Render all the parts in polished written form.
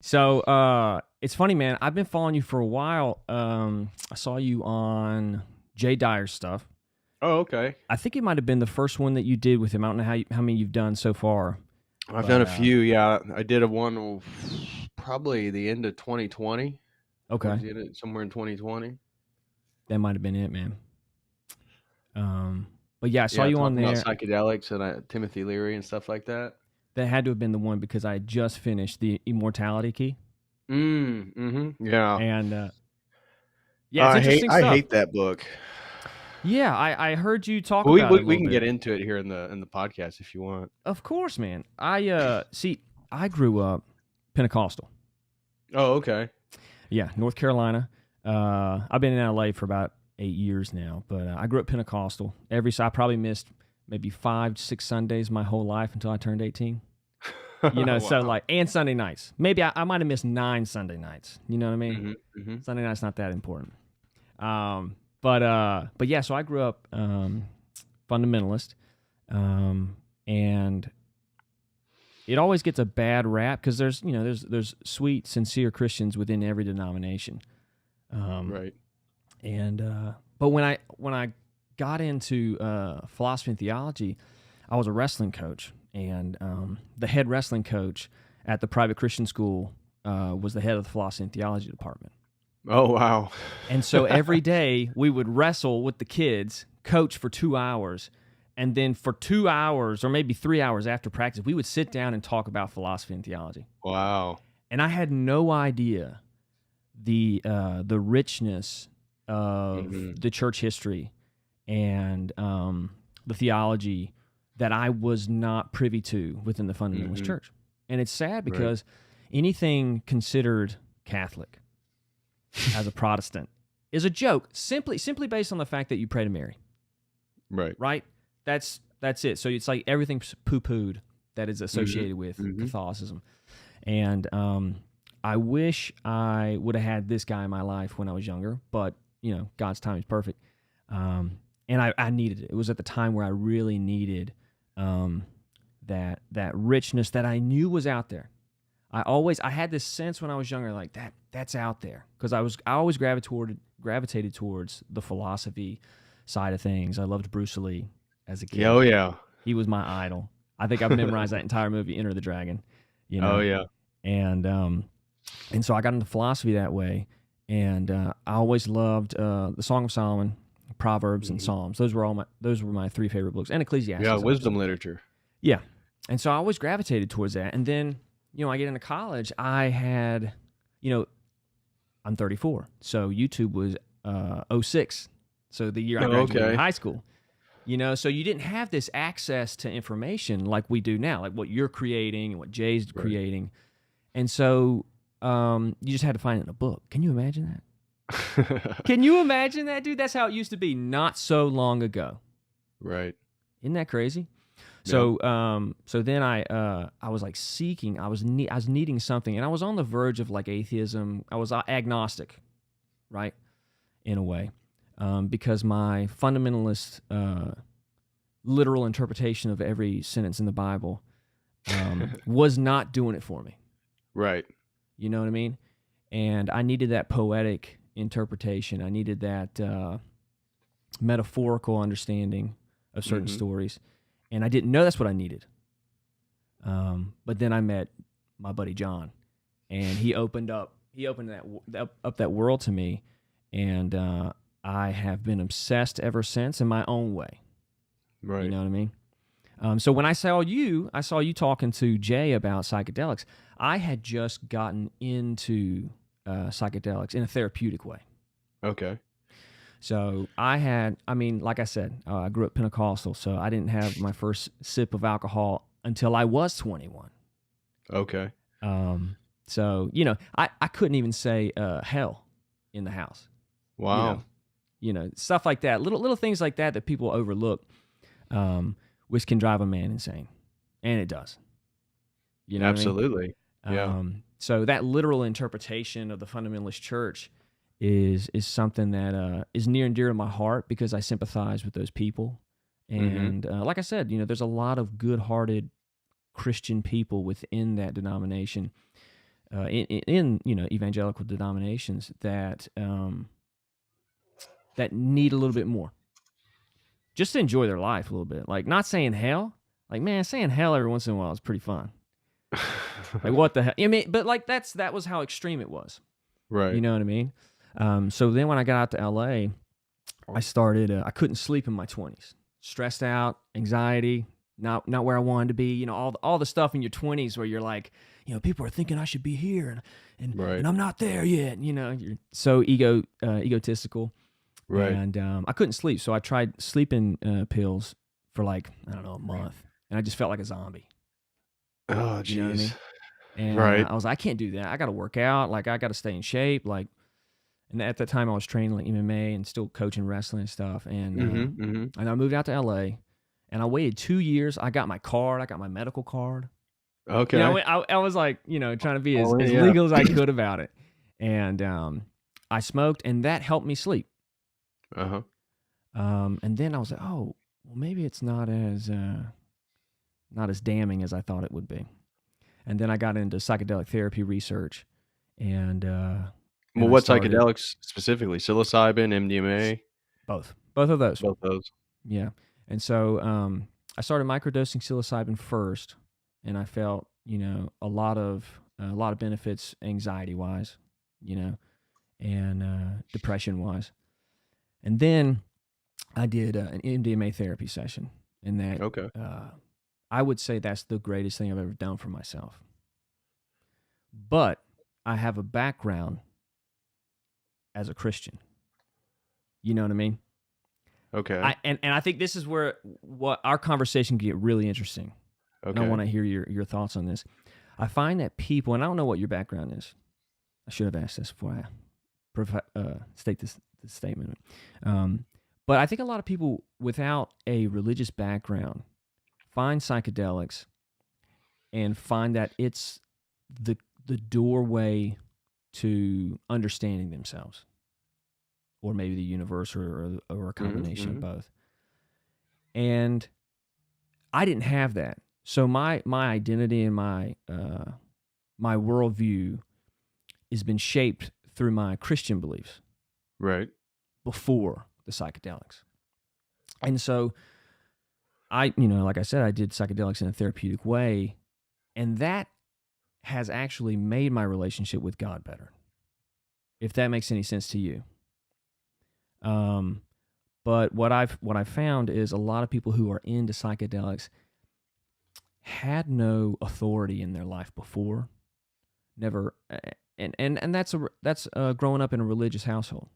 So it's funny, man. I've been following you for a while. I saw you on Jay Dyer's stuff. Oh, okay. I think it might have been the first one that you did with him. I don't know how many you've done so far. I've done a few. Yeah, I did a one probably the end of 2020. Okay, Towards the end somewhere in 2020. that might have been it, man. But yeah, I saw you on talking there. about psychedelics and Timothy Leary and stuff like that. That had to have been the one because I had just finished the Immortality Key. Yeah. And yeah, it's interesting I stuff. hate that book. Yeah, I heard you talk about it a little We can bit. get into it here in the podcast if you want. Of course, man. I grew up Pentecostal. Oh, okay. Yeah, North Carolina. I've been in LA for about 8 years now, but I grew up Pentecostal. I probably missed maybe 5 6 Sundays my whole life until I turned 18. Wow. So and Sunday nights. Maybe I might have missed 9 Sunday nights. You know what I mean? Mm-hmm. Sunday night's not that important. But yeah, so I grew up fundamentalist, and it always gets a bad rap because there's sweet, sincere Christians within every denomination. Right. And but when I got into philosophy and theology, I was a wrestling coach, and the head wrestling coach at the private Christian school was the head of the philosophy and theology department. Oh, wow. And so every day we would wrestle with the kids, coach for 2 hours, and then for 2 hours or maybe 3 hours after practice, we would sit down and talk about philosophy and theology. Wow. And I had no idea the richness of the church history and the theology that I was not privy to within the fundamentalist church. And it's sad because anything considered Catholic as a Protestant is a joke, simply based on the fact that you pray to Mary. Right? That's it. So it's like everything's poo-pooed that is associated with Catholicism. And I wish I would have had this guy in my life when I was younger, but God's timing is perfect. And I needed it. It was at the time where I really needed that richness that I knew was out there. I had this sense when I was younger, like that's out there, because I always gravitated towards the philosophy side of things. I loved Bruce Lee as a kid. Oh yeah, he was my idol. I think I've memorized that entire movie, Enter the Dragon. Oh yeah, and so I got into philosophy that way, and I always loved the Song of Solomon, Proverbs, and Psalms. Those were my 3 favorite books, and Ecclesiastes. Yeah, wisdom literature. Yeah, and so I always gravitated towards that, and then. I get into college, I had, I'm 34, so YouTube was 06, so the year I graduated high school. So you didn't have this access to information like we do now, like what you're creating and what Jay's creating. And so you just had to find it in a book. Can you imagine that? Can you imagine that, dude? That's how it used to be not so long ago. Right. Isn't that crazy? So so then I was like seeking, I was needing something, and I was on the verge of like atheism. I was agnostic, right, in a way, because my fundamentalist literal interpretation of every sentence in the Bible was not doing it for me. Right. You know what I mean? And I needed that poetic interpretation. I needed that metaphorical understanding of certain stories. And I didn't know that's what I needed. But then I met my buddy John, and he opened that world to me, and I have been obsessed ever since in my own way. Right. You know what I mean? So when I saw you talking to Jay about psychedelics. I had just gotten into psychedelics in a therapeutic way. Okay. So like I said, I grew up Pentecostal, so I didn't have my first sip of alcohol until I was 21. Okay. So, I couldn't even say hell in the house. Wow. Stuff like that, little things like that people overlook, which can drive a man insane. And it does. You know Absolutely. what I mean? Yeah. So that literal interpretation of the fundamentalist church is something that is near and dear to my heart because I sympathize with those people. And like I said, there's a lot of good-hearted Christian people within that denomination. in evangelical denominations that that need a little bit more, just to enjoy their life a little bit. Like, not saying hell. Like, man, saying hell every once in a while is pretty fun. Like, what the hell? I mean, but like that was how extreme it was. Right. You know what I mean? So then when I got out to LA, I started. I couldn't sleep in my 20s. Stressed out, anxiety, not where I wanted to be. You know, all the stuff in your 20s where you're like, people are thinking I should be here, and I'm not there yet. You know, you're so egotistical. Right. And I couldn't sleep, so I tried sleeping pills for like, I don't know, a month, and I just felt like a zombie. Oh, You know what I mean? jeez. And Right. I was like, I can't do that. I got to work out. Like, I got to stay in shape. Like, and at that time I was training like MMA and still coaching wrestling and stuff. And and I moved out to LA, and I waited 2 years. I got my card. I got my medical card. Okay. You know, I was like, trying to be as yeah. legal as I could about it. And I smoked, and that helped me sleep. Uh-huh. And then I was like, oh, well, maybe it's not as damning as I thought it would be. And then I got into psychedelic therapy research, and Well, I what started psychedelics specifically? Psilocybin, MDMA? both of those. Both those. Yeah. And so I started microdosing psilocybin first, and I felt, a lot of benefits anxiety wise, and depression wise. And then I did an MDMA therapy session, and that Okay. I would say that's the greatest thing I've ever done for myself. But I have a background as a Christian. You know what I mean? Okay. And I think this is where what our conversation can get really interesting. Okay. And I want to hear your thoughts on this. I find that people, and I don't know what your background is. I should have asked this before I state this statement. But I think a lot of people without a religious background find psychedelics and find that it's the doorway to understanding themselves, or maybe the universe, or a combination of both. And I didn't have that. So my identity and my worldview has been shaped through my Christian beliefs. Right. Before the psychedelics. And so I, like I said, I did psychedelics in a therapeutic way, and that has actually made my relationship with God better, if that makes any sense to you. But what I've found is a lot of people who are into psychedelics had no authority in their life before, never, and that's growing up in a religious household.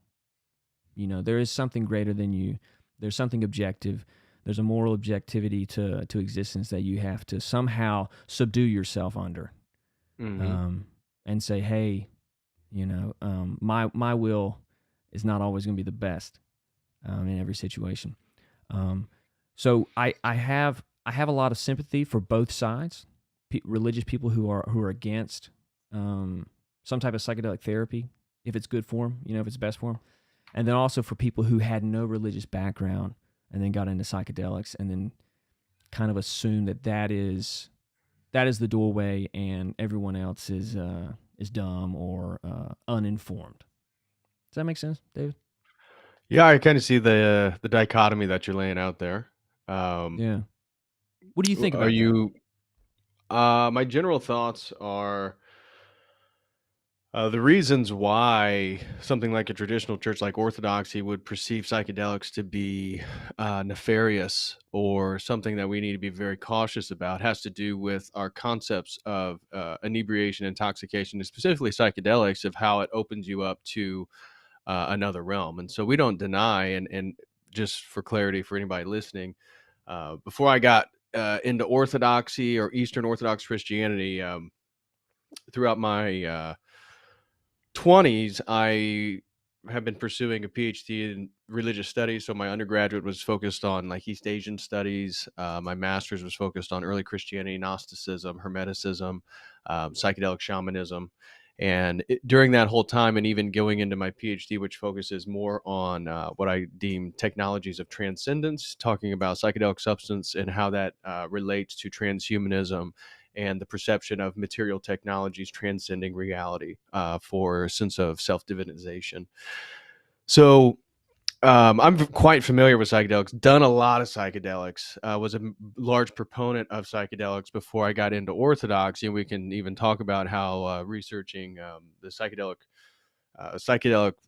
There is something greater than you. There's something objective. There's a moral objectivity to existence that you have to somehow subdue yourself under, and say, hey, my will is not always going to be the best in every situation. So I have a lot of sympathy for both sides. Religious people who are against some type of psychedelic therapy, if it's good for them, if it's best for them. And then also for people who had no religious background and then got into psychedelics and then kind of assume that is the doorway and everyone else is dumb or uninformed. Does that make sense, David? Yeah, I kind of see the dichotomy that you're laying out there. Yeah. What do you think about Are you? My general thoughts are the reasons why something like a traditional church like Orthodoxy would perceive psychedelics to be nefarious or something that we need to be very cautious about has to do with our concepts of inebriation, intoxication, and specifically psychedelics, of how it opens you up to another realm. And so we don't deny, and just for clarity for anybody listening, before I got into Orthodoxy or Eastern Orthodox Christianity, throughout my 20s, I have been pursuing a PhD in religious studies. So my undergraduate was focused on like East Asian studies. My master's was focused on early Christianity, Gnosticism, Hermeticism, psychedelic shamanism. And during that whole time, and even going into my PhD, which focuses more on what I deem technologies of transcendence, talking about psychedelic substance and how that relates to transhumanism and the perception of material technologies transcending reality for a sense of self-divinization. So I'm quite familiar with psychedelics, done a lot of psychedelics, was a large proponent of psychedelics before I got into Orthodoxy. And we can even talk about how researching the psychedelic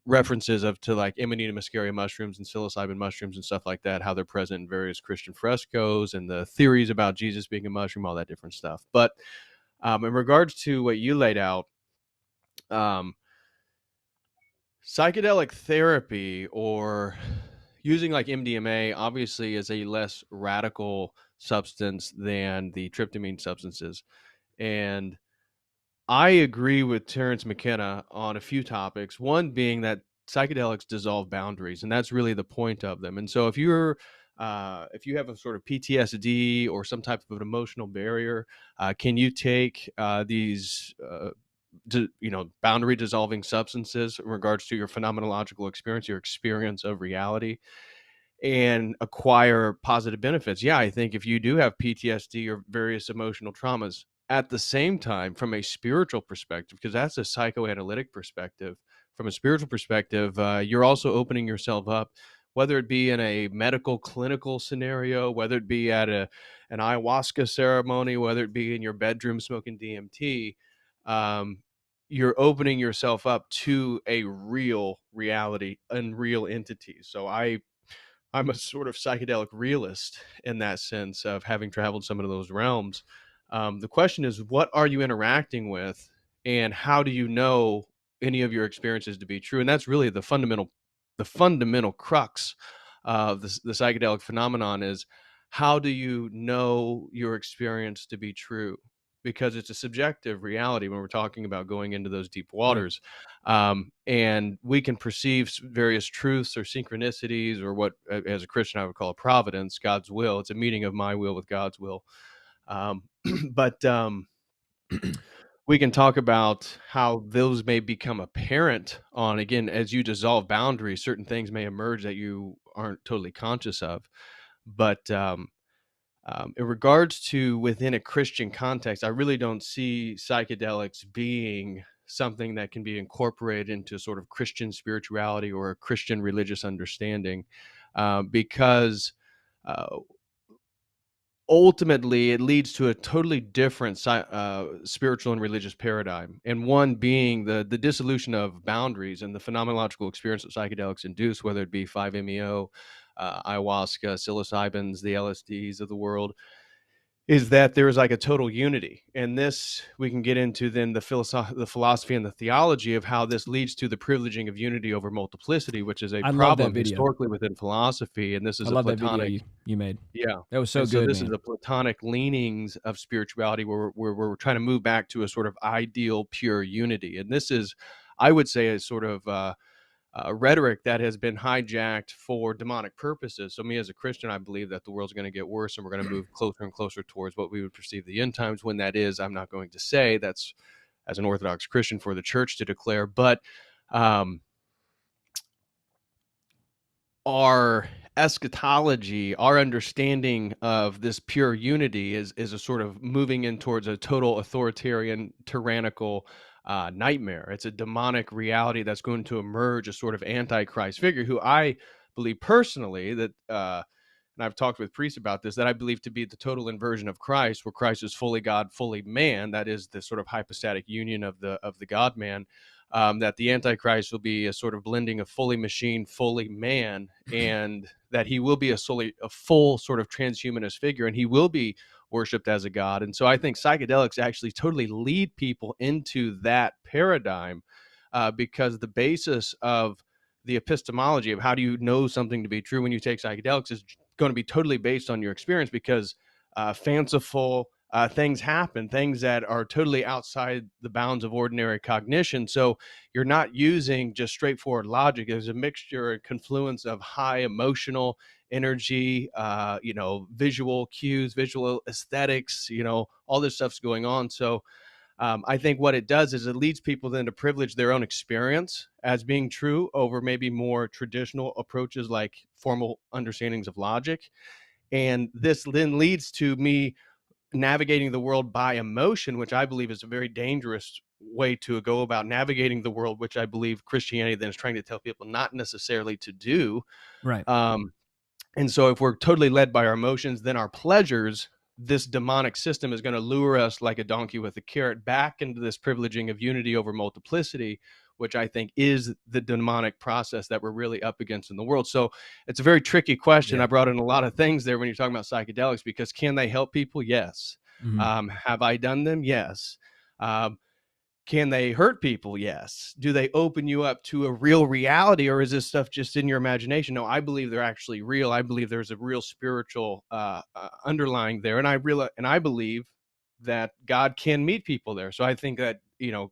references of to like Amanita muscaria mushrooms and psilocybin mushrooms and stuff like that, how they're present in various Christian frescoes and the theories about Jesus being a mushroom, all that different stuff. But in regards to what you laid out, um, psychedelic therapy or using like MDMA obviously is a less radical substance than the tryptamine substances. And I agree with Terence McKenna on a few topics. One being that psychedelics dissolve boundaries, and that's really the point of them. And so, if you have a sort of PTSD or some type of an emotional barrier, can you take these, boundary dissolving substances in regards to your phenomenological experience, your experience of reality, and acquire positive benefits? Yeah, I think if you do have PTSD or various emotional traumas, at the same time, from a spiritual perspective, because that's a psychoanalytic perspective, from a spiritual perspective, you're also opening yourself up, whether it be in a medical clinical scenario, whether it be at an ayahuasca ceremony, whether it be in your bedroom smoking DMT. Um, you're opening yourself up to a real reality, unreal entities. So I'm a sort of psychedelic realist in that sense of having traveled some of those realms. The question is, what are you interacting with, and how do you know any of your experiences to be true? And that's really the fundamental crux of the psychedelic phenomenon is how do you know your experience to be true? Because it's a subjective reality when we're talking about going into those deep Right. waters. And we can perceive various truths or synchronicities, or what, as a Christian, I would call a providence, God's will. It's a meeting of my will with God's will. Um, but we can talk about how those may become apparent on, again, as you dissolve boundaries, certain things may emerge that you aren't totally conscious of. But in regards to within a Christian context, I really don't see psychedelics being something that can be incorporated into sort of Christian spirituality or a Christian religious understanding, because uh, ultimately it leads to a totally different spiritual and religious paradigm. And one being the dissolution of boundaries and the phenomenological experience that psychedelics induce, whether it be 5-MeO, ayahuasca, psilocybins, the LSDs of the world, is that there is like a total unity. And this, we can get into then the philosophy and the theology of how this leads to the privileging of unity over multiplicity, which is a I love that problem video. historically within philosophy. And this I is a love that video Platonic, you made. yeah. That was so And so good, this is man. a Platonic leanings of spirituality where we're trying to move back to a sort of ideal pure unity. And this is, I would say, a sort of rhetoric that has been hijacked for demonic purposes. So me as a Christian, I believe that the world's going to get worse and we're going to move closer and closer towards what we would perceive the end times. When that is, I'm not going to say. That's, as an Orthodox Christian, for the church to declare. But um, our eschatology, our understanding of this pure unity is a sort of moving in towards a total authoritarian, tyrannical nightmare. It's a demonic reality that's going to emerge, a sort of antichrist figure who I believe personally that, and I've talked with priests about this, that I believe to be the total inversion of Christ, where Christ is fully God, fully man. That is the sort of hypostatic union of the God man. That the Antichrist will be a sort of blending of fully machine, fully man, and that he will be a full sort of transhumanist figure, and he will be worshipped as a god. And so I think psychedelics actually totally lead people into that paradigm, because the basis of the epistemology of how do you know something to be true when you take psychedelics is going to be totally based on your experience, because fanciful things happen, things that are totally outside the bounds of ordinary cognition. So you're not using just straightforward logic. There's a mixture and confluence of high emotional energy, visual cues, visual aesthetics, all this stuff's going on. So I think what it does is it leads people then to privilege their own experience as being true over maybe more traditional approaches like formal understandings of logic. And this then leads to me navigating the world by emotion, which I believe is a very dangerous way to go about navigating the world, which I believe Christianity then is trying to tell people not necessarily to do. Right. Um, and so if we're totally led by our emotions, then our pleasures, this demonic system is going to lure us like a donkey with a carrot back into this privileging of unity over multiplicity, which I think is the demonic process that we're really up against in the world. So it's a very tricky question. Yeah. I brought in a lot of things there when you're talking about psychedelics, because can they help people? Yes. Mm-hmm. Have I done them? Yes. Um, can they hurt people? Yes. Do they open you up to a real reality, or is this stuff just in your imagination? No, I believe they're actually real. I believe there's a real spiritual underlying there, and I believe that God can meet people there. So I think that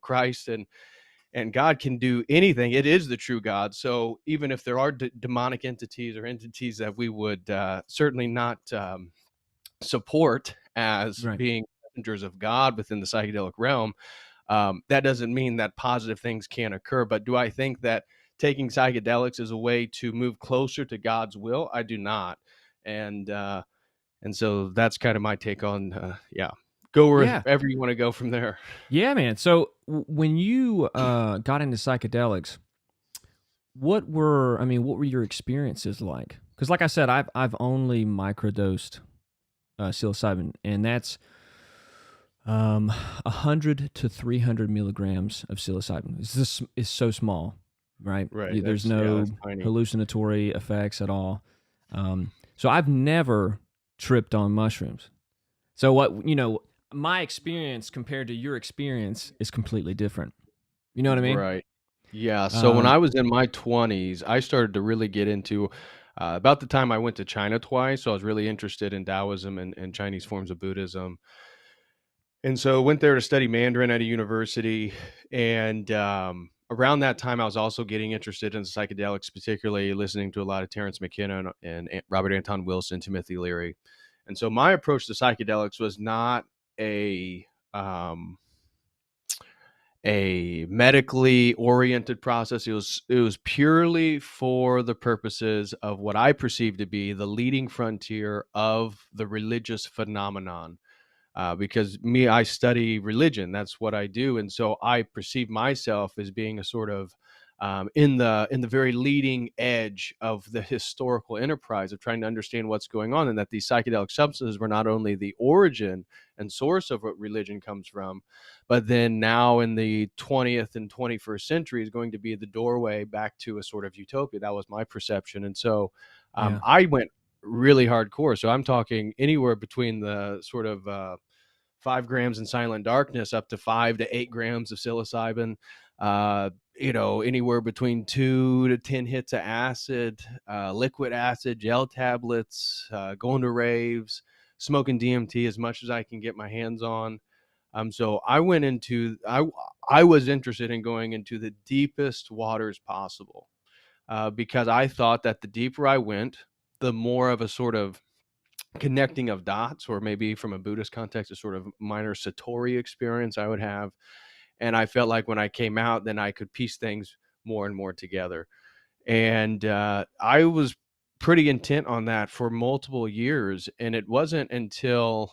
Christ and God can do anything. It is the true God. So even if there are demonic entities or entities that we would certainly not support as Right. being messengers of God within the psychedelic realm, that doesn't mean that positive things can't occur. But do I think that taking psychedelics is a way to move closer to God's will? I do not. And so that's kind of my take on go Yeah. wherever you want to go from there. Yeah, man. So when you got into psychedelics, what were your experiences like? Because like I said, I've only microdosed psilocybin, and that's 100 to 300 milligrams of psilocybin. This is so small, right? Right. There's no That's tiny. hallucinatory effects at all. So I've never tripped on mushrooms. So my experience compared to your experience is completely different. You know what I mean? Right. Yeah. So when I was in my 20s, I started to really get into about the time I went to China twice. So I was really interested in Taoism and Chinese forms of Buddhism. And so went there to study Mandarin at a university. And around that time, I was also getting interested in psychedelics, particularly listening to a lot of Terrence McKenna and Robert Anton Wilson, Timothy Leary. And so my approach to psychedelics was not um, a medically oriented process. It was purely for the purposes of what I perceive to be the leading frontier of the religious phenomenon. Because I study religion. That's what I do, and so I perceive myself as being a sort of in the very leading edge of the historical enterprise of trying to understand what's going on, and that these psychedelic substances were not only the origin and source of what religion comes from, but then now in the 20th and 21st century is going to be the doorway back to a sort of utopia. That was my perception, and so Yeah. I went really hardcore. So I'm talking anywhere between the sort of 5 grams in silent darkness up to 5 to 8 grams of psilocybin, anywhere between 2 to 10 hits of acid, liquid acid, gel tablets, going to raves, smoking DMT as much as I can get my hands on. So I was interested in going into the deepest waters possible, because I thought that the deeper I went, the more of a sort of connecting of dots, or maybe from a Buddhist context, a sort of minor Satori experience I would have. And I felt like when I came out, then I could piece things more and more together. And I was pretty intent on that for multiple years. And it wasn't until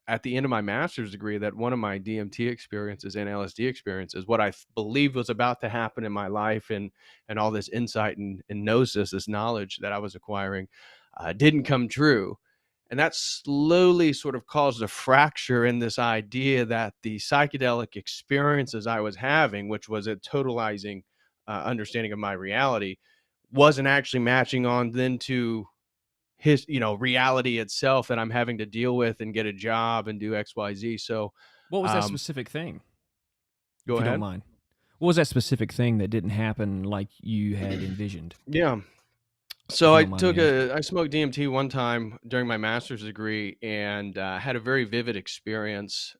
at the end of my master's degree that one of my DMT experiences and LSD experiences, what I believed was about to happen in my life, and all this insight and gnosis, this knowledge that I was acquiring, didn't come true. And that slowly sort of caused a fracture in this idea that the psychedelic experiences I was having, which was a totalizing understanding of my reality, wasn't actually matching on then to reality itself that I'm having to deal with and get a job and do XYZ. So What was that um specific thing, if go you don't ahead. mind? What was that specific thing that didn't happen like you had envisioned, Yeah. if So you don't mind me asking? I smoked DMT one time during my master's degree, and had a very vivid experience.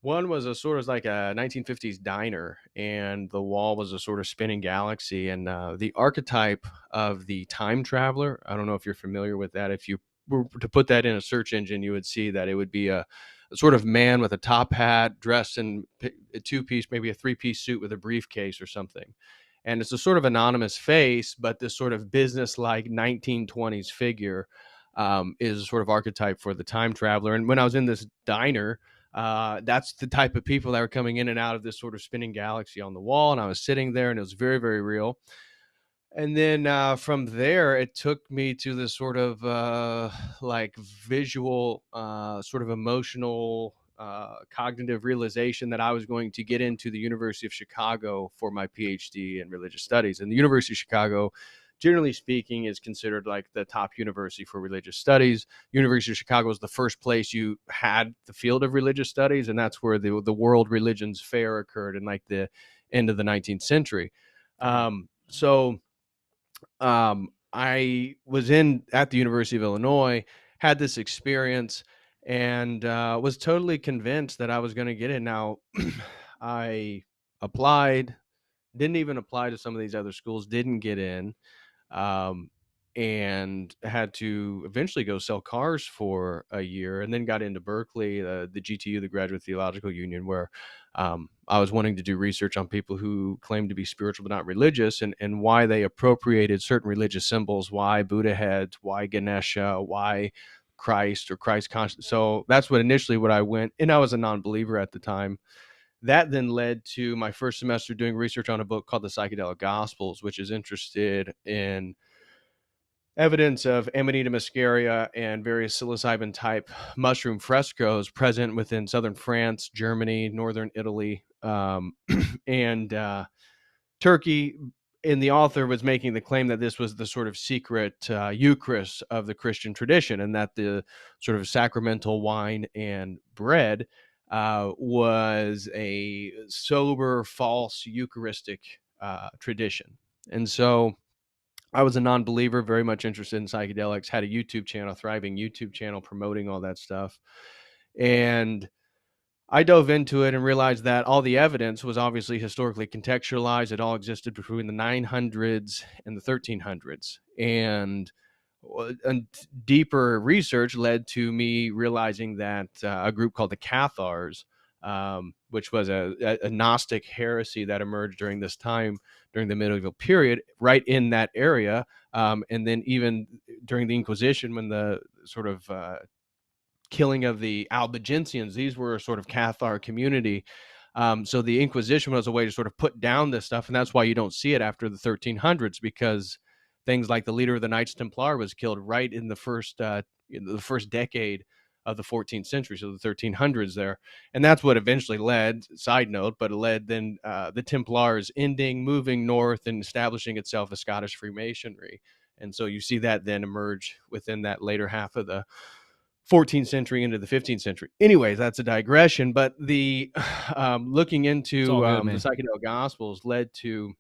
One was a sort of like a 1950s diner, and the wall was a sort of spinning galaxy, and the archetype of the time traveler. I don't know if you're familiar with that. If you were to put that in a search engine, you would see that it would be a sort of man with a top hat, dressed in a two-piece, maybe a three-piece suit with a briefcase or something. And it's a sort of anonymous face, but this sort of business-like 1920s figure. is a sort of archetype for the time traveler. And when I was in this diner, that's the type of people that were coming in and out of this sort of spinning galaxy on the wall. And I was sitting there, and it was very, very real. And then from there, it took me to this sort of like visual, sort of emotional, cognitive realization that I was going to get into the University of Chicago for my PhD in religious studies. And the University of Chicago, generally speaking, is considered like the top university for religious studies. University of Chicago is the first place you had the field of religious studies, and that's where the World Religions Fair occurred in like the end of the 19th century. So I was at the University of Illinois, had this experience, and was totally convinced that I was going to get it. Now, I applied, didn't even apply to some of these other schools, didn't get in, um, and had to eventually go sell cars for a year, and then got into Berkeley, the GTU, the Graduate Theological Union, where I was wanting to do research on people who claimed to be spiritual but not religious, and why they appropriated certain religious symbols, why Buddha heads, why Ganesha, why Christ or Christ conscious. So that's what I went, and I was a non-believer at the time. That then led to my first semester doing research on a book called the Psychedelic Gospels, which is interested in evidence of Amanita muscaria and various psilocybin type mushroom frescoes present within southern France, Germany, northern Italy, and Turkey. And the author was making the claim that this was the sort of secret Eucharist of the Christian tradition, and that the sort of sacramental wine and bread was a sober, false Eucharistic tradition. And so I was a non-believer, very much interested in psychedelics, had a YouTube channel, thriving YouTube channel promoting all that stuff. And I dove into it and realized that all the evidence was obviously historically contextualized. It all existed between the 900s and the 1300s. And deeper research led to me realizing that a group called the Cathars, which was a Gnostic heresy that emerged during this time, during the medieval period, right in that area. And then even during the Inquisition, when the sort of killing of the Albigensians, these were a sort of Cathar community. So the Inquisition was a way to sort of put down this stuff. And that's why you don't see it after the 1300s, because things like the leader of the Knights Templar was killed right in the first decade of the 14th century, so the 1300s there. And that's what eventually led, side note, but it led then the Templars moving north and establishing itself as Scottish Freemasonry. And so you see that then emerge within that later half of the 14th century into the 15th century. Anyways, that's a digression, but the looking into the Psychedelic Gospels led to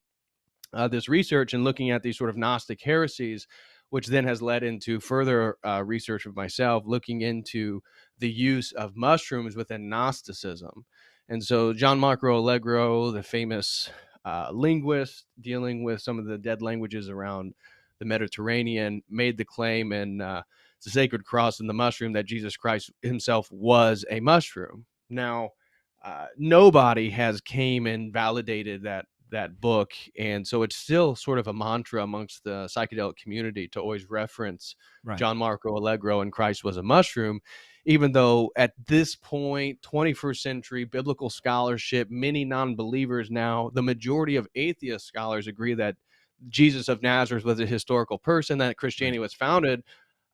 this research and looking at these sort of Gnostic heresies, which then has led into further research of myself, looking into the use of mushrooms within Gnosticism. And so John Marco Allegro, the famous linguist dealing with some of the dead languages around the Mediterranean, made the claim in The Sacred Cross and the Mushroom that Jesus Christ himself was a mushroom. Now, nobody has came and validated that book, and so it's still sort of a mantra amongst the psychedelic community to always reference John Marco Allegro and Christ was a mushroom, even though at this point, 21st century biblical scholarship, many non-believers now, the majority of atheist scholars agree that Jesus of Nazareth was a historical person, that Christianity was founded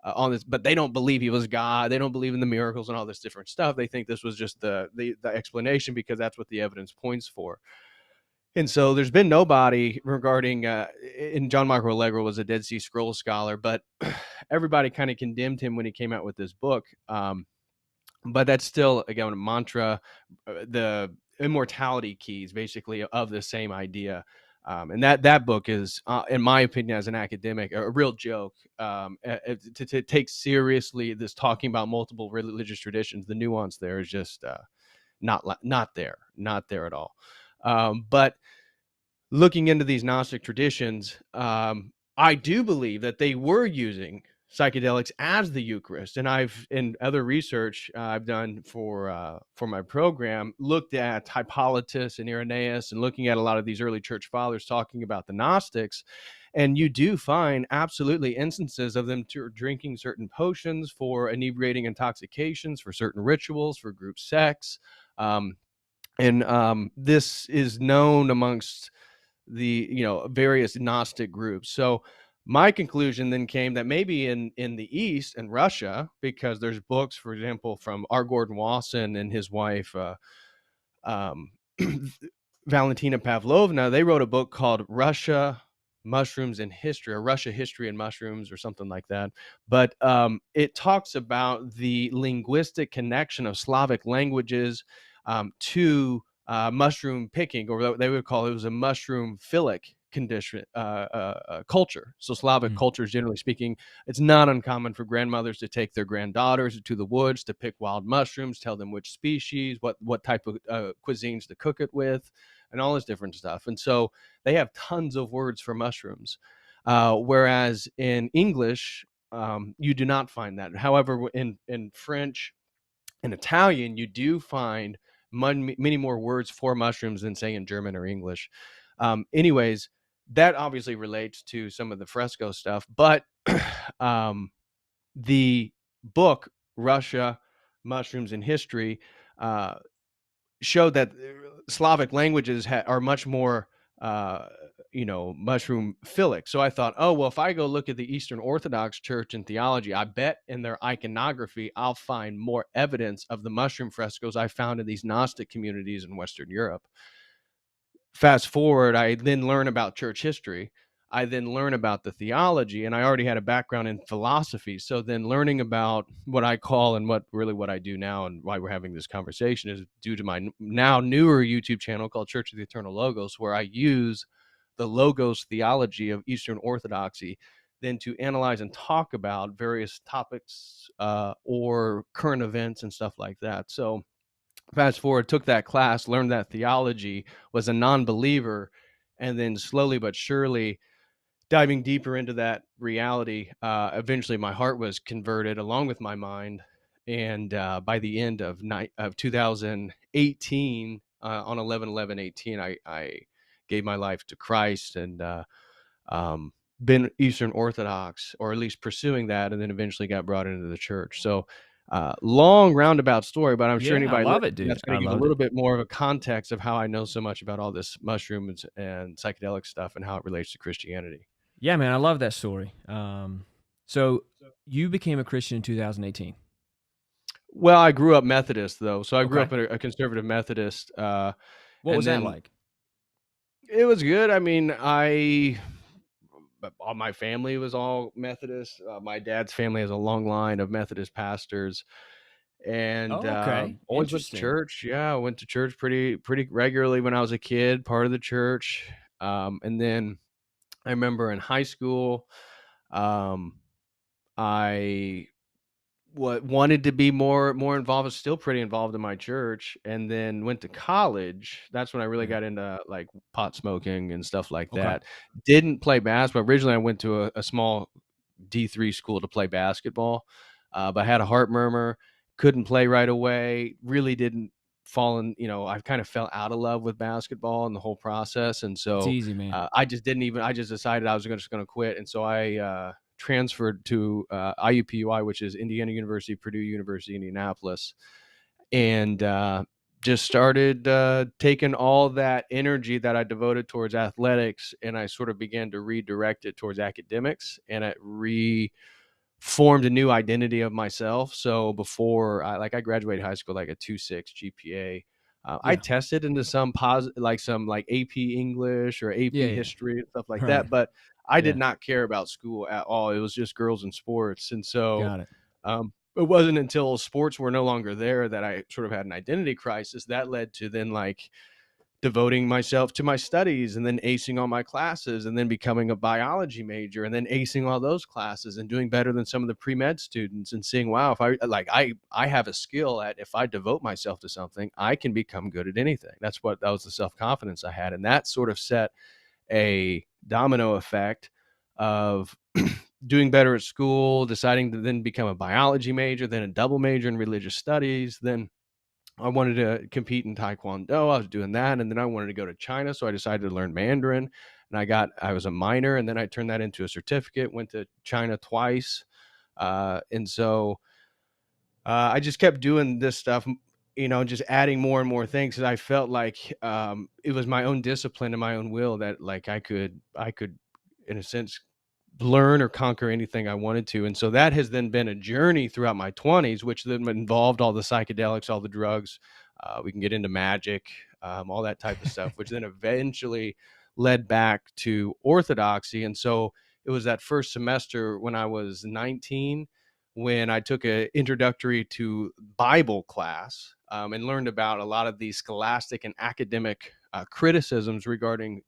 on this, but they don't believe he was God. They don't believe in the miracles and all this different stuff. They think this was just the explanation because that's what the evidence points for. And so there's been nobody regarding, and John Marco Allegro was a Dead Sea Scrolls scholar, but everybody kind of condemned him when he came out with this book. But that's still, again, a mantra, the immortality keys, basically, of the same idea. And that book is, in my opinion, as an academic, a real joke. To take seriously this talking about multiple religious traditions, the nuance there is just not there at all. But looking into these Gnostic traditions, I do believe that they were using psychedelics as the Eucharist. And I've, in other research I've done for my program, looked at Hippolytus and Irenaeus and looking at a lot of these early church fathers talking about the Gnostics. And you do find absolutely instances of them drinking certain potions for inebriating intoxications, for certain rituals, for group sex. And this is known amongst the various Gnostic groups. So my conclusion then came that maybe in the East and Russia, because there's books, for example, from R. Gordon Wasson and his wife um, Valentina Pavlovna, they wrote a book called Russia, Mushrooms and History, or Russia, History and Mushrooms, or something like that. But it talks about the linguistic connection of Slavic languages to mushroom picking, or they would call it was a mushroom philic condition culture. So Slavic cultures, generally speaking, it's not uncommon for grandmothers to take their granddaughters to the woods to pick wild mushrooms, tell them which species, what type of cuisines to cook it with, and all this different stuff. And so they have tons of words for mushrooms, whereas in English you do not find that. However, in French and Italian, you do find many more words for mushrooms than, say, in German or English. Anyways, that obviously relates to some of the fresco stuff, but the book Russia, Mushrooms and History showed that Slavic languages are much more mushroom philic. So I thought, oh, well, if I go look at the Eastern Orthodox Church and theology, I bet in their iconography I'll find more evidence of the mushroom frescoes I found in these Gnostic communities in Western Europe. Fast forward, I then learn about church history. I then learn about the theology, and I already had a background in philosophy. So then learning about what I call, and what I do now, and why we're having this conversation, is due to my now newer YouTube channel called Church of the Eternal Logos, where I use the Logos theology of Eastern Orthodoxy then to analyze and talk about various topics or current events and stuff like that. So fast forward, took that class, learned that theology, was a non-believer, and then slowly but surely diving deeper into that reality, eventually my heart was converted along with my mind. And by the end of 2018, on 11/11/18, I gave my life to Christ, and been Eastern Orthodox, or at least pursuing that, and then eventually got brought into the church. So long roundabout story, but I'm sure Yeah, I anybody love it, listening, dude. that's going I to give a loved it. little bit more of a context of how I know so much about all this mushrooms and psychedelic stuff and how it relates to Christianity. Yeah, man, I love that story. So you became a Christian in 2018. Well, I grew up Methodist, though. So I grew Okay. up in a conservative Methodist. What was And that then like? it was good. I mean, all my family was all Methodist. My dad's family has a long line of Methodist pastors, and Oh, okay. always went to Interesting. church. Yeah, I went to church pretty regularly when I was a kid, part of the church. And then I remember in high school, um, I wanted to be more involved. Was still pretty involved in my church, and then went to college. That's when I really Mhm. got into like pot smoking and stuff like Okay. that. Didn't play basketball. Originally I went to a small D3 school to play basketball, but I had a heart murmur, couldn't play right away, really didn't fall in, I kind of fell out of love with basketball and the whole process. And It's so easy, man. I just decided I was just going to quit. And so I transferred to IUPUI, which is Indiana University, Purdue University, Indianapolis, and just started taking all that energy that I devoted towards athletics, and I sort of began to redirect it towards academics, and it formed a new identity of myself. So before I graduated high school like a 2.6 GPA. I Yeah. tested into some some AP English or Yeah, AP yeah. history and stuff like Right. that, but I did Yeah. not care about school at all. It was just girls and sports, and so Got it. it wasn't until sports were no longer there that I sort of had an identity crisis. That led to then like devoting myself to my studies, and then acing all my classes, and then becoming a biology major, and then acing all those classes and doing better than some of the pre-med students, and seeing, wow, if I have a skill at, if I devote myself to something, I can become good at anything. That was the self-confidence I had, and that sort of set a domino effect of doing better at school, deciding to then become a biology major, then a double major in religious studies, then I wanted to compete in Taekwondo. I was doing that, and then I wanted to go to China, so I decided to learn Mandarin. And I was a minor, and then I turned that into a certificate. Went to China twice, and so I just kept doing this stuff, just adding more and more things, because I felt like it was my own discipline and my own will that like I could, in a sense, learn or conquer anything I wanted to. And so that has then been a journey throughout my 20s, which then involved all the psychedelics, all the drugs. We can get into magic, all that type of stuff, which then eventually led back to Orthodoxy. And so it was that first semester when I was 19 when I took an introductory to Bible class, and learned about a lot of these scholastic and academic criticisms regarding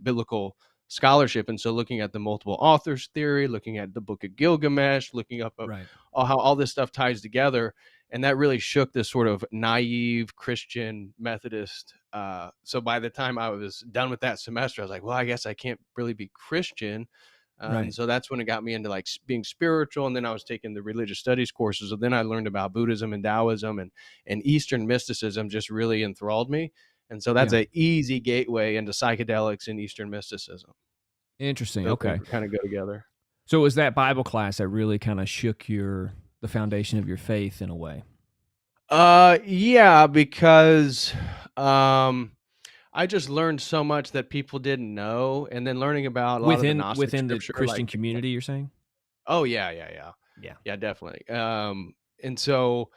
biblical scholarship. And so looking at the multiple authors theory, looking at the Book of Gilgamesh, looking up Right. how all this stuff ties together. And that really shook this sort of naive Christian Methodist. So by the time I was done with that semester, I was like, well, I guess I can't really be Christian. Right. So that's when it got me into like being spiritual. And then I was taking the religious studies courses. So then I learned about Buddhism and Taoism, and Eastern mysticism just really enthralled me. And so that's Yeah. an easy gateway into psychedelics and Eastern mysticism. Interesting. Those things Okay. kind of go together. So it was that Bible class that really kind of shook the foundation of your faith in a way. Yeah, because I just learned so much that people didn't know, and then learning about a lot of the Gnostic Within the scripture, Christian like, community, you're saying? oh yeah, Yeah. yeah, definitely. And so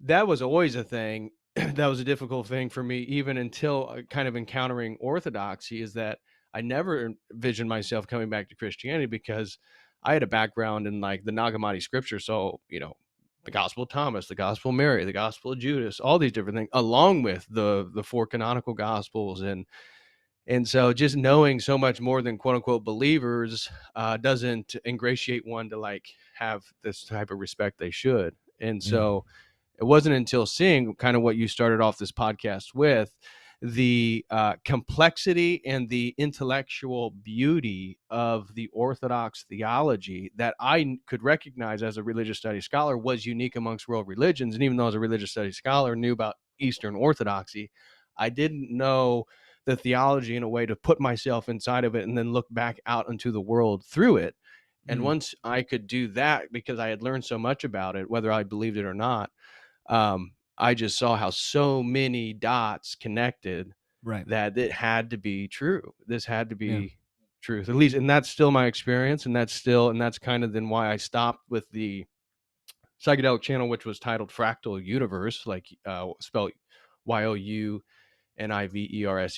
that was always a thing. That was a difficult thing for me, even until kind of encountering Orthodoxy, is that I never envisioned myself coming back to Christianity, because I had a background in like the Nag Hammadi scripture. So, the Gospel of Thomas, the Gospel of Mary, the Gospel of Judas, all these different things, along with the four canonical Gospels. And so just knowing so much more than quote unquote believers doesn't ingratiate one to like have this type of respect they should. And Yeah. so it wasn't until seeing kind of what you started off this podcast with, the complexity and the intellectual beauty of the Orthodox theology, that I could recognize as a religious studies scholar was unique amongst world religions. And even though I was a religious studies scholar, knew about Eastern Orthodoxy, I didn't know the theology in a way to put myself inside of it and then look back out into the world through it. And once I could do that, because I had learned so much about it, whether I believed it or not, I just saw how so many dots connected, Right. that it had to be true. This had to Yeah. be truth, at least. And that's still my experience. And that's kind of then why I stopped with the psychedelic channel, which was titled Fractal Universe, like spelled YOUNIVERSE,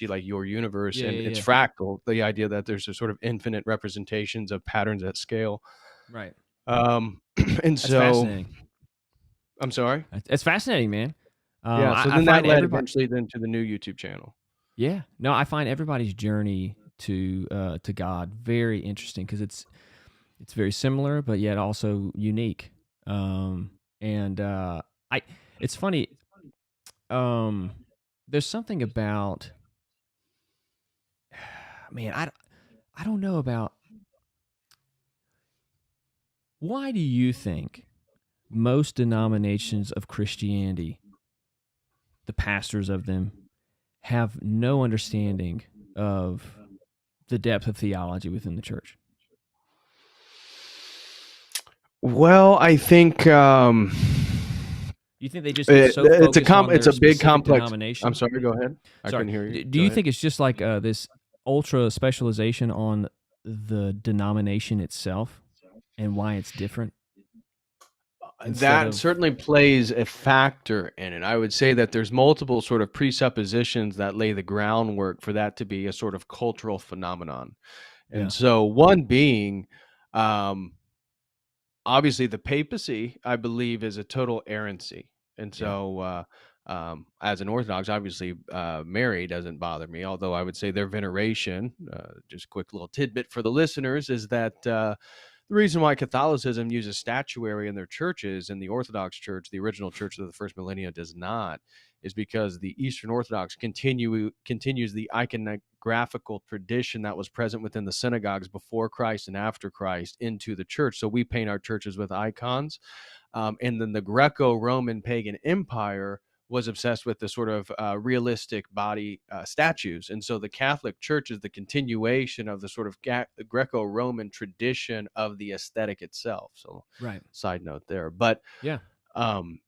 like your universe. Yeah. And Yeah. it's Yeah. fractal, the idea that there's a sort of infinite representations of patterns at scale. Right. And That's so fascinating. I'm sorry. It's fascinating, man. Yeah. So I then that find led everybody. eventually then to the new YouTube channel. Yeah. No, I find everybody's journey to God very interesting, because it's very similar, but yet also unique. And it's funny. There's something about, man, I don't know about, why do you think most denominations of Christianity, the pastors of them, have no understanding of the depth of theology within the church? Well, I think You think they just get so focused on it's their a big specific complex. denomination? I'm sorry, go ahead. I Sorry. couldn't hear you. Do you think it's just like this ultra specialization on the denomination itself and why it's different? That certainly plays a factor in it. I would say that there's multiple sort of presuppositions that lay the groundwork for that to be a sort of cultural phenomenon. And Yeah. so one being, obviously the papacy, I believe, is a total errancy. And so as an Orthodox, obviously Mary doesn't bother me, although I would say their veneration, just a quick little tidbit for the listeners, is that the reason why Catholicism uses statuary in their churches and the Orthodox Church, the original church of the first millennia, does not, is because the Eastern Orthodox continues the iconographical tradition that was present within the synagogues before Christ and after Christ into the church. So we paint our churches with icons. And then the Greco-Roman pagan empire was obsessed with the sort of realistic body statues. And so the Catholic Church is the continuation of the sort of Greco-Roman tradition of the aesthetic itself. So Right. side note there. But Yeah. um,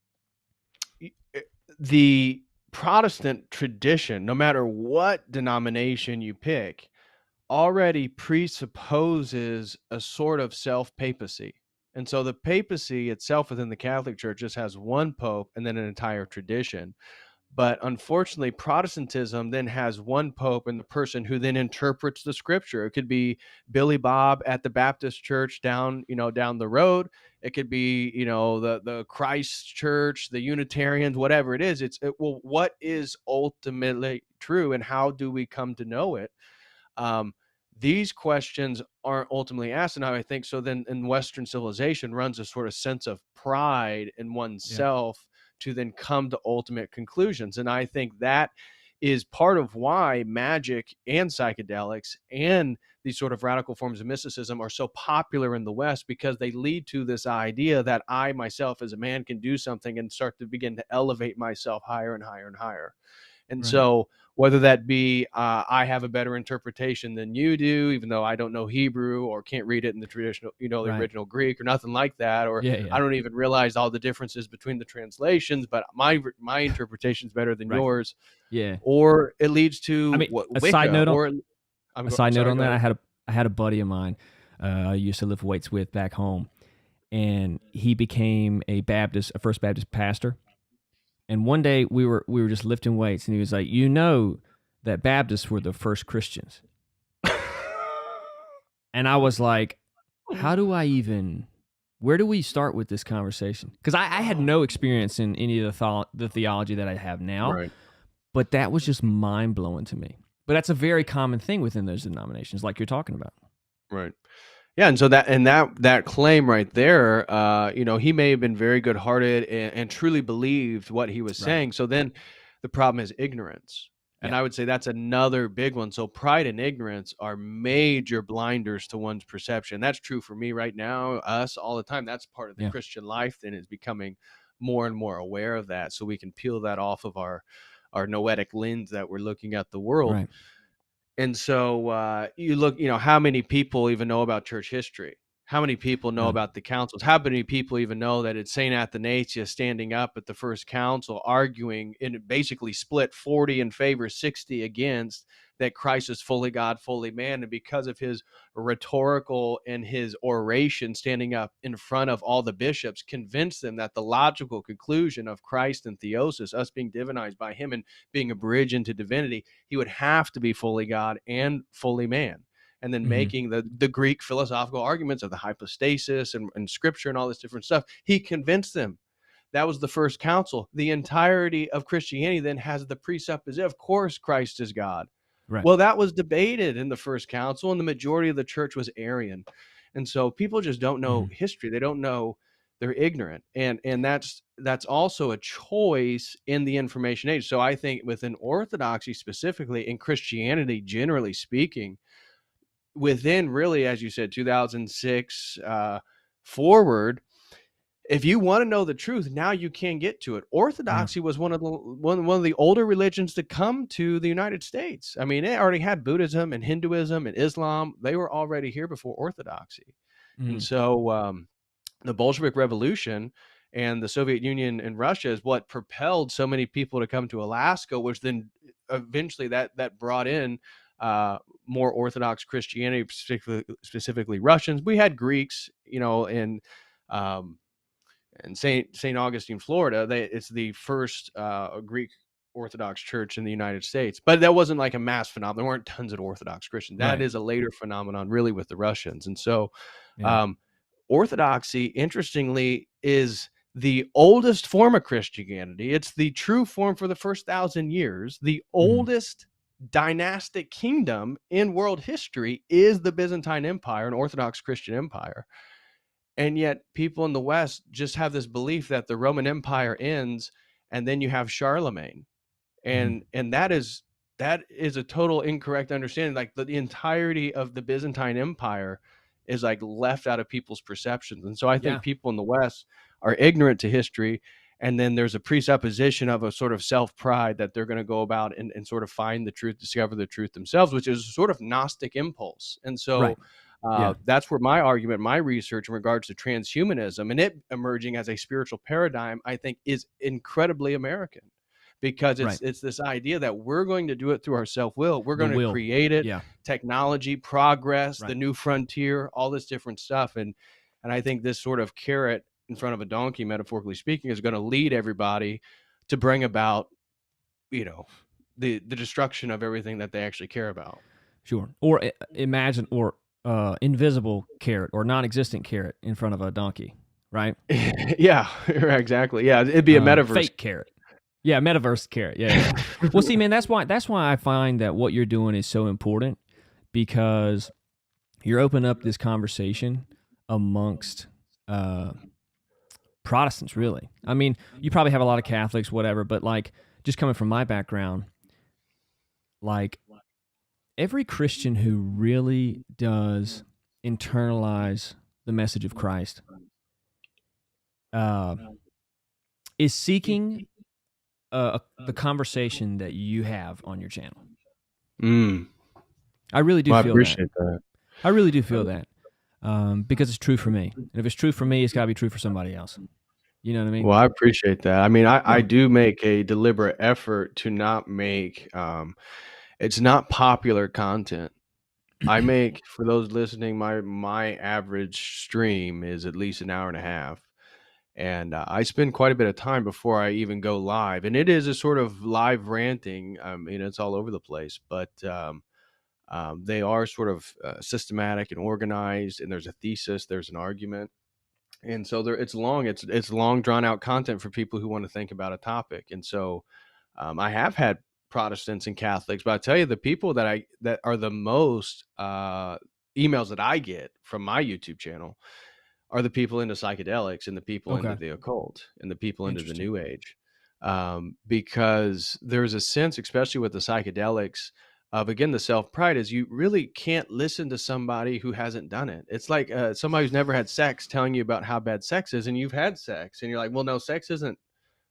the Protestant tradition, no matter what denomination you pick, already presupposes a sort of self-papacy. And so the papacy itself within the Catholic Church just has one pope and then an entire tradition. But unfortunately, Protestantism then has one pope and the person who then interprets the scripture. It could be Billy Bob at the Baptist church down the road. It could be, the Christ Church, the Unitarians, whatever it is. Well, what is ultimately true and how do we come to know it? These questions aren't ultimately asked. And I think so then in Western civilization runs a sort of sense of pride in oneself to then come to ultimate conclusions. And I think that is part of why magic and psychedelics and these sort of radical forms of mysticism are so popular in the West, because they lead to this idea that I myself as a man can do something and start to begin to elevate myself higher and higher and higher. And so whether that be I have a better interpretation than you do, even though I don't know Hebrew or can't read it in the traditional, the original Greek or nothing like that, or I don't even realize all the differences between the translations, but my interpretation is better than yours. Yeah. Or it leads to a side note on that. Ahead. I had a buddy of mine I used to lift weights with back home, and he became a First Baptist pastor. And one day we were just lifting weights, and he was like, that Baptists were the first Christians. And I was like, where do we start with this conversation? Because I had no experience in any of the theology that I have now, but that was just mind-blowing to me. But that's a very common thing within those denominations, like you're talking about. Right. Yeah, and so that claim right there, he may have been very good-hearted and truly believed what he was saying. So then the problem is ignorance. And I would say that's another big one. So pride and ignorance are major blinders to one's perception. That's true for me right now, us all the time. That's part of the Christian life, then, is becoming more and more aware of that, so we can peel that off of our noetic lens that we're looking at the world. Right. And so you look, how many people even know about church history? How many people know about the councils? How many people even know that it's St. Athanasius standing up at the first council arguing, and it basically split 40 in favor, 60 against, that Christ is fully God, fully man. And because of his rhetorical and his oration standing up in front of all the bishops, convinced them that the logical conclusion of Christ and theosis, us being divinized by him and being a bridge into divinity, he would have to be fully God and fully man. And then making the Greek philosophical arguments of the hypostasis and scripture and all this different stuff. He convinced them. That was the first council. The entirety of Christianity then has the presupposition, of course, Christ is God. Right. Well, that was debated in the first council, and the majority of the church was Arian. And so people just don't know history. They don't know. They're ignorant. And that's also a choice in the information age. So I think within Orthodoxy specifically, in Christianity, generally speaking, within really, as you said, 2006 forward, if you want to know the truth, now you can get to it. Orthodoxy was one of the older religions to come to the United States. I mean, it already had Buddhism and Hinduism and Islam. They were already here before Orthodoxy. And so the Bolshevik Revolution and the Soviet Union and Russia is what propelled so many people to come to Alaska, which then eventually that brought in more Orthodox Christianity, specifically Russians. We had Greeks, in St. Augustine, Florida. It's the first Greek Orthodox church in the United States, but that wasn't like a mass phenomenon. There weren't tons of Orthodox Christians. That is a later phenomenon, really, with the Russians. And so Orthodoxy, interestingly, is the oldest form of Christianity. It's the true form for the first 1,000 years. The oldest dynastic kingdom in world history is the Byzantine Empire, an Orthodox Christian empire. And yet people in the West just have this belief that the Roman Empire ends and then you have Charlemagne. And that is a total incorrect understanding. Like the entirety of the Byzantine Empire is like left out of people's perceptions. And so I think people in the West are ignorant to history, And then there's a presupposition of a sort of self-pride that they're going to go about and sort of find the truth, discover the truth themselves, which is a sort of Gnostic impulse. And so that's where my argument, my research in regards to transhumanism and it emerging as a spiritual paradigm, I think is incredibly American, because it's this idea that we're going to do it through our self-will. We're going to create it, technology, progress, the new frontier, all this different stuff. And I think this sort of carrot in front of a donkey, metaphorically speaking, is going to lead everybody to bring about, the destruction of everything that they actually care about. Sure. Or imagine, or invisible carrot or non-existent carrot in front of a donkey, right? Yeah, exactly. Yeah, it'd be a metaverse. Fake carrot. Yeah, metaverse carrot. Yeah. Well, see, man, that's why I find that what you're doing is so important, because you're opening up this conversation amongst Protestants, really. I mean, you probably have a lot of Catholics, whatever, but like, just coming from my background, like, every Christian who really does internalize the message of Christ is seeking the conversation that you have on your channel. I really do feel that. I appreciate that. I really do feel that. Because it's true for me. And if it's true for me, it's got to be true for somebody else. You know what I mean? Well, I appreciate that. I mean, I do make a deliberate effort to not make, it's not popular content. I make, for those listening, my average stream is at least an hour and a half. And I spend quite a bit of time before I even go live. And it is a sort of live ranting. I mean, it's all over the place, but they are sort of systematic and organized, and there's a thesis, there's an argument. And so it's long drawn out content for people who want to think about a topic. And so I have had Protestants and Catholics, but I tell you, the people that are the most emails that I get from my YouTube channel are the people into psychedelics and the people into the occult and the people into the New Age. Because there's a sense, especially with the psychedelics, of, again, the self-pride is you really can't listen to somebody who hasn't done it. It's like somebody who's never had sex telling you about how bad sex is, and you've had sex, and you're like, well, no, sex isn't,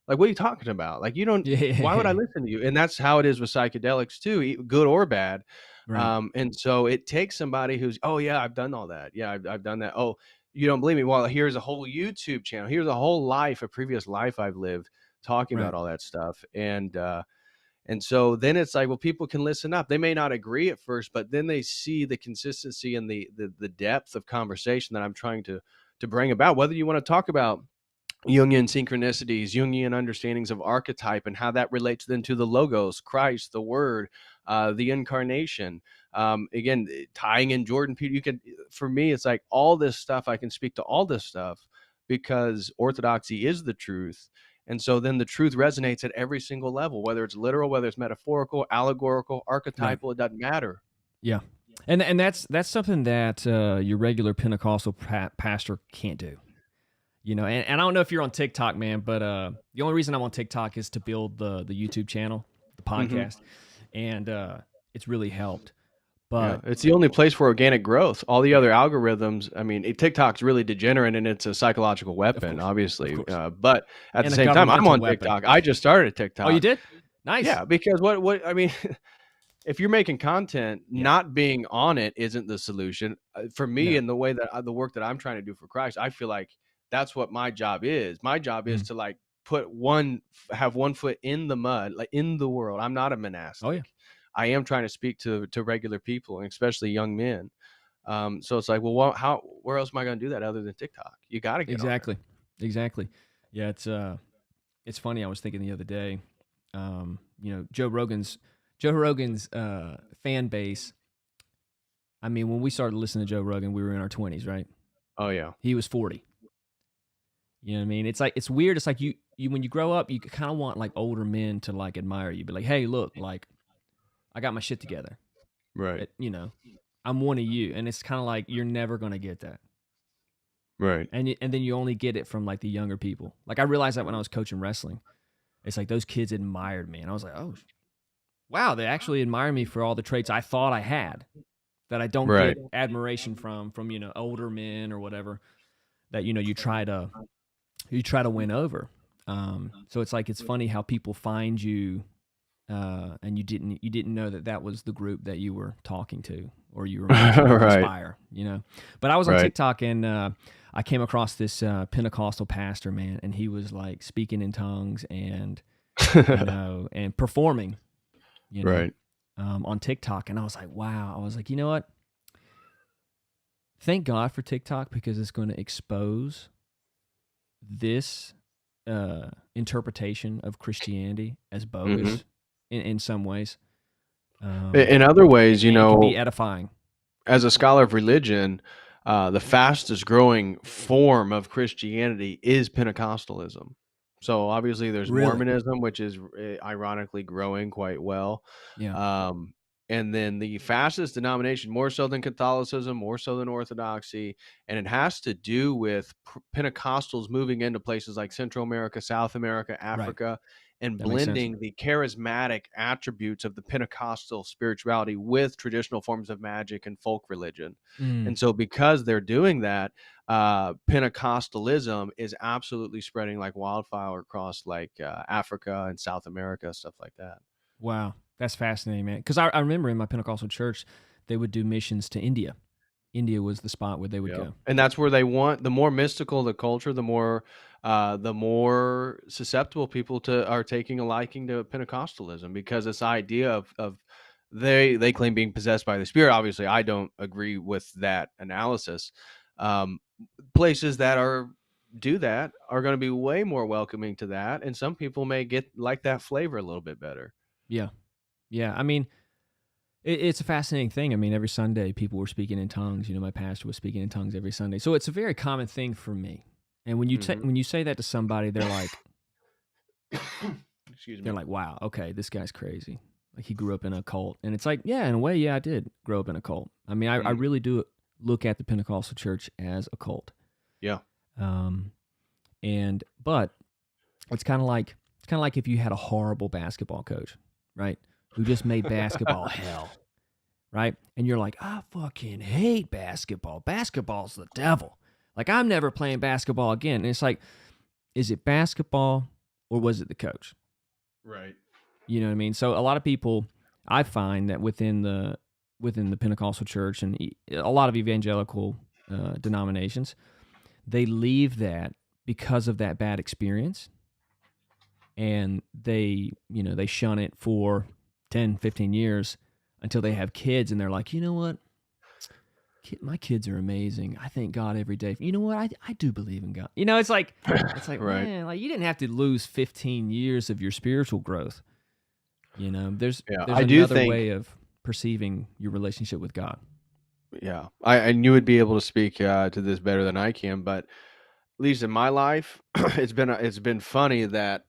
like, what are you talking about? Like, you don't, why would I listen to you? And that's how it is with psychedelics too, good or bad. Right. And so it takes somebody who's, oh yeah, I've done all that. Yeah, I've done that. Oh, you don't believe me? Well, here's a whole YouTube channel. Here's a whole life, a previous life I've lived, talking about all that stuff. And so then it's like, well, people can listen up. They may not agree at first, but then they see the consistency and the depth of conversation that I'm trying to bring about. Whether you want to talk about Jungian synchronicities, Jungian understandings of archetype, and how that relates then to the logos, Christ, the Word, the incarnation. Again, tying in Jordan Peter. You can, for me, it's like all this stuff. I can speak to all this stuff because Orthodoxy is the truth. And so then the truth resonates at every single level, whether it's literal, whether it's metaphorical, allegorical, archetypal, It doesn't matter. Yeah. And that's something that your regular Pentecostal pastor can't do. And I don't know if you're on TikTok, man, but the only reason I'm on TikTok is to build the YouTube channel, the podcast, and it's really helped. But it's the only place for organic growth. All the other algorithms, I mean, TikTok's really degenerate, and it's a psychological weapon, obviously. But at the same time, I'm on TikTok. I just started a TikTok. Oh, you did? Nice. Yeah, because what I mean, if you're making content, not being on it isn't the solution. For me, in the way that the work that I'm trying to do for Christ, I feel like that's what my job is. My job is to like have one foot in the mud, like in the world. I'm not a monastic. Oh yeah. I am trying to speak to regular people, and especially young men. So it's like, well, where else am I going to do that other than TikTok? You got to get exactly. Yeah, it's funny. I was thinking the other day, Joe Rogan's fan base. I mean, when we started listening to Joe Rogan, we were in our 20s, right? Oh yeah. He was 40. You know what I mean? It's like, it's weird. It's like you when you grow up, you kind of want like older men to like admire you, be like, hey, look, like, I got my shit together. Right. I'm one of you. And it's kind of like, you're never going to get that. Right. And then you only get it from like the younger people. Like I realized that when I was coaching wrestling, it's like those kids admired me. And I was like, oh, wow, they actually admire me for all the traits I thought I had that I don't get admiration from older men or whatever that, you try to win over. So it's like, it's funny how people find you, and you didn't know that was the group that you were talking to, or you were meant to Right. inspire, But I was on Right. TikTok, and I came across this Pentecostal pastor, man, and he was like speaking in tongues and and performing, Right. on TikTok, and I was like, wow. I was like, you know what? Thank God for TikTok, because it's going to expose this interpretation of Christianity as bogus in some ways. In other ways, And it can be edifying. as a scholar of religion, the fastest growing form of Christianity is Pentecostalism. So obviously, there's Really? Mormonism, which is ironically growing quite well. Yeah. Um, and then the fastest denomination, more so than Catholicism, more so than Orthodoxy, and it has to do with Pentecostals moving into places like Central America, South America, Right. Africa, and That makes sense. blending the charismatic attributes of the Pentecostal spirituality with traditional forms of magic and folk religion. Mm. And so, because they're doing that, Pentecostalism is absolutely spreading like wildfire across like Africa and South America, stuff like that. Wow. That's fascinating, man. Because I remember in my Pentecostal church, they would do missions to India. India was the spot where they would Yeah, go. and that's where they want the more mystical the culture, the more susceptible people to are taking a liking to Pentecostalism, because this idea of they claim being possessed by the Spirit. Obviously, I don't agree with that analysis. Um, Places that do that are going to be way more welcoming to that, and some people may get like that flavor a little bit better. Yeah. Yeah. I mean, it's a fascinating thing. I mean, every Sunday people were speaking in tongues. My pastor was speaking in tongues every Sunday. So it's a very common thing for me. And when you say that to somebody, they're like, Excuse they're me. like, wow, okay, this guy's crazy. Like, he grew up in a cult. And it's like, yeah, in a way, yeah, I did grow up in a cult. I mean, I really do look at the Pentecostal church as a cult. Yeah. But it's kind of like if you had a horrible basketball coach, right? Who just made basketball hell, right? And you're like, I fucking hate basketball. Basketball's the devil. Like, I'm never playing basketball again. And it's like, is it basketball or was it the coach? Right. You know what I mean? So a lot of people, I find that within the Pentecostal church and a lot of evangelical denominations, they leave that because of that bad experience, and they shun it for 10, 15 years until they have kids, and they're like, you know what? My kids are amazing. I thank God every day. You know what? I do believe in God. It's like Right. Man, like, you didn't have to lose 15 years of your spiritual growth. There's I do another think way of perceiving your relationship with God. Yeah, and you would be able to speak to this better than I can, but at least in my life, it's been funny that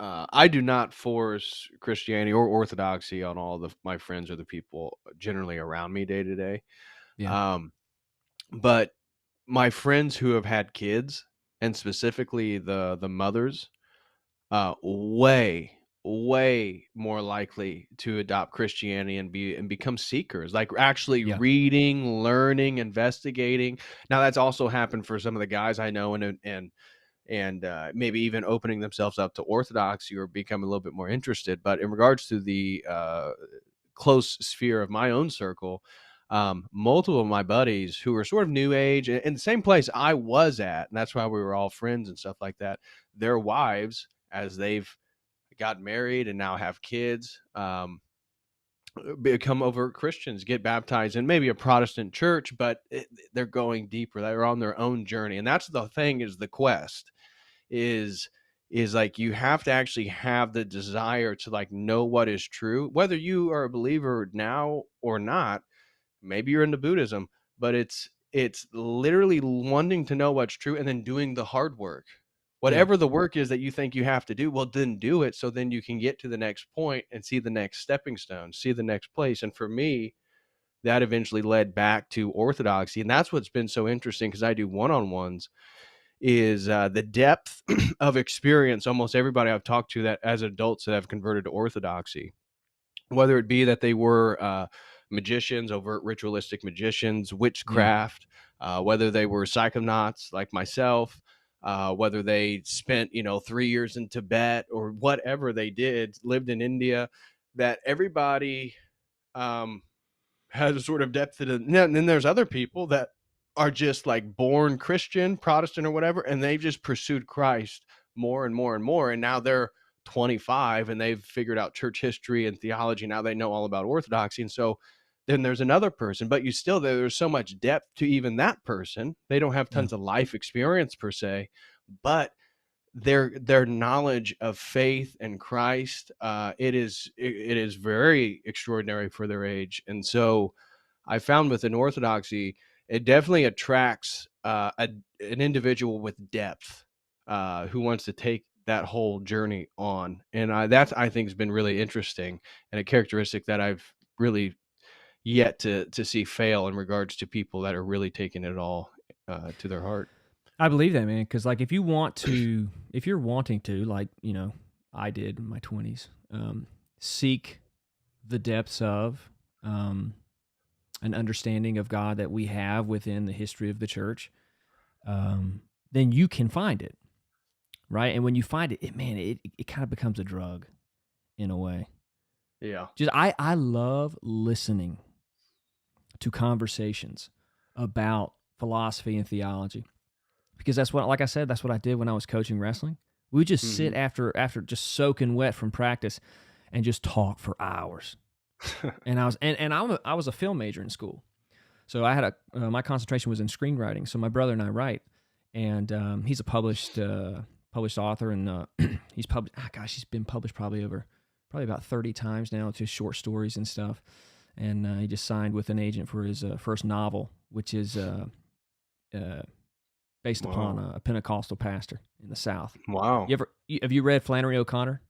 I do not force Christianity or Orthodoxy on all my friends or the people generally around me day to day. Yeah. Um, but my friends who have had kids, and specifically the mothers, way more likely to adopt Christianity and become seekers, like actually Yeah. reading, learning, investigating. Now that's also happened for some of the guys I know, and maybe even opening themselves up to Orthodoxy or becoming a little bit more interested. But in regards to the close sphere of my own circle, multiple of my buddies who are sort of new age in the same place I was at, and that's why we were all friends and stuff like that, their wives, as they've got married and now have kids, become overt Christians, get baptized in maybe a Protestant church, but they're going deeper. They're on their own journey. And that's the thing, is the quest is like, you have to actually have the desire to like know what is true, whether you are a believer now or not. Maybe you're into Buddhism, but it's literally wanting to know what's true and then doing the hard work. Yeah. Whatever the work is that you think you have to do, well, then do it, so then you can get to the next point and see the next stepping stone, see the next place. And for me, that eventually led back to Orthodoxy, and that's what's been so interesting, because I do one-on-ones, is the depth of experience. Almost everybody I've talked to that as adults that have converted to Orthodoxy, whether it be that they were magicians, overt ritualistic magicians, witchcraft, whether they were psychonauts like myself, whether they spent 3 years in Tibet or whatever they did, lived in India, that everybody um, has a sort of depth to it. And then there's other people that are just like born Christian, Protestant, or whatever, and they've just pursued Christ more and more and more. And now they're 25 and they've figured out church history and theology. Now they know all about Orthodoxy. And so then there's another person, but there's so much depth to even that person. They don't have Yeah. tons of life experience per se, but their knowledge of faith and Christ, it is very extraordinary for their age. And so I found within Orthodoxy, it definitely attracts an individual with depth, who wants to take that whole journey on. And that, I think, has been really interesting, and a characteristic that I've really yet to see fail in regards to people that are really taking it all to their heart. I believe that, man, because like if you're wanting to, like I did in my 20s, seek the depths of an understanding of God that we have within the history of the church, then you can find it, right? And when you find it, it kind of becomes a drug in a way. Yeah. Just I love listening to conversations about philosophy and theology, because that's what, like I said, that's what I did when I was coaching wrestling. We would just sit after just soaking wet from practice and just talk for hours. And I was a film major in school, so I had my concentration was in screenwriting. So my brother and I write, and he's a published author, and he's been published probably about 30 times now, to short stories and stuff. And he just signed with an agent for his first novel, which is based upon a Pentecostal pastor in the South. Wow. Have you read Flannery O'Connor?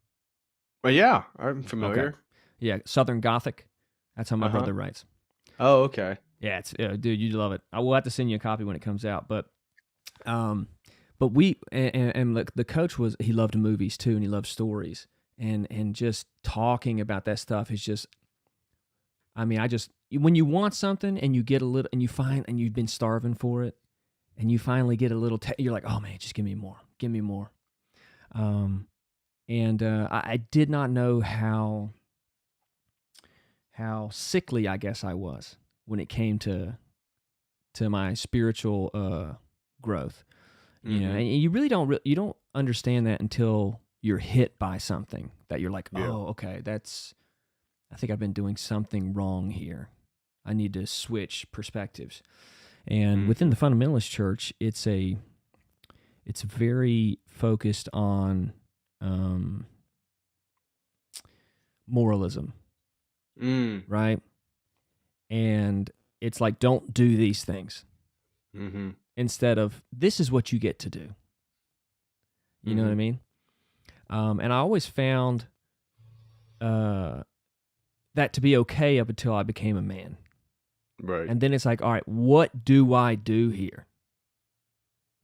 Well, yeah, I'm familiar. Okay. Yeah, Southern Gothic. That's how my brother writes. Oh, okay. Yeah, it's dude, you'd love it. I will have to send you a copy when it comes out. But we and the coach he loved movies too, and he loved stories, and just talking about that stuff is just. I mean, when you want something and you get a little, and you find, and you've been starving for it, and you finally get a little, you're like, oh man, just give me more. I did not know how sickly, I guess, I was when it came to my spiritual growth. And you really don't understand that until you're hit by something that you're like, oh, okay, I think I've been doing something wrong here. I need to switch perspectives. And within the fundamentalist church, it's very focused on moralism, right? And it's like, don't do these things, instead of, this is what you get to do. You know what I mean? And I always found that to be okay up until I became a man. Right. And then it's like, all right, what do I do here?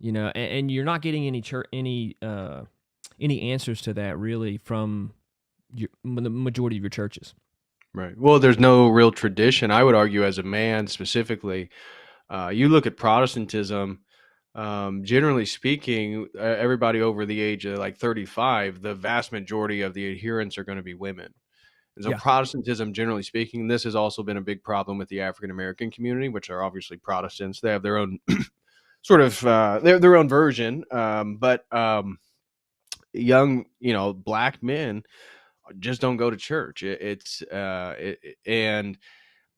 And you're not getting any answers to that really from the majority of your churches. Right. Well, there's no real tradition. I would argue, as a man specifically, you look at Protestantism, generally speaking, everybody over the age of like 35, the vast majority of the adherents are going to be women. And so Protestantism, generally speaking, this has also been a big problem with the African-American community, which are obviously Protestants. They have their own sort of their own version. But young, black men just don't go to church. And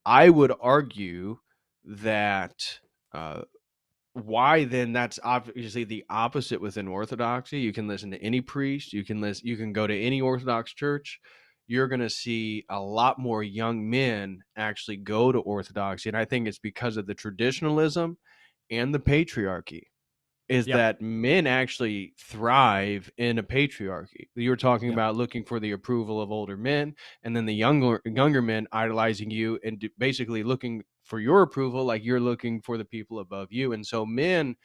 I would argue that why then that's obviously the opposite within Orthodoxy. You can listen to any priest. You can go to any Orthodox church. You're going to see a lot more young men actually go to Orthodoxy. And I think it's because of the traditionalism and the patriarchy, is that men actually thrive in a patriarchy. You were talking about looking for the approval of older men, and then the younger men idolizing you and basically looking for your approval, like you're looking for the people above you. And so men,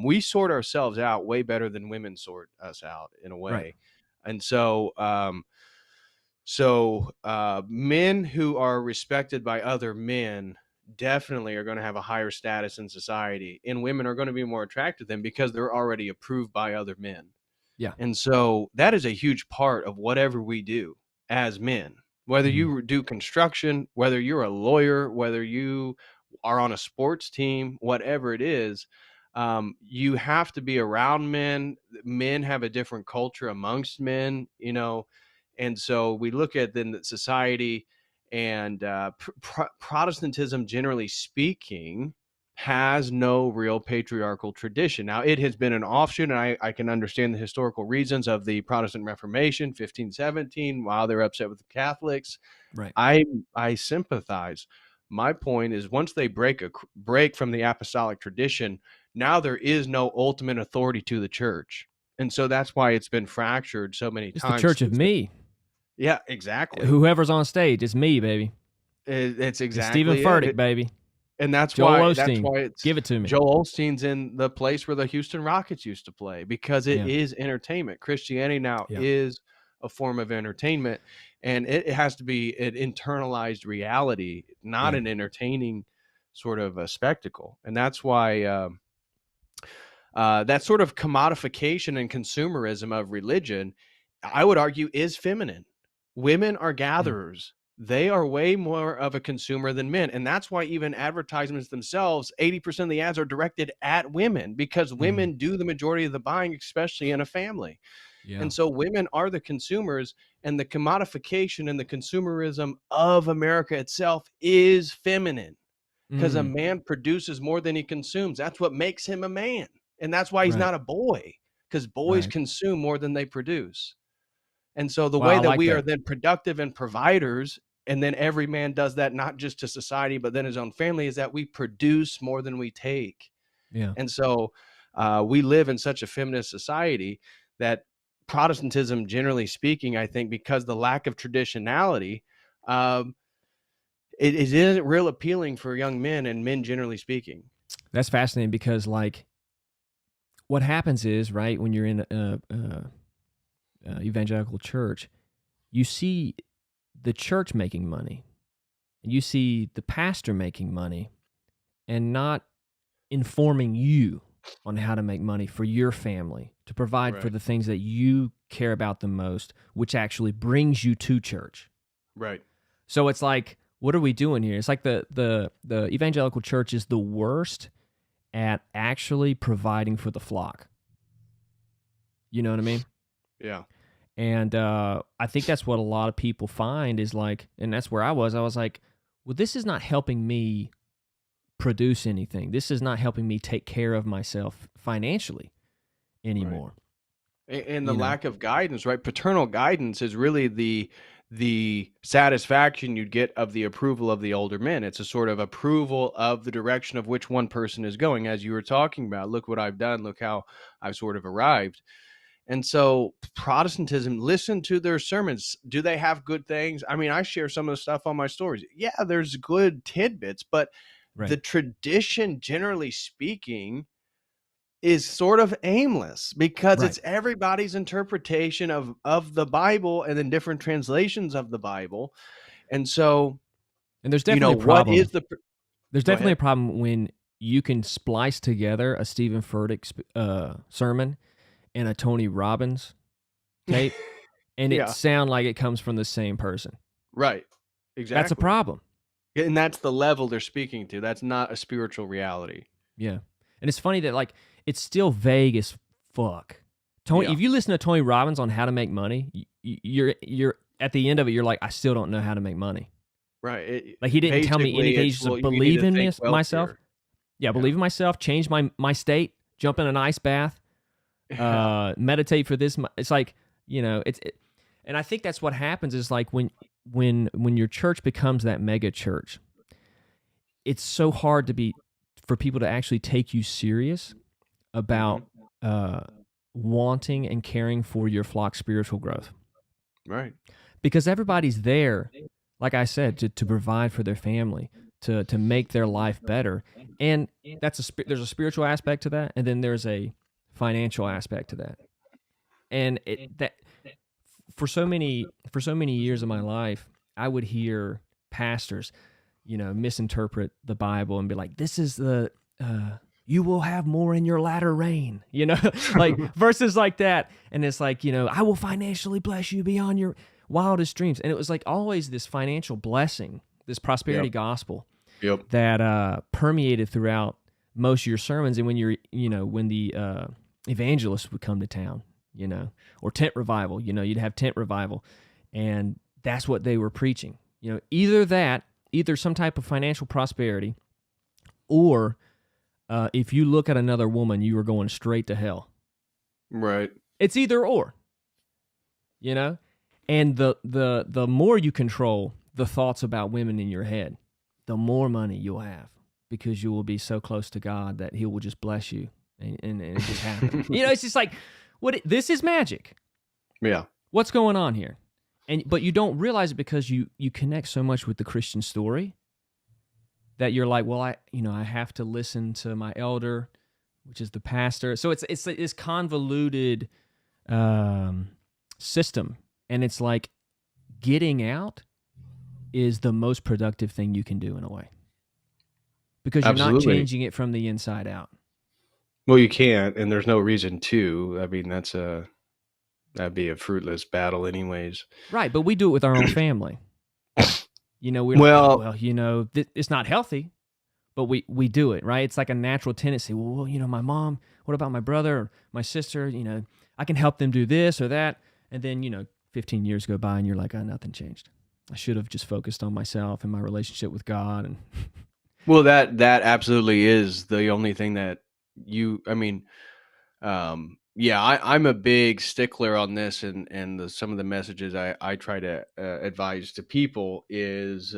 we sort ourselves out way better than women sort us out, in a way. Right. And so men who are respected by other men definitely are going to have a higher status in society, and women are going to be more attracted to them because they're already approved by other men. Yeah. And so that is a huge part of whatever we do as men, whether Mhm. you do construction, whether you're a lawyer, whether you are on a sports team, whatever it is, you have to be around men. Men have a different culture amongst men, you know. And so we look at then that society and Protestantism, generally speaking, has no real patriarchal tradition. Now, it has been an offshoot, and I can understand the historical reasons of the Protestant Reformation, 1517, while they're upset with the Catholics. Right. I sympathize. My point is, once they break from the apostolic tradition, now there is no ultimate authority to the church. And so that's why it's been fractured so many It's the times. church of me. Yeah, exactly. Whoever's on stage, it's me, baby. It's It's Stephen exactly Furtick, it. baby. And that's Joel why Osteen. it's Give it to me. Joel Osteen's in the place where the Houston Rockets used to play, because it Yeah. is entertainment. Christianity now Yeah. is a form of entertainment, and it has to be an internalized reality, not Yeah. an entertaining sort of a spectacle. And that's why that sort of commodification and consumerism of religion, I would argue, is feminine. Women are gatherers. They are way more of a consumer than men. And that's why even advertisements themselves, 80% of the ads are directed at women, because women do the majority of the buying, especially in a family. Yeah. And so women are the consumers, and the commodification and the consumerism of America itself is feminine, because a man produces more than he consumes. That's what makes him a man. And that's why he's Right. not a boy, because boys Right. consume more than they produce. And so the Wow, way I that like we are that. then productive and providers, and then every man does that, not just to society, but then his own family, is that we produce more than we take. Yeah. And so we live in such a feminist society that Protestantism, generally speaking, I think, because the lack of traditionality, it isn't real appealing for young men, and men generally speaking. That's fascinating, because like what happens is, right, when you're in evangelical church, you see the church making money, and you see the pastor making money, and not informing you on how to make money for your family, to provide for Right. the things that you care about the most, which actually brings you to church. Right. So it's like, what are we doing here? It's like the evangelical church is the worst at actually providing for the flock. You know what I mean? Yeah. And I think that's what a lot of people find is like, and that's where I was like, well, this is not helping me produce anything. This is not helping me take care of myself financially anymore. And the You know? lack of guidance, right? Paternal guidance is really the satisfaction you'd get of the approval of the older men. It's a sort of approval of the direction of which one person is going, as you were talking about. Look what I've done. Look how I've sort of arrived. And so Protestantism, listen to their sermons. Do they have good things? I mean, I share some of the stuff on my stories. Yeah, there's good tidbits, but Right. the tradition, generally speaking, is sort of aimless, because Right. it's everybody's interpretation of the Bible, and then different translations of the Bible. And so, And there's you know, definitely a what problem. is the There's Go definitely a ahead. problem when you can splice together a Stephen Furtick sermon and a Tony Robbins tape, and it Yeah, sound like it comes from the same person. right. That's a Exactly. problem. And that's the level they're speaking to. That's not a spiritual reality. Yeah. And it's funny that like it's still vague as fuck. Tony, Yeah. if you listen to Tony Robbins on how to make money, you're at the end of it, you're like, I still don't know how to make money. Right. Like he didn't tell me Basically, anything. He's it's, just well, you need believe to in fake wealth myself. here. Yeah, believe in myself. Change my state. Jump in an ice bath. Yeah. Meditate for this. It's like, you know, and I think that's what happens is like when your church becomes that mega church, it's so hard for people to actually take you serious about wanting and caring for your flock's spiritual growth. Right. Because everybody's there, like I said, to provide for their family, to make their life better. And there's a spiritual aspect to that, and then there's a financial aspect to that. And that for so many years of my life, I would hear pastors misinterpret the Bible and be like, this is the you will have more in your latter rain, like verses like that. And it's like, I will financially bless you beyond your wildest dreams. And it was like always this financial blessing, this prosperity Yep. gospel Yep. that permeated throughout most of your sermons. And when when the evangelists would come to town, or tent revival, you'd have tent revival, and that's what they were preaching. Either some type of financial prosperity, or if you look at another woman, you are going straight to hell. Right. It's either or, and the more you control the thoughts about women in your head, the more money you'll have, because you will be so close to God that He will just bless you, and it just happens. It's just like, this is magic. Yeah. What's going on here? But you don't realize it because you connect so much with the Christian story that you're like, well, I have to listen to my elder, which is the pastor. So it's this convoluted system, and it's like getting out is the most productive thing you can do in a way, because you're not Absolutely. changing it from the inside out. Well, you can't, and there's no reason to. I mean, that'd be a fruitless battle anyways. Right, but we do it with our own family. We're Well, like, oh, well, it's not healthy, but we do it, right? It's like a natural tendency. Well, my mom, what about my brother or my sister? I can help them do this or that. And then, 15 years go by and you're like, oh, nothing changed. I should have just focused on myself and my relationship with God. And well, that absolutely is the only thing that yeah, I'm a big stickler on this, and some of the messages I try to advise to people is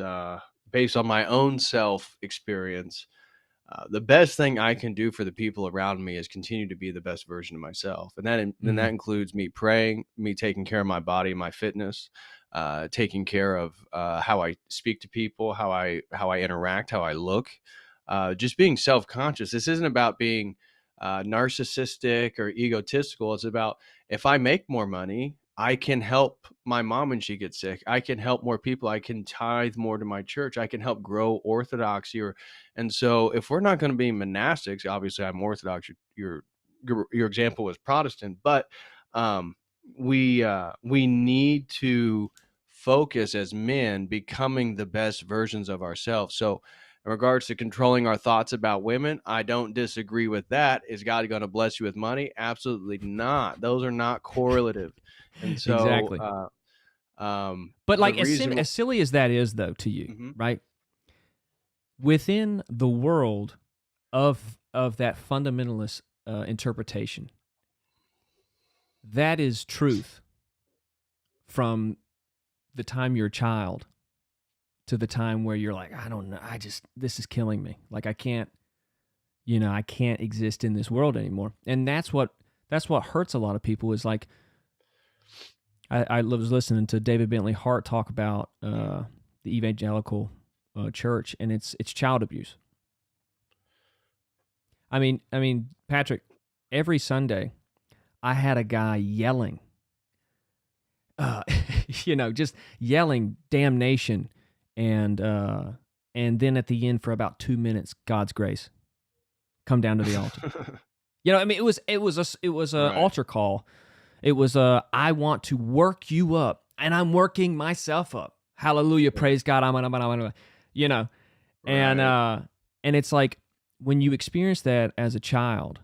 based on my own self experience. The best thing I can do for the people around me is continue to be the best version of myself, and that includes me praying, me taking care of my body, my fitness, taking care of how I speak to people, how I interact, how I look, just being self-conscious. This isn't about being narcissistic or egotistical. It's about, if I make more money, I can help my mom when she gets sick. I can help more people. I can tithe more to my church. I can help grow Orthodoxy. And so if we're not going to be monastics, obviously I'm Orthodox. Your example was Protestant, but we need to focus as men becoming the best versions of ourselves. So in regards to controlling our thoughts about women, I don't disagree with that. Is God going to bless you with money? Absolutely not. Those are not correlative. And so, exactly. But like, as silly as that is, though, to you, right? Within the world of that fundamentalist interpretation, that is truth from the time you're a child to the time where you're like, I don't know, this is killing me. Like, I can't exist in this world anymore. And that's what hurts a lot of people, is like, I was listening to David Bentley Hart talk about the evangelical church, and it's child abuse. I mean, Patrick, every Sunday I had a guy yelling, just yelling damnation, and then at the end, for about 2 minutes, God's grace, come down to the altar. It was a Right. altar call. It was I want to work you up, and I'm working myself up. Hallelujah, praise God. Right. And it's like, when you experience that as a child,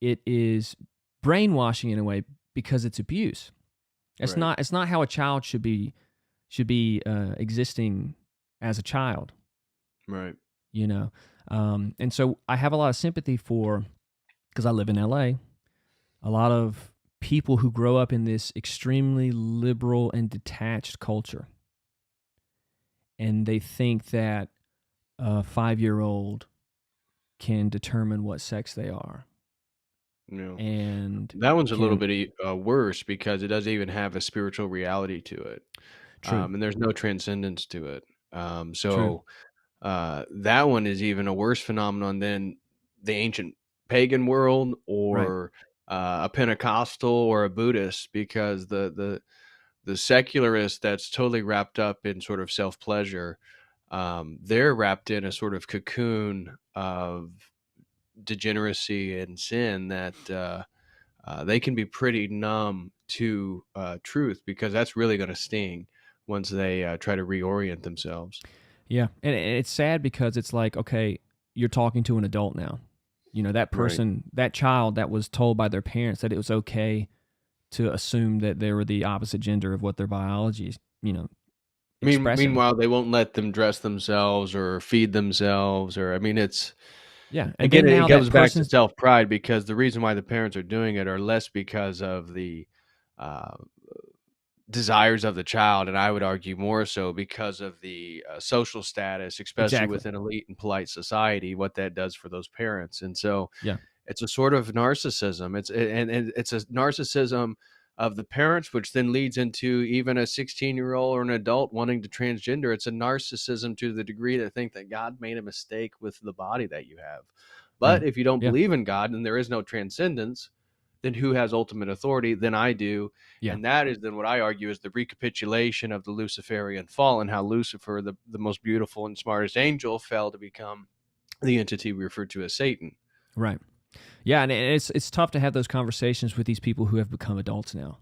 it is brainwashing in a way, because it's abuse. It's not how a child should be existing as a child. Right. And so I have a lot of sympathy for, because I live in LA, a lot of people who grow up in this extremely liberal and detached culture, and they think that a 5-year-old can determine what sex they are. No. And that one's a little bit worse, because it doesn't even have a spiritual reality to it. And there's no transcendence to it. That one is even a worse phenomenon than the ancient pagan world, or a Pentecostal or a Buddhist, because the secularist that's totally wrapped up in sort of self-pleasure, they're wrapped in a sort of cocoon of degeneracy and sin that they can be pretty numb to truth, because that's really going to sting once they try to reorient themselves. Yeah, and it's sad because it's like, okay, you're talking to an adult now. You know, that person, that child that was told by their parents that it was okay to assume that they were the opposite gender of what their biology is, you know, expressing. Meanwhile, they won't let them dress themselves or feed themselves, or, I mean, it's, Yeah, and again, then now it comes that back to person's self-pride, because the reason why the parents are doing it are less because of the uh, desires of the child, and I would argue more so because of the social status, especially exactly. within elite and polite society, what that does for those parents. And so Yeah, it's a sort of narcissism. And it's a narcissism of the parents, which then leads into even a 16-year-old or an adult wanting to transgender. It's a narcissism to the degree that think that God made a mistake with the body that you have. right. But if you don't Yeah, believe in God and there is no transcendence, then who has ultimate authority? Then I do. yeah, And that is then what I argue is the recapitulation of the Luciferian fall, and how Lucifer, the most beautiful and smartest angel, fell to become the entity we refer to as Satan. right. Yeah, and it's tough to have those conversations with these people who have become adults now.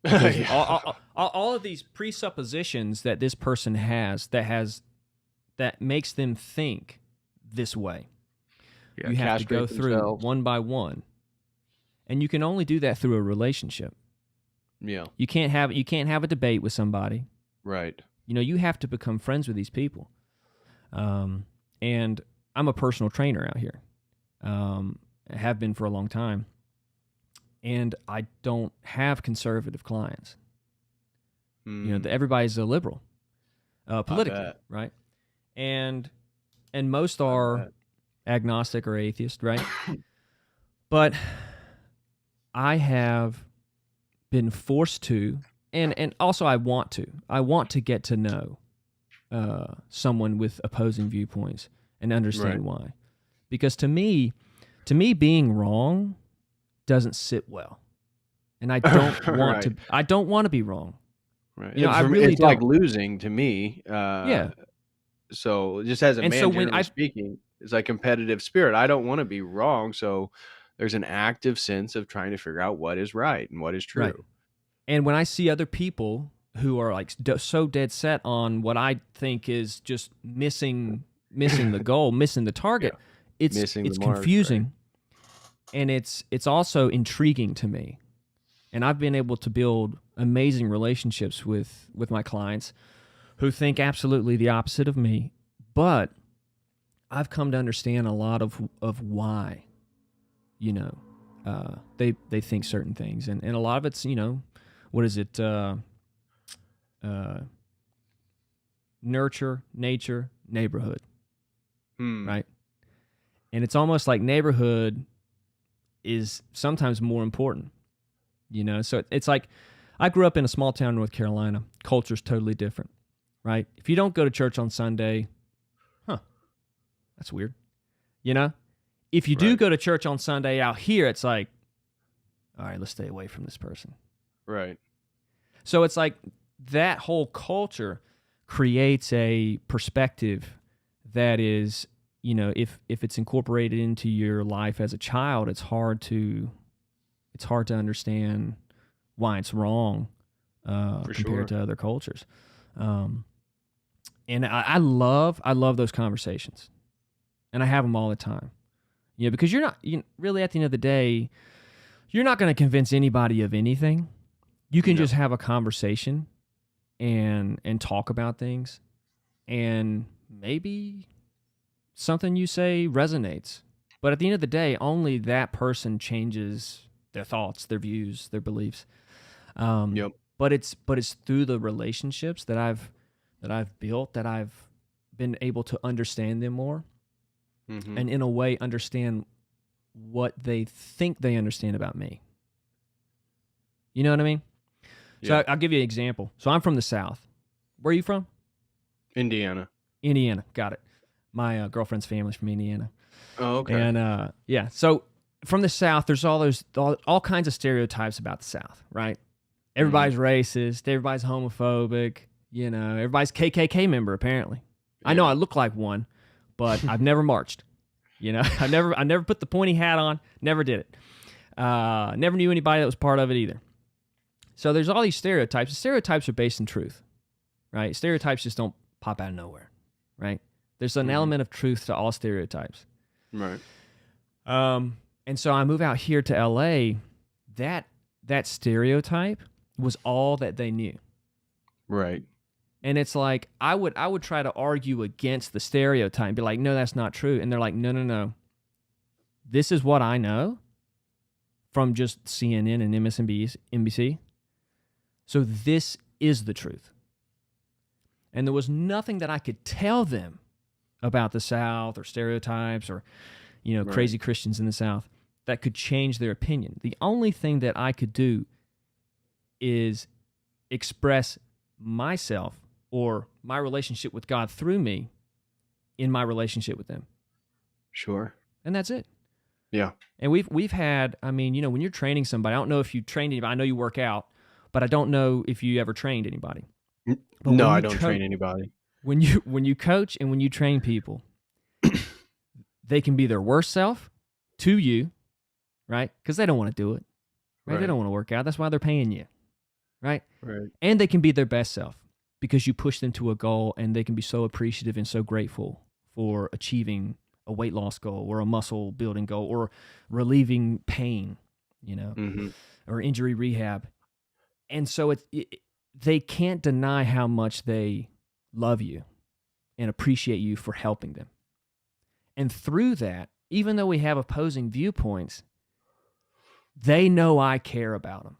Because Yeah. all of these presuppositions that this person has that makes them think this way, Yeah, you have to go castrate through themselves. one by one, and you can only do that through a relationship. Yeah, You can't have a debate with somebody. right. You know, you have to become friends with these people. And I'm a personal trainer out here. I have been for a long time, and I don't have conservative clients. You know, everybody's a liberal, politically, bet. right? And most are bet. agnostic or atheist, right? But I have been forced to, and also I want to get to know someone with opposing viewpoints and understand why. Because to me, being wrong doesn't sit well, and I don't want to. I don't want to be wrong. Right. You know, I For me, really it's like don't. losing to me. Yeah, So just as a and so man, when generally speaking, it's like competitive spirit. I don't want to be wrong. So there's an active sense of trying to figure out what is right and what is right, true. and when I see other people who are like so dead set on what I think is just missing the goal, missing the target, Yeah. it's Missing the mark, confusing, and it's also intriguing to me. And I've been able to build amazing relationships with my clients who think absolutely the opposite of me, but I've come to understand a lot of why, you know, they think certain things, and a lot of it's, you know, what is it? Nurture, nature, neighborhood, right? And it's almost like neighborhood is sometimes more important, you know? So it's like, I grew up in a small town in North Carolina. Culture's totally different, right? If you don't go to church on Sunday, that's weird, you know? If you do go to church on Sunday out here, it's like, all right, let's stay away from this person. Right. So it's like that whole culture creates a perspective that is, you know, if it's incorporated into your life as a child, it's hard to understand why it's wrong compared to other cultures. And I love those conversations, and I have them all the time. You know, because you're not, really, at the end of the day, you're not going to convince anybody of anything. You can just have a conversation and talk about things, and maybe something you say resonates. But at the end of the day, only that person changes their thoughts, their views, their beliefs. But it's through the relationships that I've built that I've been able to understand them more, and in a way understand what they think they understand about me. You know what I mean? So I'll give you an example. So I'm from the South. Where are you from? Indiana. Indiana. Got it. My girlfriend's family's from Indiana. Oh, okay. And yeah, so from the South, there's all kinds of stereotypes about the South, right? Everybody's racist. Everybody's homophobic. You know, everybody's KKK member, apparently. I know I look like one, but I've never marched. You know, I never put the pointy hat on. Never did it. Never knew anybody that was part of it either. So there's all these stereotypes. The stereotypes are based in truth, right? Stereotypes just don't pop out of nowhere, right? There's an element of truth to all stereotypes. Right. And so I move out here to LA. That stereotype was all that they knew. Right. And it's like I would try to argue against the stereotype and be like, no, that's not true. And they're like, no. This is what I know from just CNN and MSNBC. So this is the truth. And there was nothing that I could tell them about the South or stereotypes or, crazy Christians in the South that could change their opinion. The only thing that I could do is express myself or my relationship with God through me in my relationship with them. Sure. And that's it. Yeah. And we've had, when you're training somebody, I don't know if you trained anybody. I know you work out, but I don't know if you ever trained anybody. But no, I don't train anybody. When you coach and when you train people, they can be their worst self to you, right? Because they don't want to do it, right? They don't want to work out. That's why they're paying you, right? Right. And they can be their best self because you push them to a goal, and they can be so appreciative and so grateful for achieving a weight loss goal or a muscle building goal or relieving pain, or injury rehab. And so they can't deny how much they love you and appreciate you for helping them. And through that, even though we have opposing viewpoints, they know I care about them.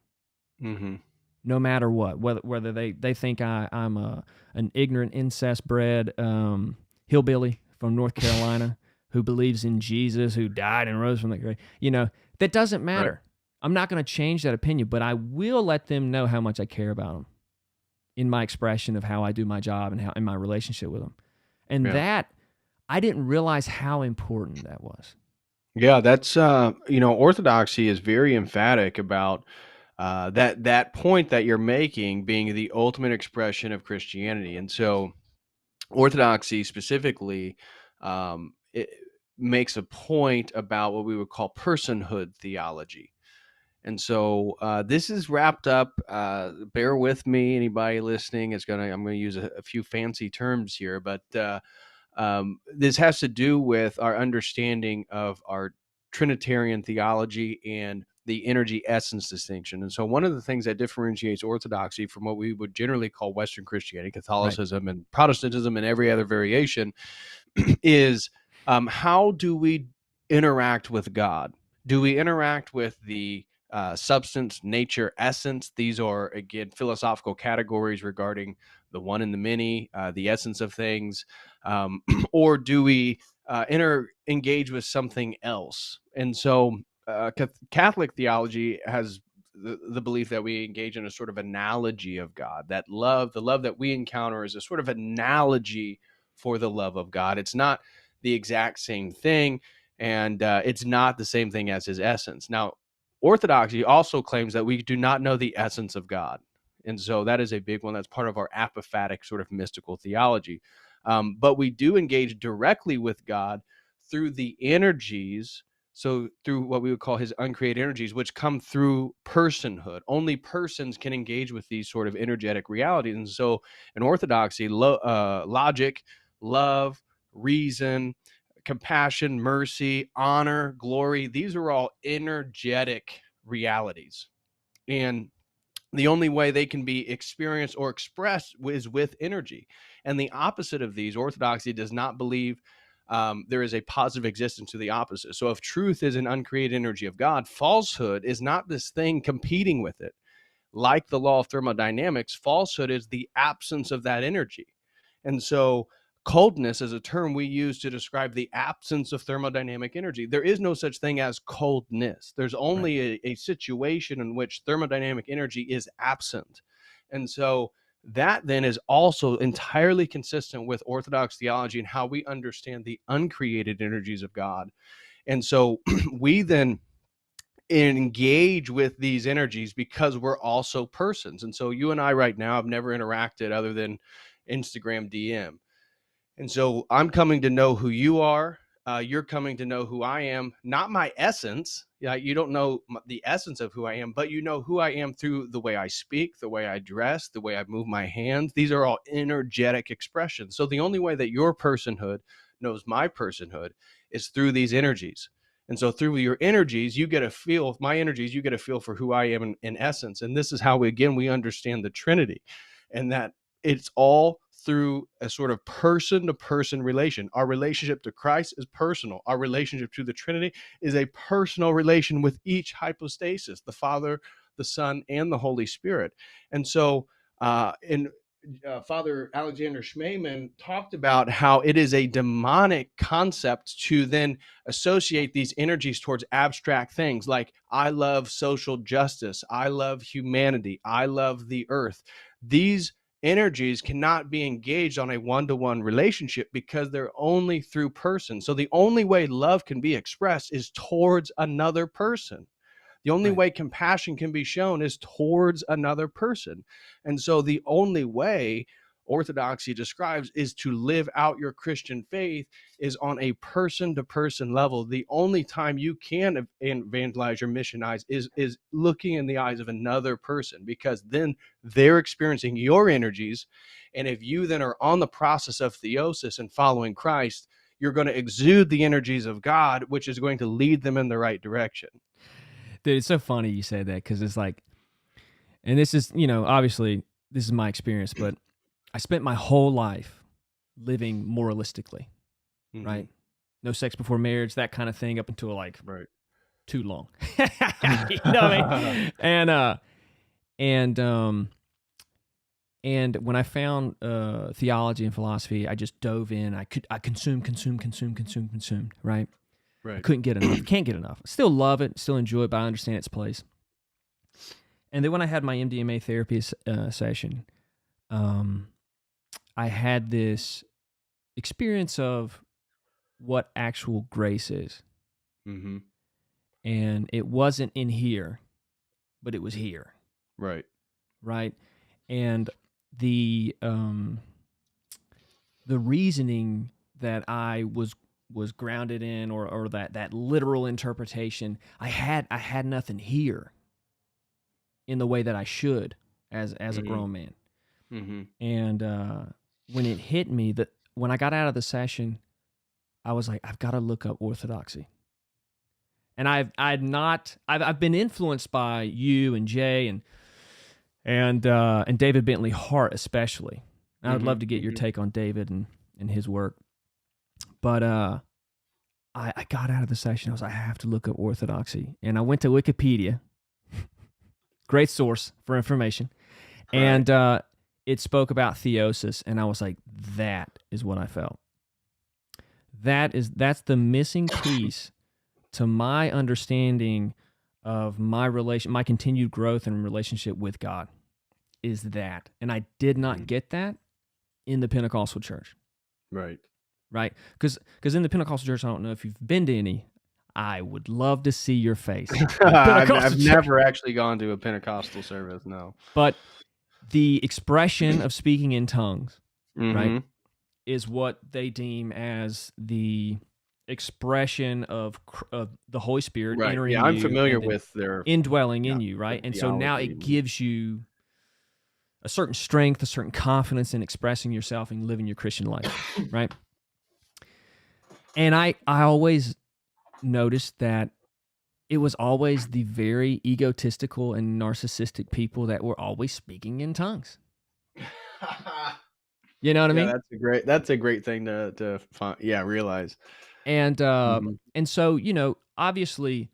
Mm-hmm. No matter what, whether they think I'm an ignorant, incest-bred hillbilly from North Carolina who believes in Jesus, who died and rose from the grave. That doesn't matter. Right. I'm not going to change that opinion, but I will let them know how much I care about them in my expression of how I do my job and how in my relationship with them. And that, I didn't realize how important that was. Yeah, that's Orthodoxy is very emphatic about that point that you're making being the ultimate expression of Christianity. And so Orthodoxy specifically it makes a point about what we would call personhood theology. And so this is wrapped up. Bear with me, anybody listening. I'm going to use a few fancy terms here, but this has to do with our understanding of our Trinitarian theology and the energy essence distinction. And so one of the things that differentiates Orthodoxy from what we would generally call Western Christianity, Catholicism, and Protestantism and every other variation is how do we interact with God? Do we interact with the substance, nature, essence? These are, again, philosophical categories regarding the one and the many, the essence of things, or do we engage with something else? And so Catholic theology has the belief that we engage in a sort of analogy of God, that the love that we encounter is a sort of analogy for the love of God. It's not the exact same thing, and it's not the same thing as his essence. Now, Orthodoxy also claims that we do not know the essence of God. And so that is a big one. That's part of our apophatic sort of mystical theology. But we do engage directly with God through the energies, so through what we would call his uncreated energies, which come through personhood. Only persons can engage with these sort of energetic realities. And so in Orthodoxy, logic, love, reason, compassion, mercy, honor, glory, these are all energetic realities. And the only way they can be experienced or expressed is with energy. And the opposite of these, Orthodoxy does not believe there is a positive existence to the opposite. So if truth is an uncreated energy of God, falsehood is not this thing competing with it. Like the law of thermodynamics, falsehood is the absence of that energy. And so coldness is a term we use to describe the absence of thermodynamic energy. There is no such thing as coldness. There's only a situation in which thermodynamic energy is absent. And so that then is also entirely consistent with Orthodox theology and how we understand the uncreated energies of God. And so we then engage with these energies because we're also persons. And so you and I right now have never interacted other than Instagram DM. And so I'm coming to know who you are. You're coming to know who I am, not my essence. Yeah, you don't know the essence of who I am, but you know who I am through the way I speak, the way I dress, the way I move my hands. These are all energetic expressions. So the only way that your personhood knows my personhood is through these energies. And so through your energies, you get a feel, my energies, you get a feel for who I am in essence. And this is how we understand the Trinity, and that it's all through a sort of person-to-person relation. Our relationship to Christ is personal. Our relationship to the Trinity is a personal relation with each hypostasis, the Father, the Son, and the Holy Spirit. And so Father Alexander Schmemann talked about how it is a demonic concept to then associate these energies towards abstract things like, I love social justice, I love humanity, I love the earth. These energies cannot be engaged on a one-to-one relationship because they're only through person. So the only way love can be expressed is towards another person. The only way compassion can be shown is towards another person. And so the only way Orthodoxy describes is to live out your Christian faith is on a person-to-person level. The only time you can evangelize or missionize is looking in the eyes of another person, because then they're experiencing your energies. And if you then are on the process of theosis and following Christ, you're going to exude the energies of God, which is going to lead them in the right direction. Dude, it's so funny you say that, because it's like, and this is, obviously this is my experience, but I spent my whole life living moralistically, right? No sex before marriage, that kind of thing, up until like too long. You know what I mean? And when I found theology and philosophy, I just dove in. I consumed, right? I couldn't get enough. Can't get enough. Still love it, still enjoy it, but I understand its place. And then when I had my MDMA therapy session, I had this experience of what actual grace is. Mm-hmm. And it wasn't in here, but it was here. Right. And the reasoning that I was grounded in, or that literal interpretation, I had nothing here in the way that I should as a grown man. Mm-hmm. And when it hit me, that when I got out of the session, I was like, I've got to look up Orthodoxy. And I've been influenced by you and Jay and David Bentley Hart especially. And I would love to get your take on David and his work. But I got out of the session. I was like, I have to look up Orthodoxy. And I went to Wikipedia. Great source for information. Right. And it spoke about theosis. And I was like, that is what I felt. That's the missing piece to my understanding of my continued growth and relationship with God, is that. And I did not get that in the Pentecostal church. Right. Because in the Pentecostal church, I don't know if you've been to any. I would love to see your face. I've never actually gone to a Pentecostal service, no. But the expression of speaking in tongues, right, is what they deem as the expression of the Holy Spirit entering you. I'm familiar with their indwelling in you, right? And so now it gives you a certain strength, a certain confidence in expressing yourself and living your Christian life, right? And I always noticed that it was always the very egotistical and narcissistic people that were always speaking in tongues. You know what I mean? That's a great thing to find, realize. And and so, obviously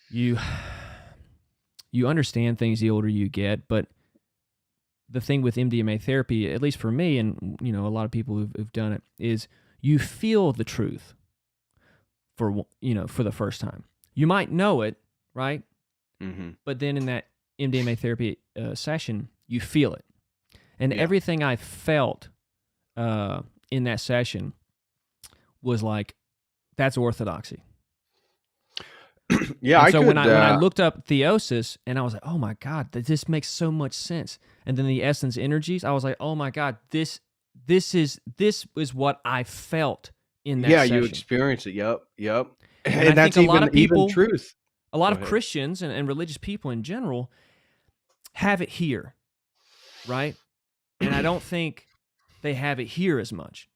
you understand things the older you get, but the thing with MDMA therapy, at least for me, and a lot of people who've done it, is you feel the truth for the first time. You might know it, right? But then in that MDMA therapy session, you feel it. And everything I felt in that session was like, that's Orthodoxy. When I looked up theosis, and I was like, oh my God, this makes so much sense. And then the essence energies, I was like, oh my God, this this is what I felt in that Yeah, you session. experience it. Yep, yep. And I And think that's a lot of even people, truth. a lot Go of ahead. Christians and religious people in general have it here, right? And I don't think they have it here as much.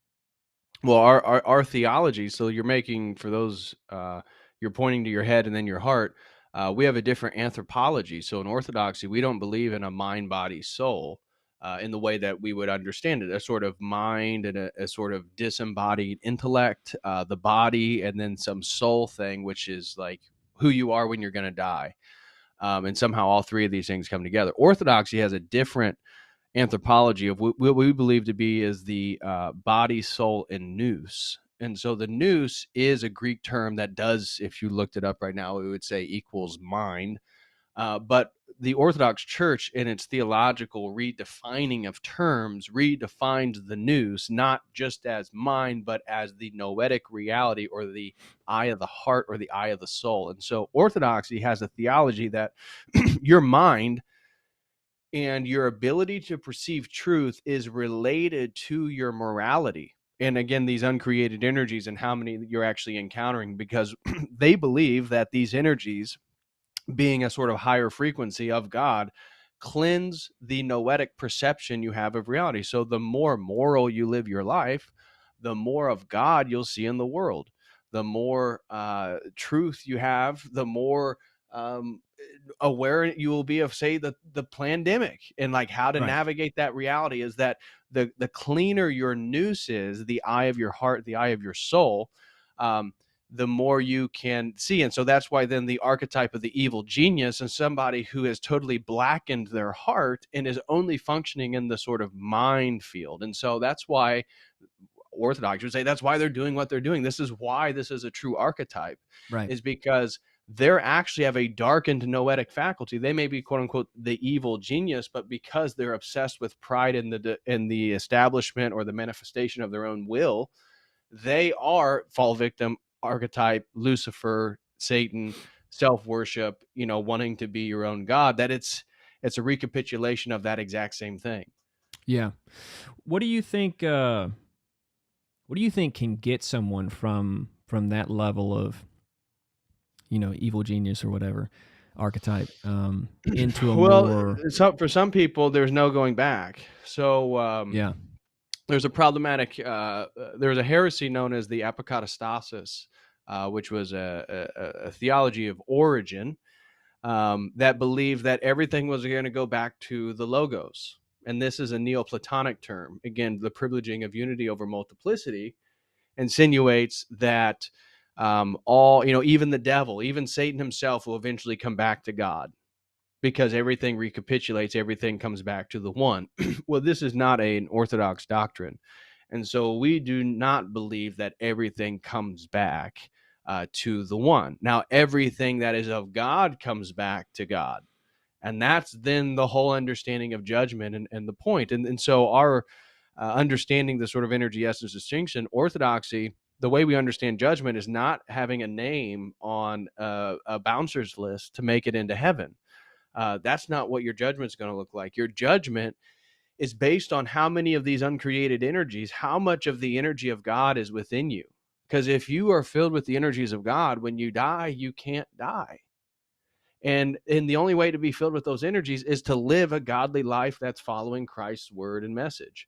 Well, our theology, so you're making, for those, you're pointing to your head and then your heart. We have a different anthropology. So in Orthodoxy, we don't believe in a mind, body, soul in the way that we would understand it. A sort of mind and a sort of disembodied intellect, the body, and then some soul thing, which is like who you are when you're going to die. And somehow all three of these things come together. Orthodoxy has a different anthropology of what we believe to be is the body, soul, and nous. And so the nous is a Greek term that does, if you looked it up right now, it would say equals mind. But the Orthodox Church, in its theological redefining of terms, redefines the nous not just as mind, but as the noetic reality, or the eye of the heart, or the eye of the soul. And so Orthodoxy has a theology that your mind and your ability to perceive truth is related to your morality. And again, these uncreated energies and how many you're actually encountering, because they believe that these energies, being a sort of higher frequency of God, cleanse the noetic perception you have of reality. So the more moral you live your life, the more of God you'll see in the world. The more truth you have, the more aware you will be of, say, the pandemic, and like how to Right. navigate that reality. Is that the cleaner your nous is, the eye of your heart, the eye of your soul, the more you can see. And so that's why then the archetype of the evil genius, and somebody who has totally blackened their heart and is only functioning in the sort of mind field. And so that's why Orthodox would say that's why they're doing what they're doing. This is why this is a true archetype, Right. is because they're actually have a darkened noetic faculty. They may be, quote unquote, the evil genius, but because they're obsessed with pride in the establishment or the manifestation of their own will, they are fall victim archetype, Lucifer, Satan, self-worship, wanting to be your own God. That it's a recapitulation of that exact same thing. Yeah. What do you think? What do you think can get someone from that level of, evil genius or whatever archetype, into a Well, more, for some people, there's no going back. So yeah, there's a problematic, there's a heresy known as the apokatastasis, which was a theology of Origen, that believed that everything was going to go back to the logos. And this is a Neoplatonic term. Again, the privileging of unity over multiplicity insinuates that even the devil, even Satan himself, will eventually come back to God, because everything recapitulates, everything comes back to the one. Well, this is not an Orthodox doctrine. And so we do not believe that everything comes back to the one. Now, everything that is of God comes back to God. And that's then the whole understanding of judgment and the point. And so our understanding the sort of energy essence distinction, Orthodoxy, the way we understand judgment is not having a name on a bouncer's list to make it into heaven. That's not what your judgment is going to look like. Your judgment is based on how many of these uncreated energies, how much of the energy of God is within you. Because if you are filled with the energies of God, when you die, you can't die. And the only way to be filled with those energies is to live a godly life that's following Christ's word and message.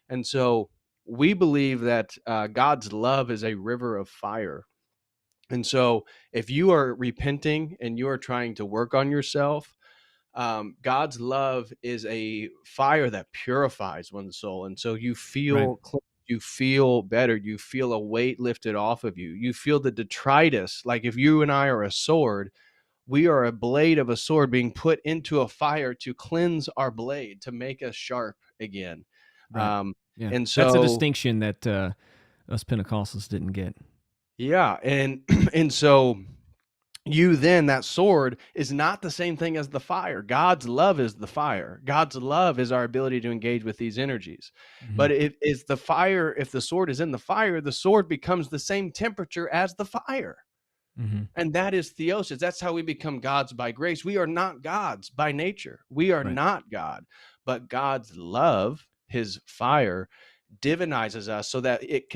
And so we believe that God's love is a river of fire. And so if you are repenting and you are trying to work on yourself, God's love is a fire that purifies one's soul. And so you right, feel you feel better. You feel a weight lifted off of you. You feel the detritus. Like if you and I are a sword, we are a blade of a sword being put into a fire to cleanse our blade, to make us sharp again. right, yeah. And That's a so, distinction that us Pentecostals didn't get. yeah. And, and so you then, that sword is not the same thing as the fire. God's love is the fire. God's love is our ability to engage with these energies. Mm-hmm. But it is the fire. If the sword is in the fire, the sword becomes the same temperature as the fire. Mm-hmm. And that is theosis. That's how we become gods by grace. We are not gods by nature. We are Right. not God. But God's love, his fire, divinizes us so that it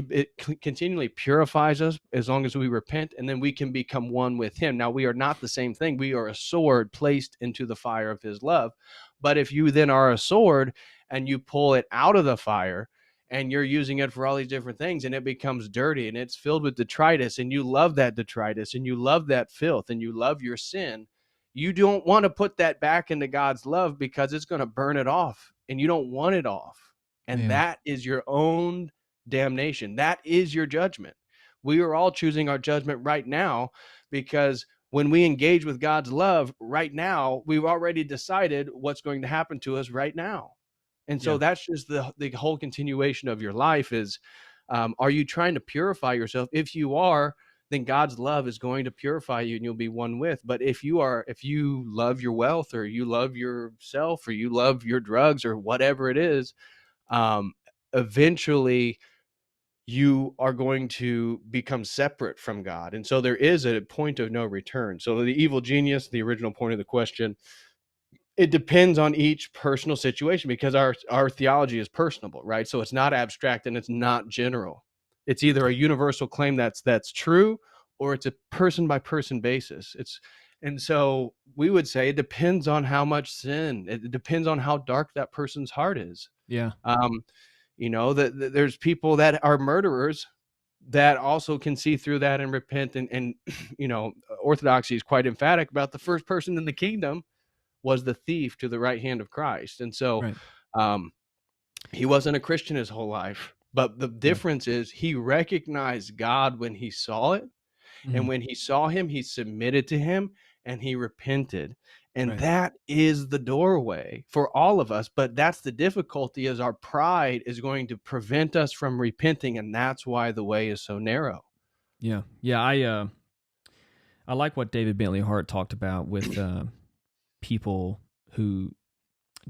continually purifies us as long as we repent, and then we can become one with him. Now, we are not the same thing. We are a sword placed into the fire of his love. But if you then are a sword and you pull it out of the fire and you're using it for all these different things, and it becomes dirty and it's filled with detritus, and you love that detritus and you love that filth and you love your sin, you don't want to put that back into God's love because it's going to burn it off, and you don't want it off. And that is your own damnation. That is your judgment. We are all choosing our judgment right now, because when we engage with God's love right now, we've already decided what's going to happen to us right now. And so that's just the whole continuation of your life is, are you trying to purify yourself? If you are, then God's love is going to purify you and you'll be one with. But if you love your wealth, or you love yourself, or you love your drugs, or whatever it is, eventually you are going to become separate from God. And so there is a point of no return. So the evil genius, the original point of the question, it depends on each personal situation, because our theology is personable, right? So it's not abstract and it's not general. It's either a universal claim that's true, or it's a person by person basis. And so we would say it depends on how much sin. It depends on how dark that person's heart is. Yeah. There's people that are murderers that also can see through that and repent. And Orthodoxy is quite emphatic about the first person in the kingdom was the thief to the right hand of Christ. And so he wasn't a Christian his whole life, but the difference is he recognized God when he saw it. And when he saw him, he submitted to him and he repented. And that is the doorway for all of us. But that's the difficulty, is our pride is going to prevent us from repenting. And that's why the way is so narrow. Yeah. Yeah. I like what David Bentley Hart talked about with people who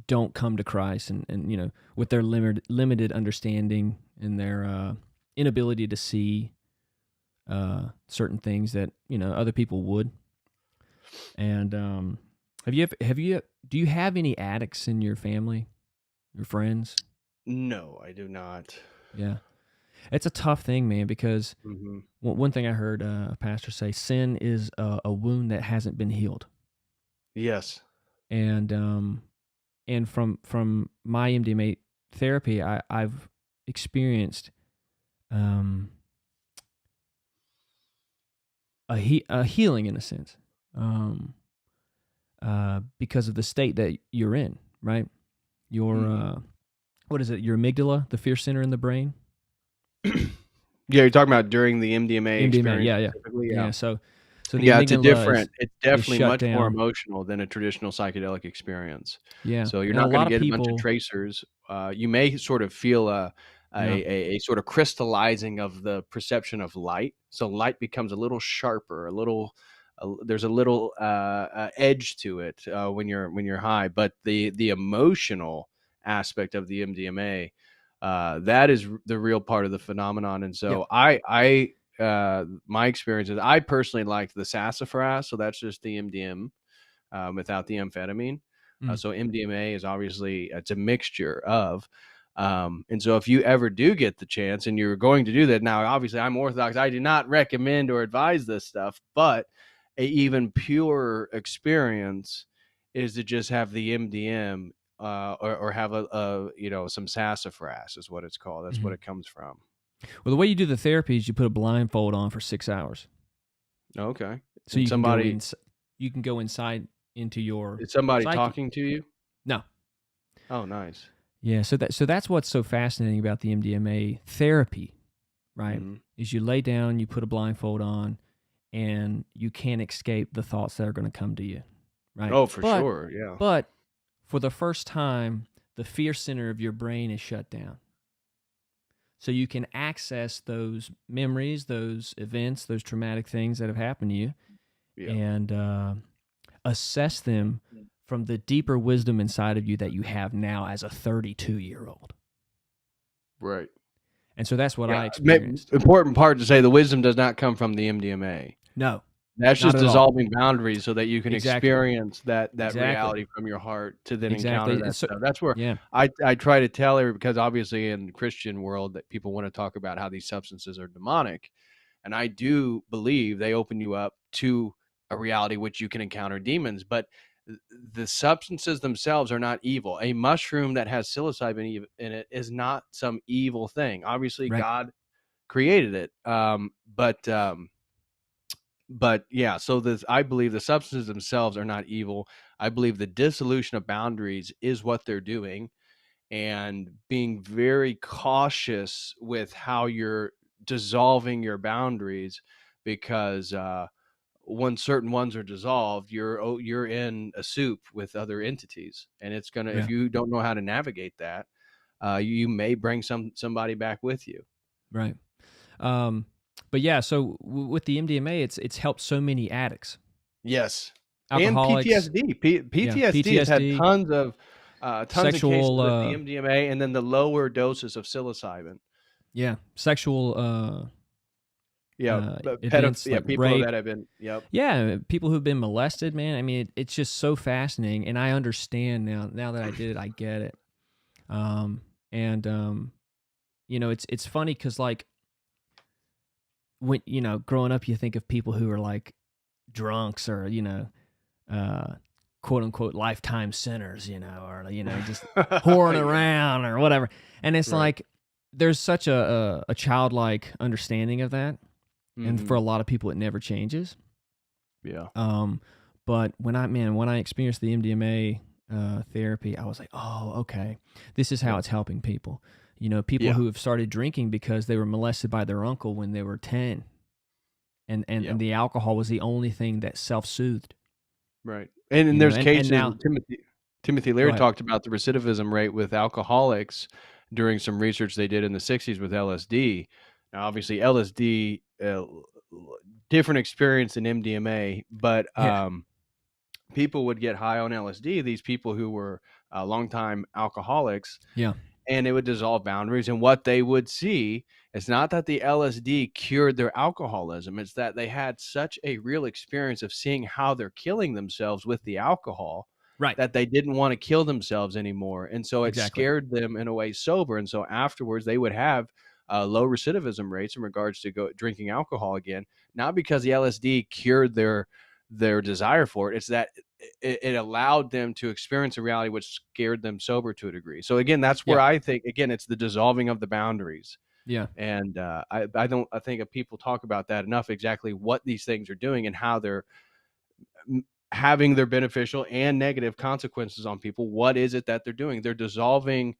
don't come to Christ and with their limited understanding and their inability to see certain things that other people would. And do you have any addicts in your family, your friends? No, I do not. Yeah, it's a tough thing, man, because one thing I heard a pastor say: sin is a wound that hasn't been healed. Yes. And from my MDMA therapy, I've experienced a healing in a sense, because of the state that you're in, right? Your what is it? Your amygdala, the fear center in the brain. Yeah, you're talking about during the MDMA experience. Yeah. So it's it's definitely much more emotional than a traditional psychedelic experience. Yeah. So you're not going to get a bunch of tracers. You may sort of feel a sort of crystallizing of the perception of light. So light becomes a little sharper, there's a little edge to it when you're high. But the emotional aspect of the MDMA, that is the real part of the phenomenon. And so my experience is, I personally liked the sassafras. So that's just the MDM without the amphetamine. So MDMA is obviously, it's a mixture of. And so if you ever do get the chance and you're going to do that, now, obviously I'm Orthodox, I do not recommend or advise this stuff, but a even pure experience is to just have the MDM or have some sassafras is what it's called. That's what it comes from. Well, the way you do the therapy is you put a blindfold on for 6 hours. Okay. So you can go inside into your. Is somebody psyche. Talking to you? No. Oh, nice. Yeah. So that's what's so fascinating about the MDMA therapy, right? Is you lay down, you put a blindfold on, and you can't escape the thoughts that are going to come to you, right? Oh, for sure. Yeah. But for the first time, the fear center of your brain is shut down. So you can access those memories, those events, those traumatic things that have happened to you, and assess them from the deeper wisdom inside of you that you have now as a 32-year-old. Right. And so that's what I experienced. Important part to say, the wisdom does not come from the MDMA. No. That's Not just at all. dissolving boundaries so that you can Exactly. experience that Exactly. reality from your heart to then encounter Exactly. that So stuff. That's where yeah. I try to tell because obviously in the Christian world that people want to talk about how these substances are demonic, and I do believe they open you up to a reality which you can encounter demons, but the substances themselves are not evil. A mushroom that has psilocybin in it is not some evil thing. Obviously, Right. God created it, but yeah, so I believe the substances themselves are not evil. I believe the dissolution of boundaries is what they're doing, and being very cautious with how you're dissolving your boundaries, because when certain ones are dissolved, you're in a soup with other entities, and it's gonna, if Yeah. you don't know how to navigate that, you may bring somebody back with you. Right. Um, but yeah, so with the MDMA, it's helped so many addicts, Yes. And alcoholics, PTSD. yeah, PTSD has had PTSD, tons of cases sexual, with the MDMA and then the lower doses of psilocybin. yeah, sexual Yeah, but events like people rape. that have been, yep. Yeah, people who've been molested, man. I mean, it's just so fascinating, and I understand now. Now that I did it, I get it. And it's funny because like when growing up, you think of people who are like drunks or quote unquote lifetime sinners, or just whoring Yeah, around or whatever. And it's right. like there's such a childlike understanding of that, and for Mhm. a lot of people, it never changes. Yeah. But when I experienced the MDMA therapy, I was like, oh, okay, this is how Yep. it's helping people. People Yeah. who have started drinking because they were molested by their uncle when they were 10, and Yep. the alcohol was the only thing that self-soothed. Right. And there's And cases, now Timothy go Leary ahead. talked about the recidivism rate with alcoholics during some research they did in the 60s with LSD. Now, obviously, LSD, different experience than MDMA, but Yeah, people would get high on LSD, these people who were longtime alcoholics, yeah, and it would dissolve boundaries. And what they would see is not that the LSD cured their alcoholism, it's that they had such a real experience of seeing how they're killing themselves with the alcohol right, that they didn't want to kill themselves anymore. And so it exactly. scared them in a way sober. And so afterwards, they would have low recidivism rates in regards to drinking alcohol again, not because the LSD cured their desire for it. It's that it allowed them to experience a reality which scared them sober to a degree. So again, that's where Yeah, I think, again, it's the dissolving of the boundaries. yeah, And I think if people talk about that enough, exactly what these things are doing and how they're having their beneficial and negative consequences on people. What is it that they're doing? They're dissolving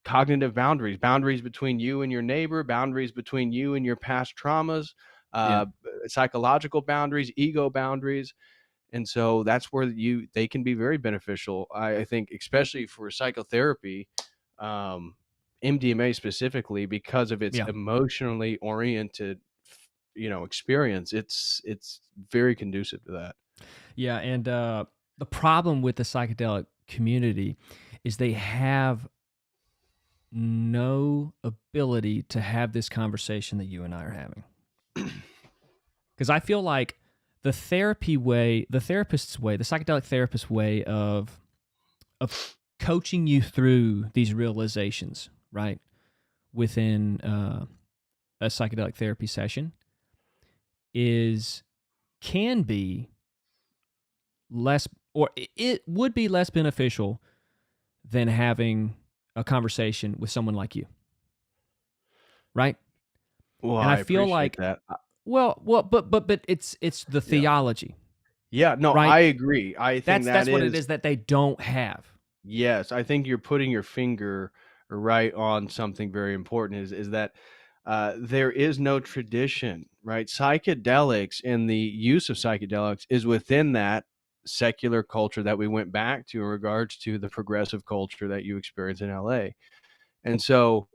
cognitive boundaries between you and your neighbor, boundaries between you and your past traumas, yeah, uh, psychological boundaries, ego boundaries. And so that's where they can be very beneficial. I think, especially for psychotherapy, um, MDMA specifically, because of its yeah, emotionally oriented, experience. It's very conducive to that. yeah. And the problem with the psychedelic community is they have no ability to have this conversation that you and I are having. Because I feel like the therapy way, the therapist's way, the psychedelic therapist's way of coaching you through these realizations, right, within a psychedelic therapy session is can be less, or it would be less beneficial than having a conversation with someone like you, right? Well, And I I feel appreciate like, that. but it's the Yeah. theology, Yeah, no, right? I agree. I think that That's what it is, is that they don't have. yes, I think you're putting your finger right on something very important, is that there is no tradition, right? Psychedelics and the use of psychedelics is within that secular culture that we went back to in regards to the progressive culture that you experience in LA. And so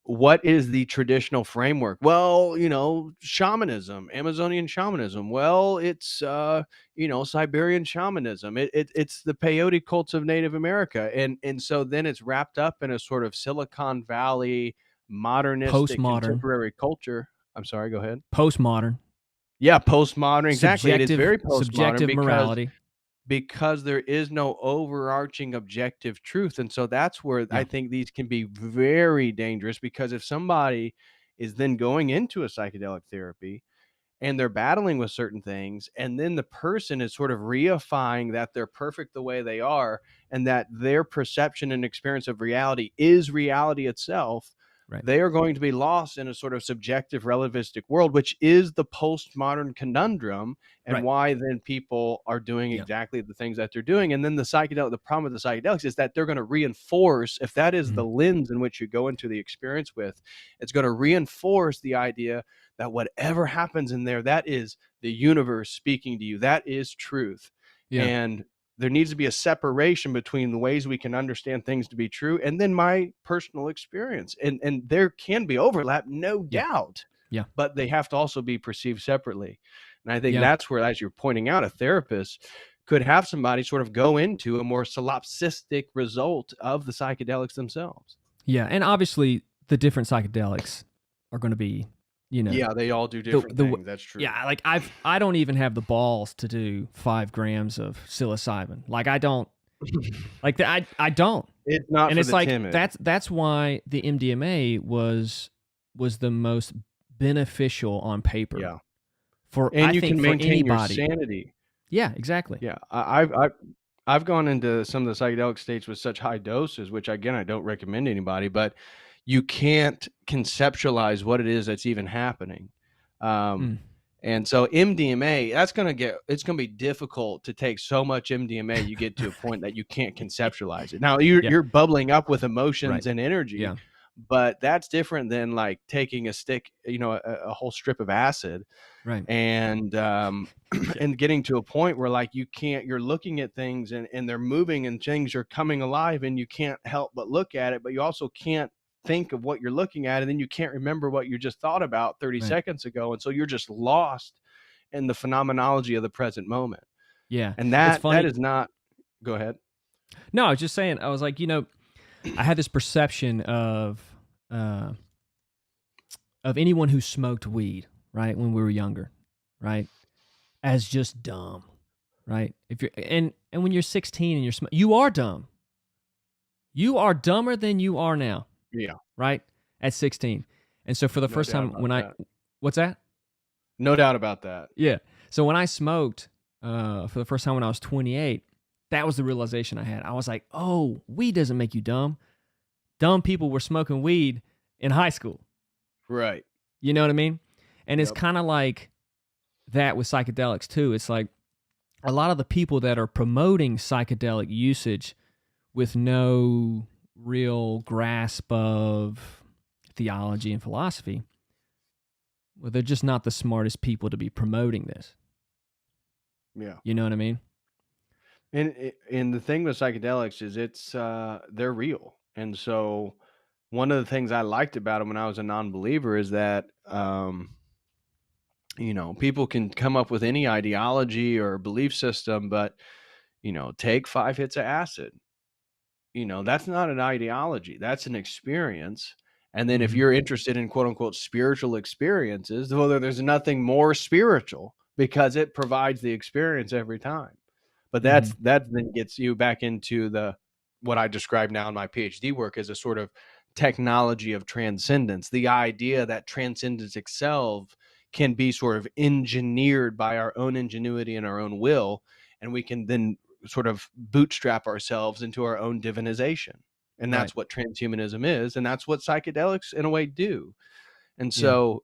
what is the traditional framework? Well, shamanism, Amazonian shamanism. Well, it's Siberian shamanism. It's the peyote cults of Native America, and so then it's wrapped up in a sort of Silicon Valley modernistic Postmodern, contemporary culture. I'm sorry, go ahead. postmodern. Yeah, postmodern. Exactly. It is very postmodern subjective morality. because there is no overarching objective truth. And so that's where I Yeah, think these can be very dangerous, because if somebody is then going into a psychedelic therapy and they're battling with certain things, and then the person is sort of reifying that they're perfect the way they are, and that their perception and experience of reality is reality itself, right, they are going to be lost in a sort of subjective relativistic world, which is the postmodern conundrum, and right. why then people are doing Yeah, exactly the things that they're doing. And then the problem with the psychedelics is that they're going to reinforce, if that is the mhm, lens in which you go into the experience with, it's going to reinforce the idea that whatever happens in there, that is the universe speaking to you. That is truth. yeah, And there needs to be a separation between the ways we can understand things to be true and then my personal experience. And there can be overlap, no yeah, doubt, yeah, but they have to also be perceived separately. And I think yeah, that's where, as you're pointing out, a therapist could have somebody sort of go into a more solipsistic result of the psychedelics themselves. yeah. And obviously, the different psychedelics are going to be, you know, Yeah, they all do the different the things. That's true. yeah. Like I don't even have the balls to do 5 grams of psilocybin. Like I don't like that. I don't. It's not And for it's the like timid. that's why the MDMA was the most beneficial on paper Yeah. for, I And you think, can for maintain your anybody. sanity. Yeah, exactly. Yeah. I've gone into some of the psychedelic states with such high doses, which again, I don't recommend to anybody, but you can't conceptualize what it is that's even happening. Um, Mm. and so MDMA, it's gonna be difficult to take so much MDMA, you get to a point that you can't conceptualize it. Now Yeah, you're bubbling up with right. emotions and energy, Yeah, but that's different than like taking a stick, a whole strip of acid, right. and Yeah, and getting to a point where like you're looking at things, and they're moving and things are coming alive, and you can't help but look at it, but you also can't think of what you're looking at, and then you can't remember what you just thought about 30 right. seconds ago, and so you're just lost in the phenomenology of the present moment. Yeah. And It's that funny. is not. Go ahead. No, I was just saying, I was like, I had this perception uh of anyone who smoked weed, right, when we were younger, right, as just dumb, right? If you're and when you're 16 and you are dumb. You are dumber than you are now, Yeah, right? At 16. And so for the no first doubt time about that. what's that? No doubt about that. Yeah. So when I smoked for the first time when I was 28, that was the realization I had. I was like, "Oh, weed doesn't make you dumb. Dumb people were smoking weed in high school." Right. You know what I mean? And it's Yep. kind of like that with psychedelics too. It's like a lot of the people that are promoting psychedelic usage with no real grasp of theology and philosophy, well, they're just not the smartest people to be promoting this. Yeah. You know what I mean? And the thing with psychedelics is they're real. And so one of the things I liked about them when I was a non-believer is that people can come up with any ideology or belief system, but take 5 hits of acid. That's not an ideology, that's an experience. And then if Mm-hmm. you're interested in quote unquote spiritual experiences, well, there's nothing more spiritual because it provides the experience every time. But Mm-hmm. that then gets you back into the what I describe now in my PhD work as a sort of technology of transcendence. The idea that transcendence itself can be sort of engineered by our own ingenuity and our own will, and we can then sort of bootstrap ourselves into our own divinization. And Right. that's what transhumanism is, and that's what psychedelics in a way do. And Yeah. so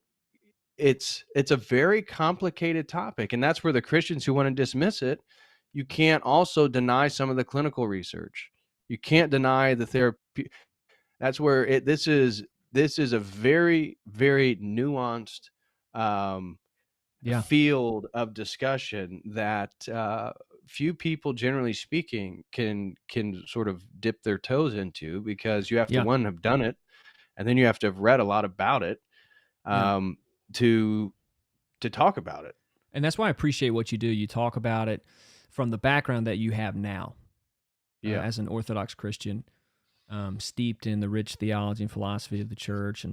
it's a very complicated topic, and that's where the Christians who want to dismiss it, you can't also deny some of the clinical research. You can't deny the therapy. That's where this is a very, very nuanced um, Yeah. field of discussion that few people, generally speaking, can sort of dip their toes into, because you have to, Yeah. one, have done it, and then you have to have read a lot about it, Yeah. um, to talk about it. And that's why I appreciate what you do. You talk about it from the background that you have now Yeah. as an Orthodox Christian, steeped in the rich theology and philosophy of the church,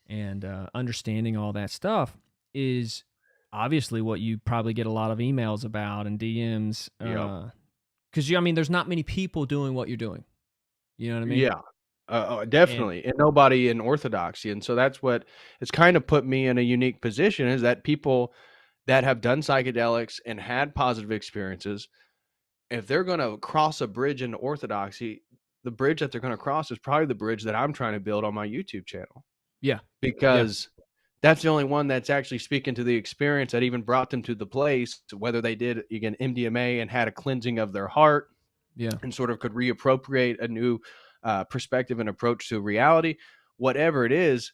and understanding all that stuff is obviously what you probably get a lot of emails about and DMs. Yep. Because I mean, there's not many people doing what you're doing. You know what I mean? Yeah. And Definitely, and nobody in Orthodoxy, and so that's what it's kind of put me in a unique position, is that people that have done psychedelics and had positive experiences, if they're gonna cross a bridge into Orthodoxy, the bridge that they're gonna cross is probably the bridge that I'm trying to build on my YouTube channel, yeah, yeah, because that's the only one that's actually speaking to the experience that even brought them to the place, whether they did, again, MDMA and had a cleansing of their heart yeah. and sort of could reappropriate a new perspective and approach to reality, whatever it is.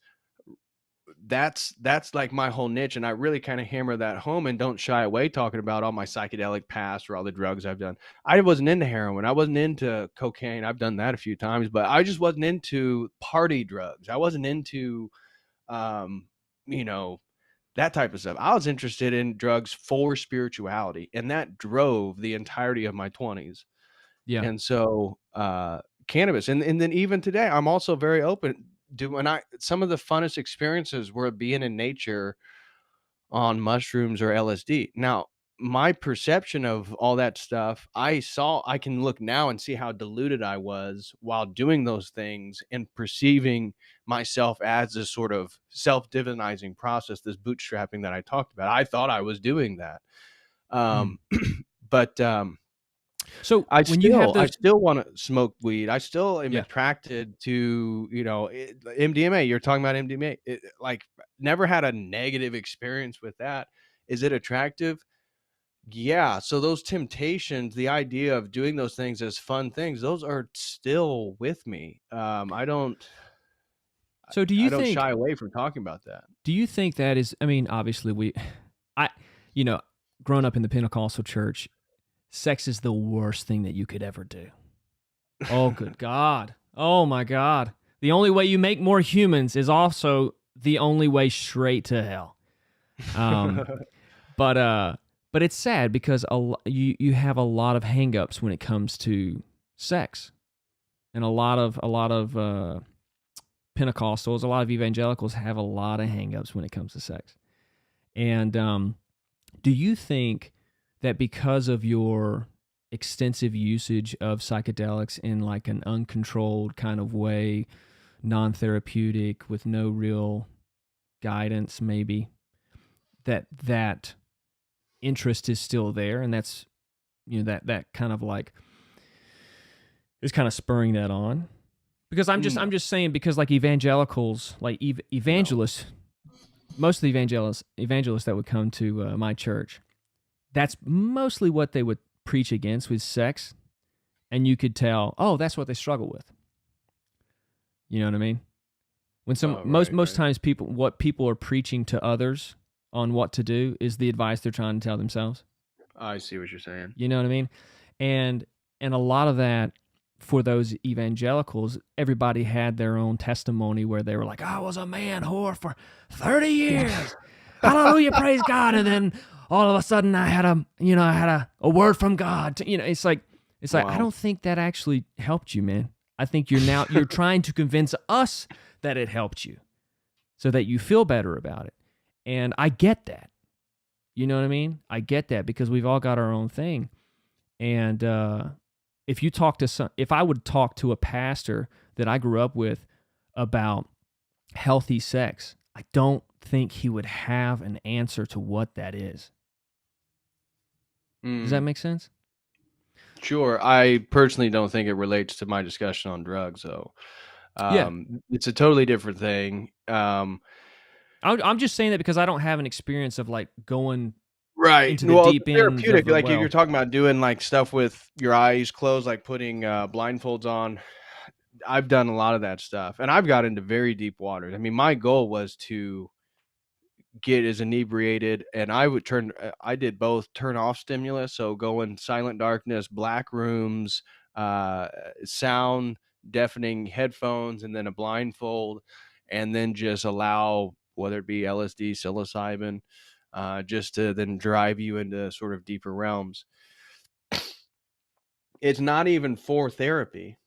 That's like my whole niche, and I really kind of hammer that home and don't shy away talking about all my psychedelic past or all the drugs I've done. I wasn't into heroin, I wasn't into cocaine. I've done that a few times, but I just wasn't into party drugs. I wasn't into um you know that type of stuff. I was interested in drugs for spirituality, and that drove the entirety of my 20s. Yeah. And so cannabis, and then even today I'm also very open. Do when I Some of the funnest experiences were being in nature on mushrooms or LSD. Now, my perception of all that stuff, I can look now and see how deluded I was while doing those things and perceiving myself as this sort of self-divinizing process, this bootstrapping that I talked about. I thought I was doing that. Mm. Um, but So when you have I those, still wanna smoke weed. I still am yeah. attracted to, MDMA. You're talking about MDMA. Like, never had a negative experience with that. Is it attractive? Yeah. So those temptations, the idea of doing those things as fun things, those are still with me. So I don't shy away from talking about that. do you think that is? I mean, obviously I, you know, growing up in the Pentecostal church, sex is the worst thing that you could ever do. Oh, good God. Oh my God. The only way you make more humans is also the only way straight to hell. Um, but it's sad because you have a lot of hangups when it comes to sex, and a lot of Pentecostals, a lot of evangelicals have a lot of hangups when it comes to sex. And do you think that because of your extensive usage of psychedelics in like an uncontrolled kind of way, non-therapeutic with no real guidance, maybe that interest is still there, and that's that kind of like is kind of spurring that on? Because I'm No, just saying, because like evangelicals, like no. evangelists, most of the evangelists that would come to my church, that's mostly what they would preach against, with sex. And you could tell, oh, that's what they struggle with. You know what I mean? When some Oh, most right. times what people are preaching to others on what to do is the advice they're trying to tell themselves. I see what you're saying. You know what I mean? And a lot of that, for those evangelicals, everybody had their own testimony where they were like, I was a man whore for 30 years. Hallelujah, praise God. And then all of a sudden I had a word from God. It's like I Wow. don't think that actually helped you, man. I think you're trying to convince us that it helped you so that you feel better about it. And I get that. You know what I mean? I get that, because we've all got our own thing. And if I would talk to a pastor that I grew up with about healthy sex, I don't think he would have an answer to what that is. Does that Mm. make sense? Sure. I personally don't think it relates to my discussion on drugs, though. Yeah. It's a totally different thing. I'm just saying that because I don't have an experience of like going Right. into the Well, deep ends of therapeutic, the like you're well. talking about doing like stuff with your eyes closed, like putting blindfolds on. I've done a lot of that stuff, and I've got into very deep waters. I mean, my goal was to get as inebriated, and I did both turn off stimulus, so go in silent darkness, black rooms, uh sound deafening headphones, and then a blindfold, and then just allow, whether it be LSD, psilocybin, just to then drive you into sort of deeper realms. It's not even for therapy.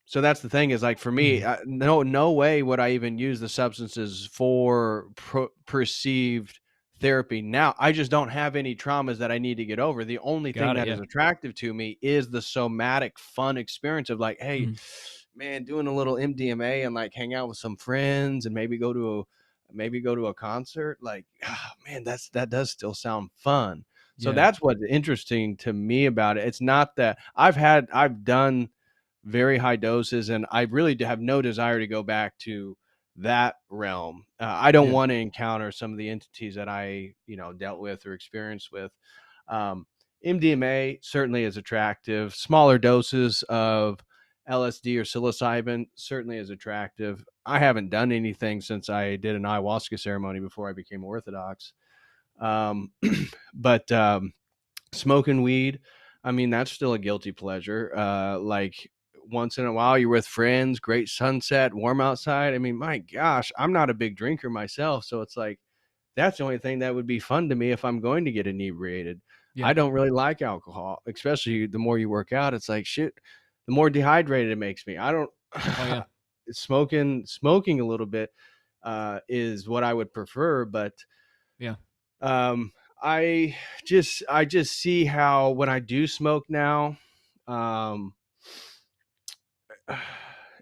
So that's the thing, is like, for me, Mm. no way would I even use the substances for perceived therapy now. I just don't have any traumas that I need to get over. The only thing that is attractive to me is the somatic fun experience of like, hey, man, doing a little MDMA and like hang out with some friends and maybe go to a concert. Like, man, that does still sound fun. So that's what's interesting to me about it. It's not that I've done very high doses, and I really have no desire to go back to that realm. I don't want to encounter some of the entities that I, dealt with or experienced with. MDMA certainly is attractive. Smaller doses of LSD or psilocybin certainly is attractive. I haven't done anything since I did an ayahuasca ceremony before I became Orthodox. But smoking weed, I mean, that's still a guilty pleasure. Like once in a while you're with friends, great sunset, warm outside. I mean, my gosh, I'm not a big drinker myself. So it's like, that's the only thing that would be fun to me if I'm going to get inebriated. I don't really like alcohol, especially the more you work out. It's like, shit, the more dehydrated it makes me. I don't, smoking a little bit is what I would prefer. But I just see how when I do smoke now,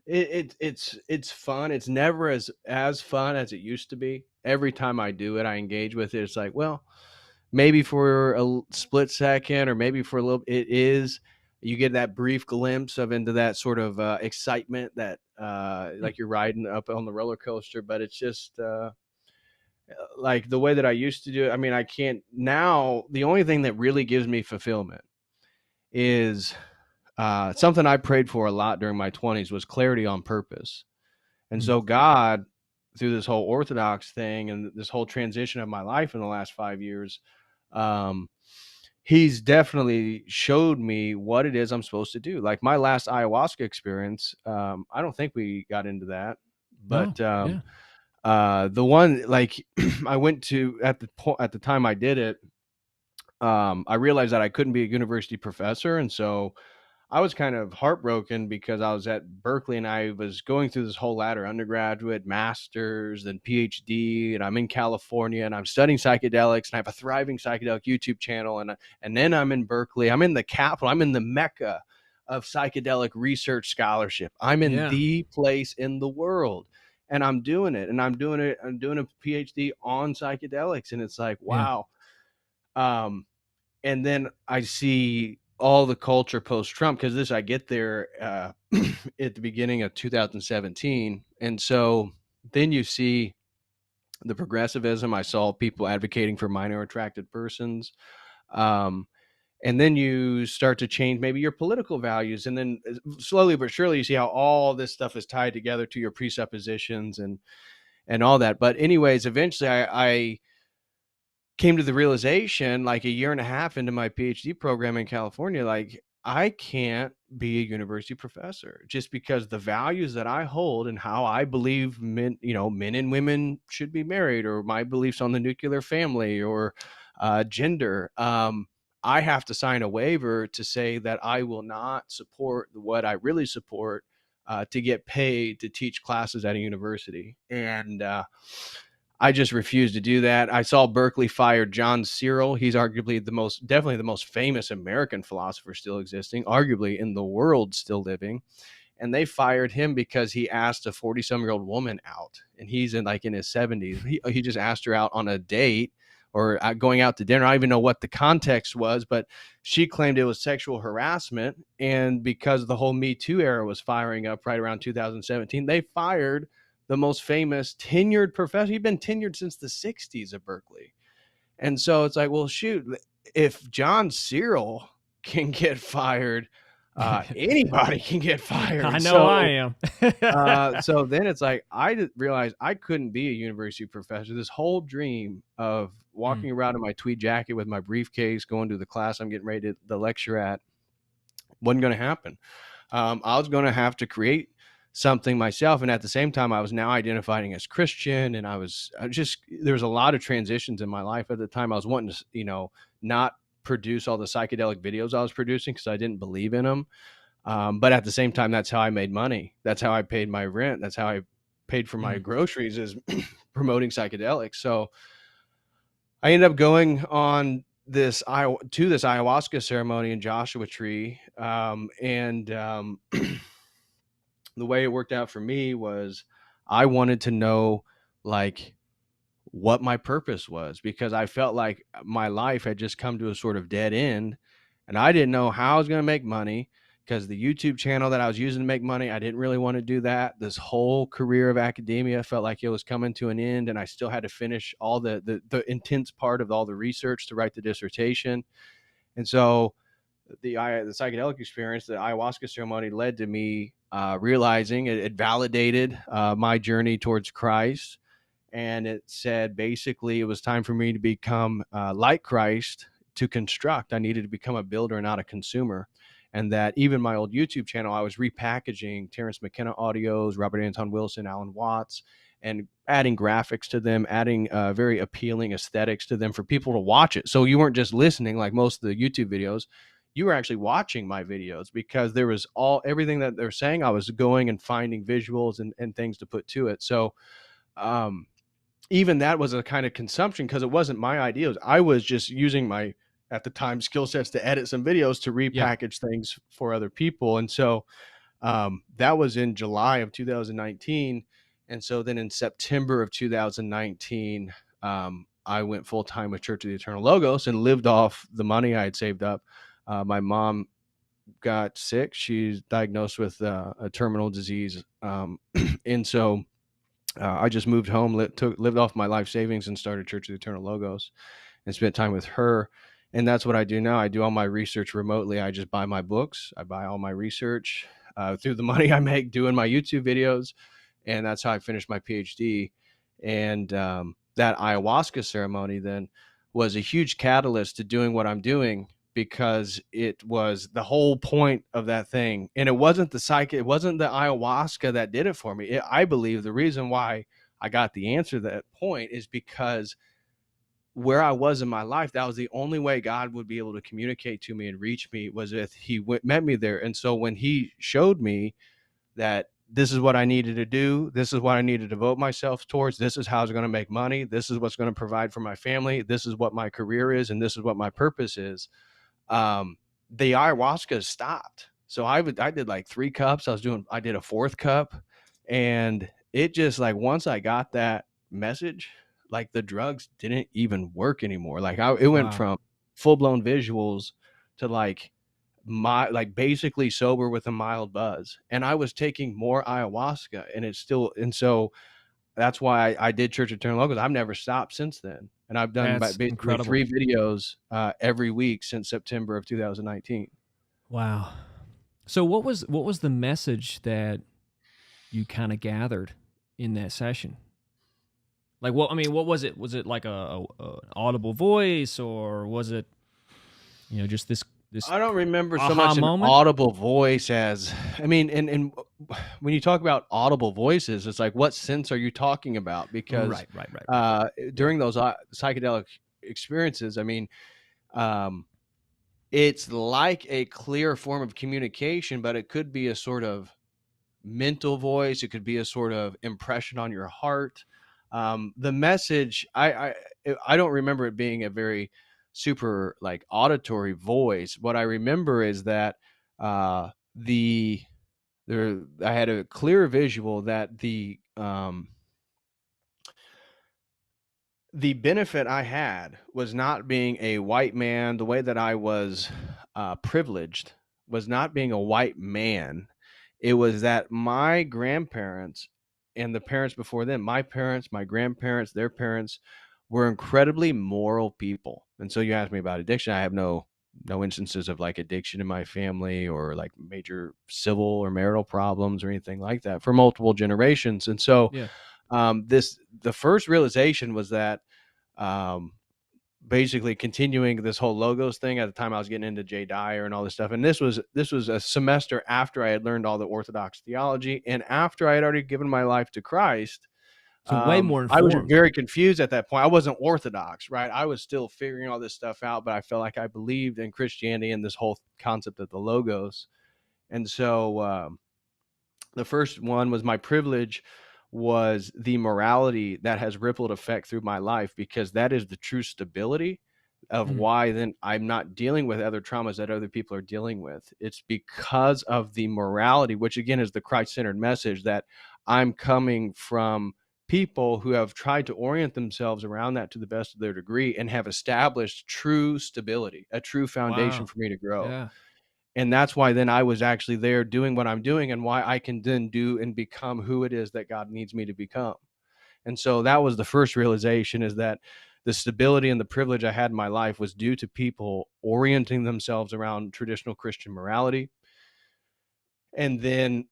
it's fun. It's never as fun as it used to be. Every time I do it, I engage with it. It's like, well, maybe for a split second, or maybe for a little, you get that brief glimpse of into that sort of excitement that like you're riding up on the roller coaster. But it's just like the way that I used to do it. I mean, I can't now. The only thing that really gives me fulfillment is something I prayed for a lot during my 20s was clarity on purpose. And so God, through this whole Orthodox thing and this whole transition of my life in the last 5 years, he's definitely showed me what it is I'm supposed to do. Like my last ayahuasca experience, I don't think we got into that, but the one, like I went to at the time I did it, I realized that I couldn't be a university professor. And so I was kind of heartbroken because I was at Berkeley and I was going through this whole ladder: undergraduate, master's, then PhD, and I'm in California and I'm studying psychedelics and I have a thriving psychedelic YouTube channel. And then I'm in Berkeley. I'm in the capital. I'm in the Mecca of psychedelic research scholarship. I'm in the place in the world, and I'm doing it. And I'm doing a PhD on psychedelics. And it's like, wow. And then I see all the culture post-Trump, because I get there at the beginning of 2017. And so then you see the progressivism. I saw people advocating for minor attracted persons. And then you start to change maybe your political values. And then slowly but surely you see how all this stuff is tied together to your presuppositions and all that. But anyways, eventually I came to the realization, like a year and a half into my PhD program in California, like I can't be a university professor just because the values that I hold and how I believe men and women should be married, or my beliefs on the nuclear family, or gender. I have to sign a waiver to say that I will not support what I really support to get paid to teach classes at a university. And I just refused to do that. I saw Berkeley fired John Searle. He's arguably definitely the most famous American philosopher still existing, arguably in the world still living. And they fired him because he asked a 40-some-year-old woman out, and he's in his 70s. He just asked her out on a date or going out to dinner. I don't even know what the context was, but she claimed it was sexual harassment. And because the whole Me Too era was firing up right around 2017, they fired the most famous tenured professor. He'd been tenured since the 60s at Berkeley. And so it's like, well, shoot, if John Searle can get fired, anybody can get fired. I know I am. So then it's like, I realized I couldn't be a university professor. This whole dream of walking around in my tweed jacket with my briefcase, going to the class I'm getting ready to lecture at, wasn't going to happen. I was going to have to create something myself. And at the same time, I was now identifying as Christian. And there was a lot of transitions in my life at the time. I was wanting to, not produce all the psychedelic videos I was producing because I didn't believe in them. But at the same time, that's how I made money. That's how I paid my rent. That's how I paid for my groceries, is promoting psychedelics. So I ended up going on this ayahuasca ceremony in Joshua Tree, and the way it worked out for me was I wanted to know, like, what my purpose was, because I felt like my life had just come to a sort of dead end, and I didn't know how I was going to make money, because the YouTube channel that I was using to make money, I didn't really want to do that. This whole career of academia felt like it was coming to an end, and I still had to finish all the intense part of all the research to write the dissertation. And so the psychedelic experience, the ayahuasca ceremony, led to me realizing it validated my journey towards Christ. And it said basically it was time for me to become like Christ, to construct. I needed to become a builder, not a consumer. And that even my old YouTube channel, I was repackaging Terrence McKenna audios, Robert Anton Wilson, Alan Watts, and adding graphics to them, adding very appealing aesthetics to them for people to watch it. So you weren't just listening like most of the YouTube videos. You were actually watching my videos, because there was everything that they're saying. I was going and finding visuals and things to put to it. So even that was a kind of consumption, because it wasn't my ideas. I was just using my, at the time, skill sets to edit some videos to repackage things for other people. And so that was in July of 2019. And so then in September of 2019, I went full time with Church of the Eternal Logos and lived off the money I had saved up. My mom got sick. She's diagnosed with a terminal disease. And so I just moved home, lived off my life savings, and started Church of the Eternal Logos and spent time with her. And that's what I do now. I do all my research remotely. I just buy my books. I buy all my research through the money I make doing my YouTube videos. And that's how I finished my PhD. And that ayahuasca ceremony then was a huge catalyst to doing what I'm doing, because it was the whole point of that thing. And it wasn't it wasn't the ayahuasca that did it for me. I believe the reason why I got the answer to that point is because where I was in my life, that was the only way God would be able to communicate to me and reach me, was if he met me there. And so when he showed me that this is what I needed to do, this is what I needed to devote myself towards, this is how I was going to make money, this is what's going to provide for my family, this is what my career is, and this is what my purpose is, the ayahuasca stopped. So I did like 3 cups. I did a 4th cup, and it just, like, once I got that message, like, the drugs didn't even work anymore. Like, it went from full blown visuals to like basically sober with a mild buzz. And I was taking more ayahuasca, and so that's why I did Church of Eternal Logos. I've never stopped since then. And I've done basically incredible. 3 videos every week since September of 2019. Wow. So what was the message that you kind of gathered in that session? Like, what was it? Was it like an audible voice, or was it, just this I don't remember so much an audible voice as, I mean, and when you talk about audible voices, it's like, what sense are you talking about? Because right. During those psychedelic experiences, I mean, it's like a clear form of communication, but it could be a sort of mental voice. It could be a sort of impression on your heart. The message, I don't remember it being a very super like auditory voice. What I remember is that I had a clear visual that the benefit I had was not being a white man. The way that I was privileged was not being a white man. It was that my grandparents and the parents before them, my parents, my grandparents, their parents, were incredibly moral people. And so you asked me about addiction. I have no instances of like addiction in my family, or like major civil or marital problems or anything like that for multiple generations. And so the first realization was that basically continuing this whole logos thing. At the time I was getting into Jay Dyer and all this stuff. And this was a semester after I had learned all the Orthodox theology, and after I had already given my life to Christ. So way more informed. I was very confused at that point. I wasn't Orthodox, right? I was still figuring all this stuff out, but I felt like I believed in Christianity and this whole concept of the logos. And so the first one was my privilege was the morality that has rippled effect through my life, because that is the true stability of Mm. why then I'm not dealing with other traumas that other people are dealing with. It's because of the morality, which again is the Christ-centered message, that I'm coming from people who have tried to orient themselves around that to the best of their degree and have established true stability, a true foundation Wow. for me to grow. Yeah. And that's why then I was actually there doing what I'm doing, and why I can then do and become who it is that God needs me to become. And so that was the first realization, is that the stability and the privilege I had in my life was due to people orienting themselves around traditional Christian morality. And then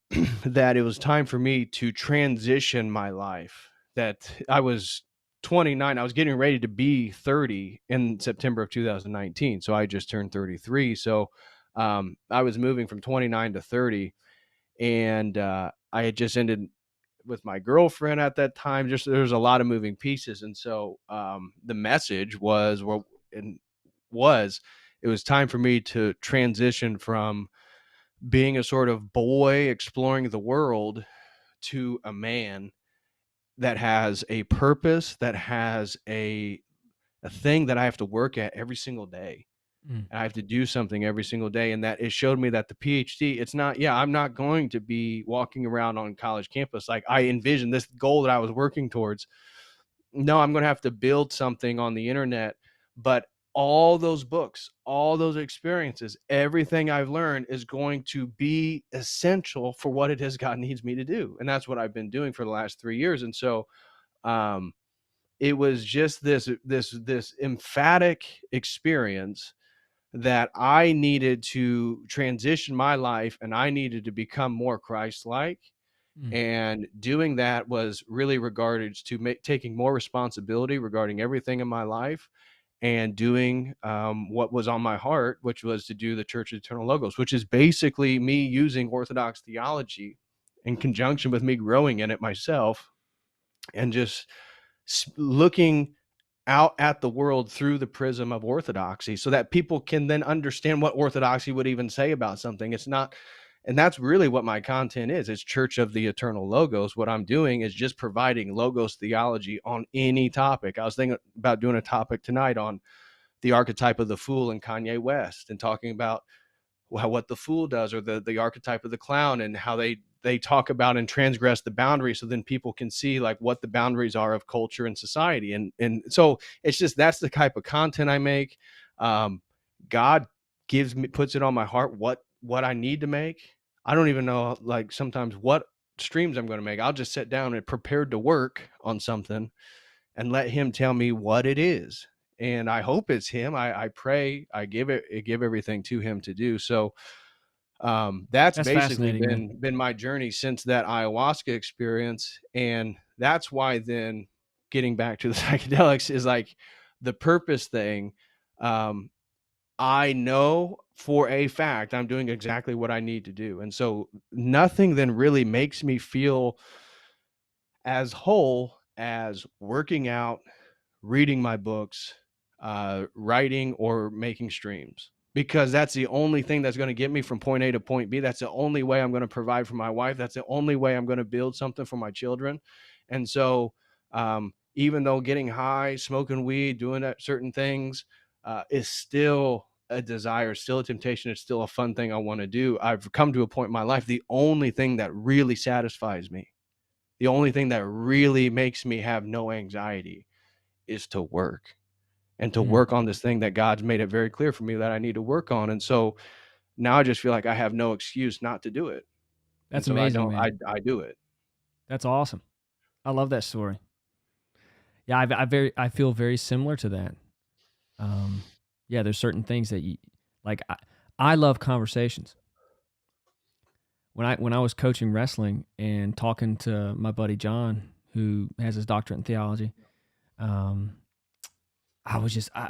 that it was time for me to transition my life. That I was 29, I was getting ready to be 30 in September of 2019. So I just turned 33. So I was moving from 29 to 30, and I had just ended with my girlfriend at that time. Just there's a lot of moving pieces, and so the message was, well, and was it was time for me to transition from being a sort of boy exploring the world to a man that has a purpose, that has a thing that I have to work at every single day. Mm. I have to do something every single day. And that it showed me that the PhD, it's not, yeah, I'm not going to be walking around on college campus like I envisioned this goal that I was working towards. No, I'm going to have to build something on the internet. But all those books, all those experiences, everything I've learned is going to be essential for what it is God needs me to do. And that's what I've been doing for the last 3 years. And so, um, it was just this emphatic experience that I needed to transition my life, and I needed to become more Christ-like. Mm. And doing that was really regarded to taking more responsibility regarding everything in my life, and doing what was on my heart, which was to do the Church of Eternal Logos, which is basically me using Orthodox theology in conjunction with me growing in it myself, and just looking out at the world through the prism of Orthodoxy, so that people can then understand what Orthodoxy would even say about something. It's not, and that's really what my content is. It's Church of the Eternal Logos. What I'm doing is just providing Logos theology on any topic. I was thinking about doing a topic tonight on the archetype of the fool in Kanye West, and talking about what the fool does, or the archetype of the clown, and how they talk about and transgress the boundaries, so then people can see like what the boundaries are of culture and society. And so it's just, that's the type of content I make. God puts it on my heart what I need to make. I don't even know, like, sometimes what streams I'm going to make. I'll just sit down and prepared to work on something and let him tell me what it is. And I hope it's him. I pray, I give everything to him to do. So that's That's basically fascinating, man. been my journey since that ayahuasca experience. And that's why then, getting back to the psychedelics, is like the purpose thing. um I know for a fact I'm doing exactly what I need to do. And so nothing then really makes me feel as whole as working out, reading my books, writing, or making streams, because that's the only thing that's going to get me from point A to point B. That's the only way I'm going to provide for my wife. That's the only way I'm going to build something for my children. And so, even though getting high, smoking weed, doing certain things is still a desire, still a temptation, it's still a fun thing I want to do, I've come to a point in my life, the only thing that really satisfies me, the only thing that really makes me have no anxiety, is to work, and to Mm. work on this thing that God's made it very clear for me that I need to work on. And so now I just feel like I have no excuse not to do it. And That's so I amazing, don't, man. I do it. That's awesome. I love that story. Yeah, I feel very similar to that. Um, yeah, there's certain things that you like. I love conversations. When I was coaching wrestling and talking to my buddy John, who has his doctorate in theology, um, I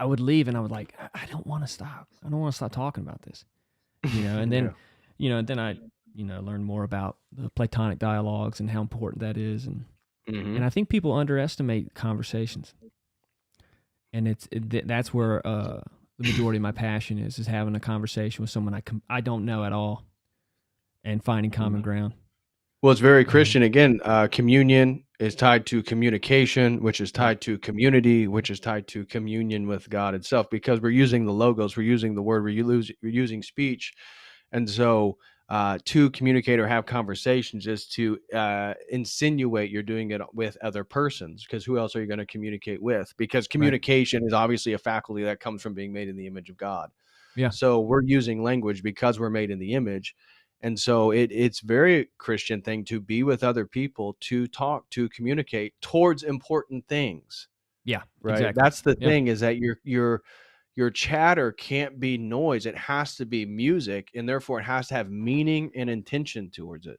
would leave and I would like, I don't want to stop. I don't want to stop talking about this, And then, Yeah. then I, learn more about the Platonic dialogues and how important that is, Mm-hmm. and I think people underestimate conversations, and that's where the majority of my passion is having a conversation with someone I don't know at all, and finding common ground. Well, it's very Um, Christian. Again, communion is tied to communication, which is right. tied to community, which is tied to communion with God itself, because we're using the logos, we're using the word, we're using speech. And so to communicate or have conversations is to insinuate you're doing it with other persons, because who else are you going to communicate with? Because Right. communication is obviously a faculty that comes from being made in the image of God. Yeah. So we're using language because we're made in the image. And so it's very Christian thing to be with other people, to talk, to communicate towards important things, Yeah. right? Exactly. That's the Yeah. thing, is that your chatter can't be noise. It has to be music, and therefore it has to have meaning and intention towards it.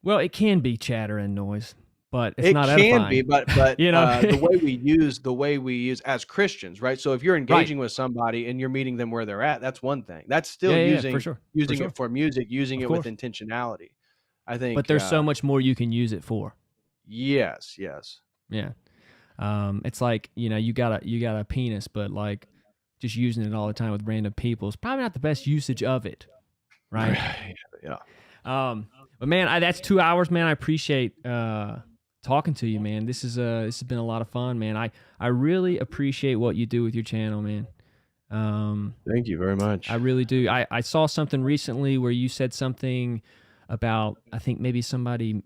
Well, it can be chatter and noise, but it's It not can be, edifying. but You know? the way we use as Christians, right? So if you're Right. engaging with somebody and you're meeting them where they're at, that's one thing. That's Yeah, still yeah, yeah, for sure. For using sure. it for music, using Of it with course. intentionality. I But think there's so much more you can use it for. yes, yes. Yeah. It's like, you got a penis, but like just using it all the time with random people is probably not the best usage of it, right? Yeah. But man, that's 2 hours, man. I appreciate talking to you, man. This has been a lot of fun, man. I really appreciate what you do with your channel, man. Thank you very I much. really do. I saw something recently where you said something about, I think maybe somebody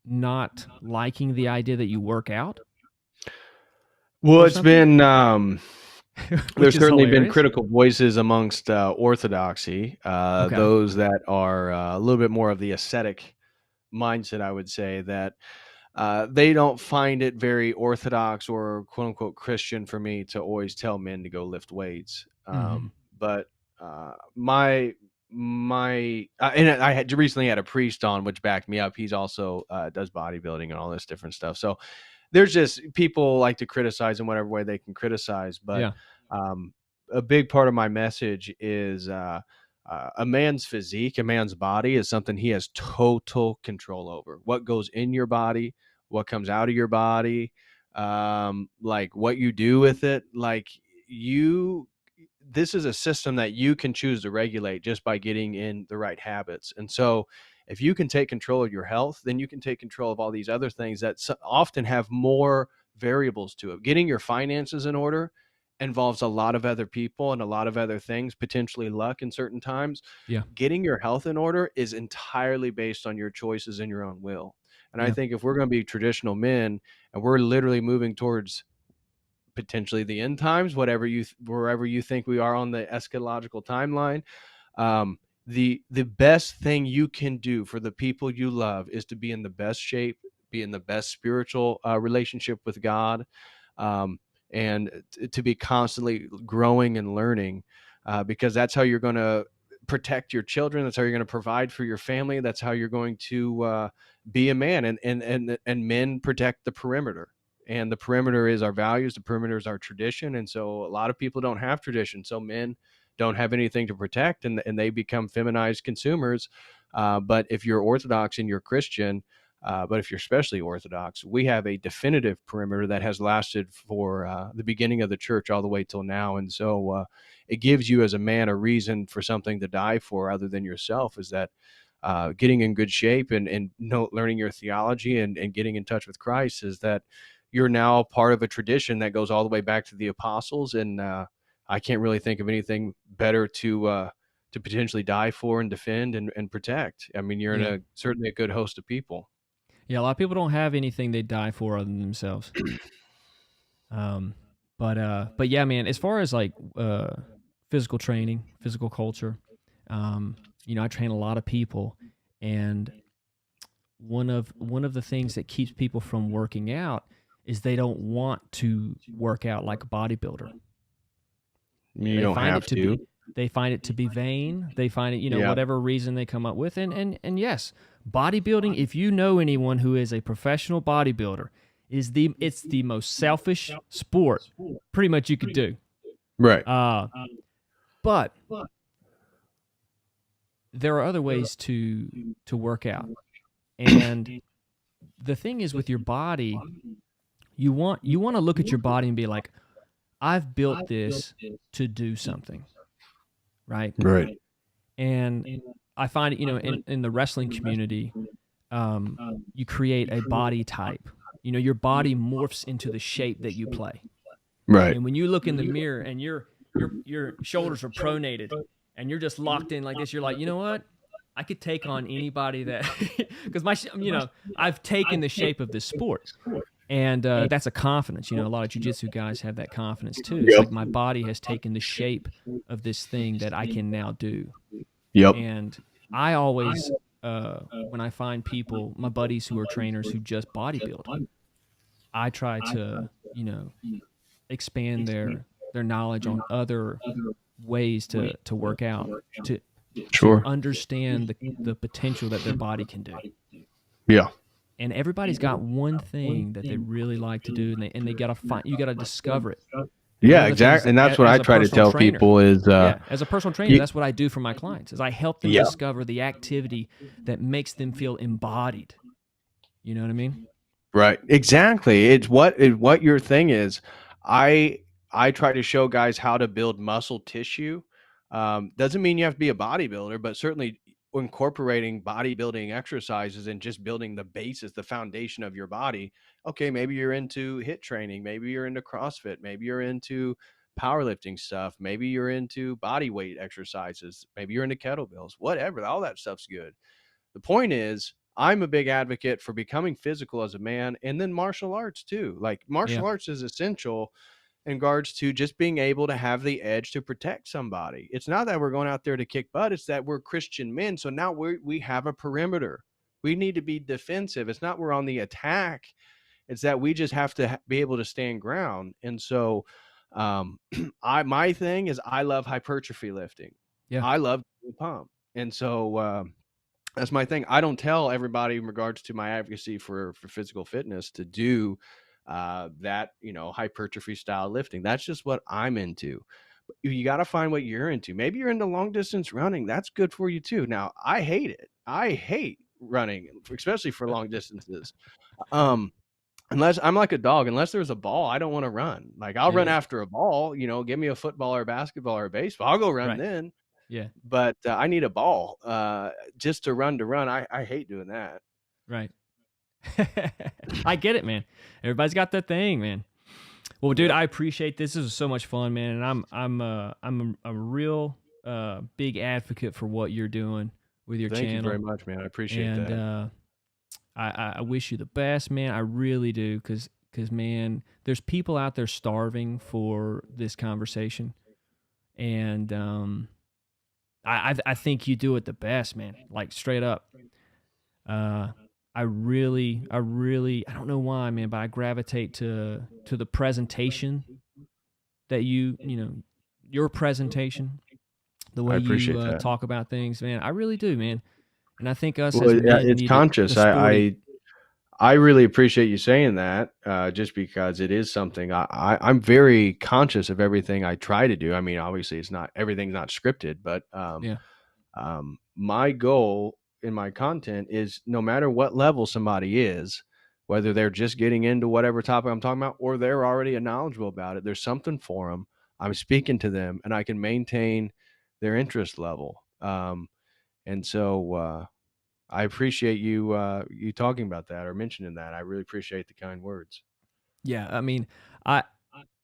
not liking the idea that you work out Well, or it's something, been which there's is certainly been hilarious. critical voices amongst Orthodoxy, Okay. those that are a little bit more of the ascetic mindset, I would say, that they don't find it very orthodox or quote unquote Christian for me to always tell men to go lift weights. Mm-hmm. But my and I had recently had a priest on, which backed me up. He's also does bodybuilding and all this different stuff. So there's just people like to criticize in whatever way they can criticize. But Yeah. um, a big part of my message is a man's physique, a man's body is something he has total control over. What goes in your body, what comes out of your body, like what you do with it. Like you, this is a system that you can choose to regulate just by getting in the right habits. And so if you can take control of your health, then you can take control of all these other things that often have more variables to it. Getting your finances in order involves a lot of other people and a lot of other things, potentially luck in certain times. Yeah. Getting your health in order is entirely based on your choices and your own will. And I Yeah. think if we're going to be traditional men and we're literally moving towards potentially the end times, wherever you think we are on the eschatological timeline, um, the best thing you can do for the people you love is to be in the best shape, be in the best spiritual relationship with God, um, and to be constantly growing and learning, because that's how you're going to protect your children. That's how you're going to provide for your family. That's how you're going to be a man. And men protect the perimeter. And the perimeter is our values. The perimeter is our tradition. And so a lot of people don't have tradition. So men don't have anything to protect, and they become feminized consumers. But if you're Orthodox and you're Christian, but if you're especially Orthodox, we have a definitive perimeter that has lasted for the beginning of the church all the way till now. And so it gives you as a man a reason for something to die for other than yourself, is that getting in good shape and learning your theology and getting in touch with Christ, is that you're now part of a tradition that goes all the way back to the apostles. And I can't really think of anything better to potentially die for and defend and protect. I mean, you're in Yeah. certainly a good host of people. Yeah. A lot of people don't have anything they die for other than themselves. Um, but yeah, man, as far as like physical training, physical culture, I train a lot of people, and one of the things that keeps people from working out is they don't want to work out like a bodybuilder. You They don't find have it to to. be they find it to be vain. They find it, Yeah. whatever reason they come up with. And yes, bodybuilding, if you know anyone who is a professional bodybuilder, it's the most selfish sport pretty much you could do. Right. But there are other ways to work out. And the thing is with your body, you want to look at your body and be like, I've built this to do something, right? Right. And I find it, in the wrestling community, you create a body type. Your body morphs into the shape that you play. Right. And when you look in the mirror and your shoulders are pronated and you're just locked in like this, you're like, you know what? I could take on anybody that, because I've taken the shape of this sport. And that's a confidence. A lot of jiu-jitsu guys have that confidence too. It's like my body has taken the shape of this thing that I can now do. Yep. And I always, when I find people, my buddies who are trainers who just bodybuild, I try to, expand their knowledge on other ways to work out, to understand the potential that their body can do. Yeah. And everybody's got one thing that they really like to do, and they gotta find. You gotta discover it. Yeah, exactly. And that's what I try to tell people is, as a personal trainer, that's what I do for my clients. Is I help them discover the activity that makes them feel embodied. You know what I mean? Right. Exactly. It's what your thing is. I try to show guys how to build muscle tissue. Doesn't mean you have to be a bodybuilder, but certainly incorporating bodybuilding exercises and just building the basis, the foundation of your body. Okay, maybe you're into HIIT training, maybe you're into CrossFit, maybe you're into powerlifting stuff, maybe you're into body weight exercises, maybe you're into kettlebells, whatever. All that stuff's good. The point is, I'm a big advocate for becoming physical as a man, and then martial arts too. Like martial arts is essential in regards to just being able to have the edge to protect somebody. It's not that we're going out there to kick butt. It's that we're Christian men. So now we have a perimeter. We need to be defensive. It's not we're on the attack. It's that we just have to be able to stand ground. And so my thing is I love hypertrophy lifting. Yeah. I love pump. And so that's my thing. I don't tell everybody in regards to my advocacy for physical fitness to do that, hypertrophy style lifting. That's just what I'm into. But you got to find what you're into. Maybe you're into long distance running. That's good for you too. Now, I hate it. I hate running, especially for long distances. Unless I'm like a dog, unless there's a ball, I don't want to run. Like I'll run after a ball, give me a football or a basketball or a baseball. I'll go run then. Yeah. But I need a ball just to run. I hate doing that. Right. I get it, man. Everybody's got that thing, man. Well, dude, I appreciate this. This is so much fun, man. And I'm a real big advocate for what you're doing with your channel. Thank you very much, man. I appreciate that. I wish you the best, man. I really do, because man, there's people out there starving for this conversation, and I think you do it the best, man. Like straight up. I really, I don't know why, man, but I gravitate to the presentation that your presentation, the way you talk about things, man. I really do, man. And I think us as men it's need conscious. I really appreciate you saying that, just because it is something I'm very conscious of everything I try to do. I mean, obviously everything's not scripted, but my goal in my content is no matter what level somebody is, whether they're just getting into whatever topic I'm talking about, or they're already knowledgeable about it, there's something for them. I'm speaking to them and I can maintain their interest level. And so, I appreciate you talking about that or mentioning that. I really appreciate the kind words. Yeah. I mean, I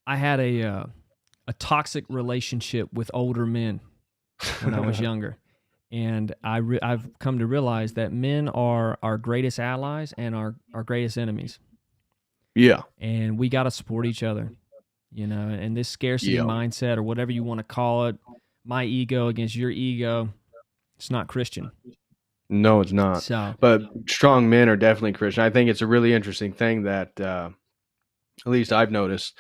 had a toxic relationship with older men when I was younger. And I've come to realize that men are our greatest allies and our greatest enemies. Yeah. And we got to support each other, and this scarcity mindset, or whatever you want to call it, my ego against your ego, it's not Christian. No, it's not. But strong men are definitely Christian. I think it's a really interesting thing that, at least I've noticed,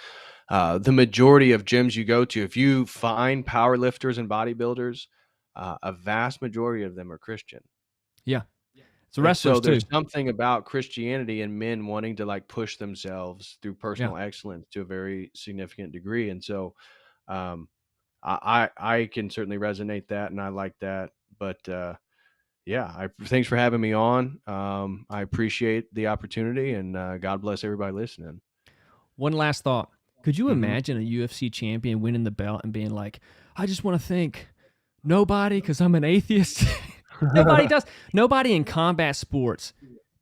the majority of gyms you go to, if you find power lifters and bodybuilders, a vast majority of them are Christian. Yeah. So wrestlers too. There's something about Christianity and men wanting to like push themselves through personal excellence to a very significant degree. And so I can certainly resonate that, and I like that. But thanks for having me on. I appreciate the opportunity, and God bless everybody listening. One last thought. Could you imagine a UFC champion winning the belt and being like, I just want to thank Nobody, because I'm an atheist. Nobody does. Nobody in combat sports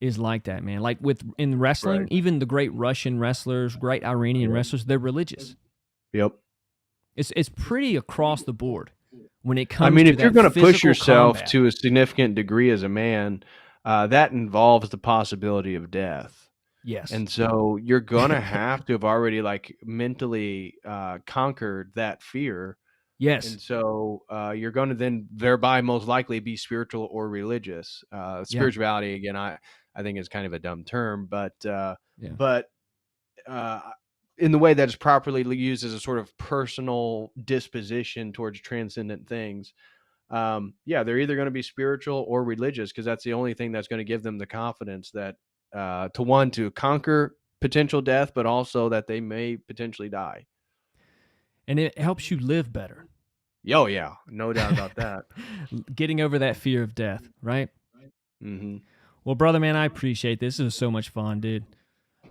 is like that, man. Like in wrestling, Right. even the great Russian wrestlers, great Iranian wrestlers, they're religious. Yep. It's pretty across the board when it I comes mean, to if you're that going to push physical yourself combat. to a significant degree as a man, that involves the possibility of death. Yes. And so you're going to have to have already like mentally conquered that fear. Yes. And so you're going to then thereby most likely be spiritual or religious. Spirituality, again, I think is kind of a dumb term, but in the way that is properly used as a sort of personal disposition towards transcendent things, they're either going to be spiritual or religious, because that's the only thing that's going to give them the confidence that to conquer potential death, but also that they may potentially die. And it helps you live better. Oh, yeah. No doubt about that. Getting over that fear of death, right? Mm-hmm. Well, brother, man, I appreciate this. This was so much fun, dude.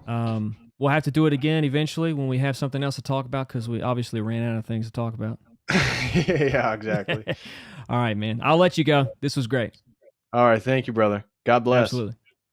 We'll have to do it again eventually when we have something else to talk about, because we obviously ran out of things to talk about. Yeah, exactly. All right, man. I'll let you go. This was great. All right. Thank you, brother. God bless. Absolutely.